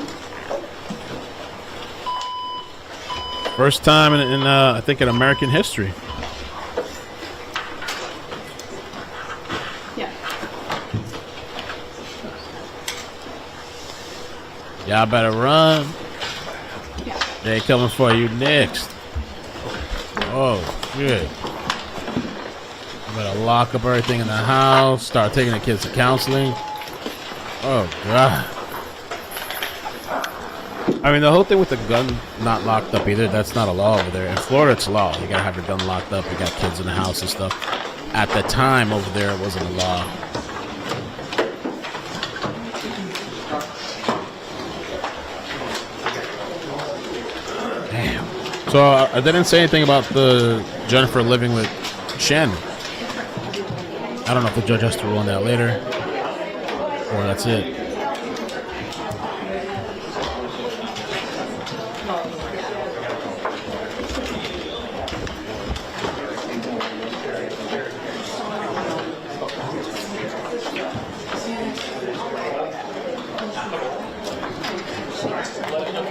First time in I think in American history. Yeah. Y'all better run. Yeah. They coming for you next. Oh, shit. You better lock up everything in the house. Start taking the kids to counseling. Oh, God. I mean, the whole thing with the gun not locked up either, that's not a law over there. In Florida, it's a law. You gotta have your gun locked up. You got kids in the house and stuff. At the time over there, it wasn't a law. Damn. So I didn't say anything about the Jennifer living with Shen. I don't know if the judge has to rule on that later, or that's it.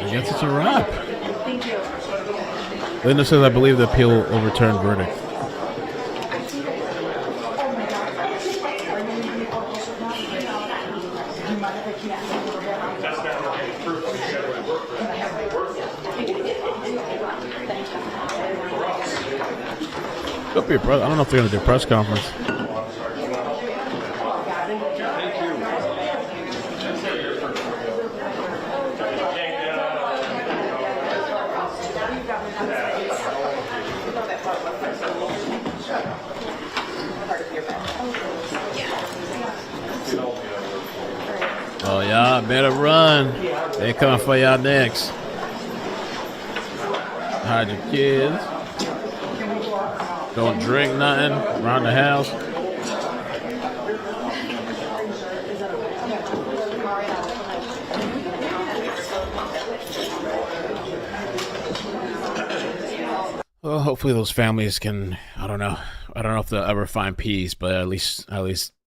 I guess it's a wrap. Thank you. Linda says, I believe the appeal will overturn verdict. Could be a press. I don't know if they're going to do a press conference. Oh, y'all better run. They coming for y'all next. Hide your kids. Don't drink nothing around the house. Well, hopefully those families can, I don't know if they'll ever find peace, but at least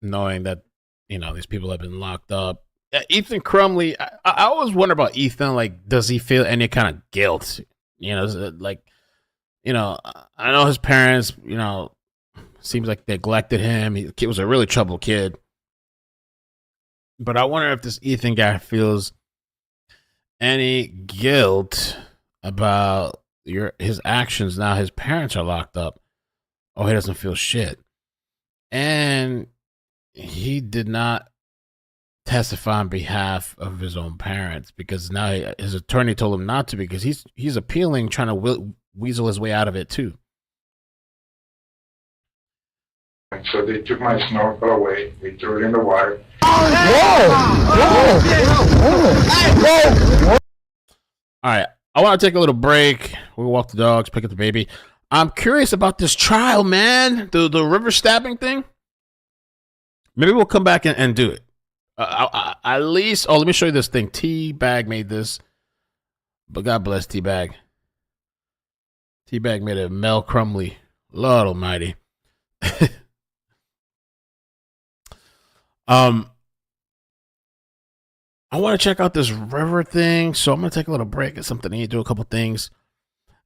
knowing that, these people have been locked up. Ethan Crumbley, I always wonder about Ethan, like, does he feel any kind of guilt? I know his parents, seems like they neglected him. He was a really troubled kid. But I wonder if this Ethan guy feels any guilt about his actions now his parents are locked up. Oh, he doesn't feel shit. And he did not testify on behalf of his own parents because now his attorney told him not to because he's appealing, trying to weasel his way out of it too. So they took my snorkel away. They threw it in the water. All right, I want to take a little break. We'll walk the dogs, pick up the baby. I'm curious about this trial, man. The river stabbing thing. Maybe we'll come back and do it. At least, let me show you this thing. T-Bag made this, but God bless T-Bag. T-Bag made it. Mel Crumbley. Lord almighty. I want to check out this river thing, so I'm going to take a little break at something to eat, do a couple things.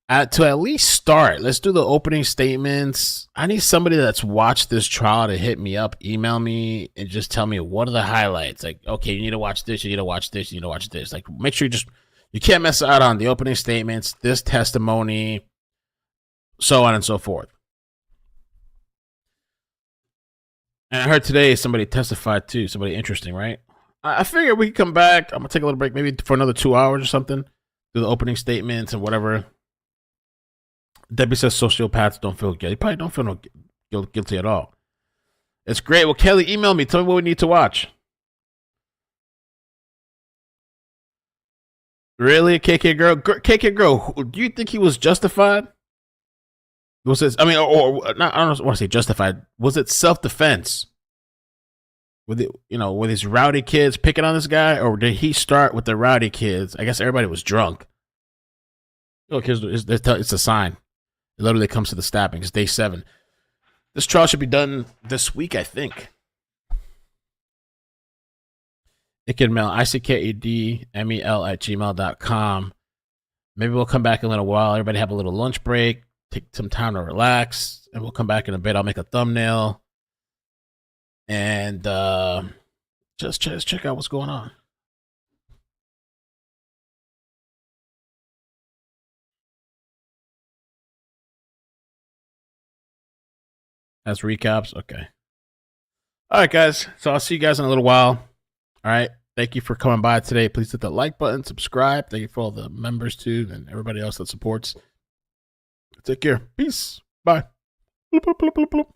To at least start, let's do the opening statements. I need somebody that's watched this trial to hit me up, email me, and just tell me what are the highlights. Like, okay, you need to watch this, you need to watch this, you need to watch this. Like, make sure you can't miss out on the opening statements, this testimony, so on and so forth. And I heard today somebody testified too, somebody interesting, right? I figured we could come back. I'm gonna take a little break, maybe for another 2 hours or something, do the opening statements and whatever. Debbie says sociopaths don't feel guilty. Probably don't feel guilty at all. It's great. Well, Kelly, email me. Tell me what we need to watch. Really, KK girl? KK girl, do you think he was justified? Was it? I mean, or not? I don't want to say justified. Was it self-defense? With it, with his rowdy kids picking on this guy, or did he start with the rowdy kids? I guess everybody was drunk. Look, it's a sign. It literally comes to the stabbing. It's day 7. This trial should be done this week, I think. Ickadmel, ICKEDMEL@gmail.com. Maybe we'll come back in a little while. Everybody have a little lunch break. Take some time to relax. And we'll come back in a bit. I'll make a thumbnail. And just check out what's going on. That's recaps. Okay. All right, guys. So I'll see you guys in a little while. All right. Thank you for coming by today. Please hit the like button, subscribe. Thank you for all the members too, and everybody else that supports. Take care. Peace. Bye. Bloop, bloop, bloop, bloop, bloop.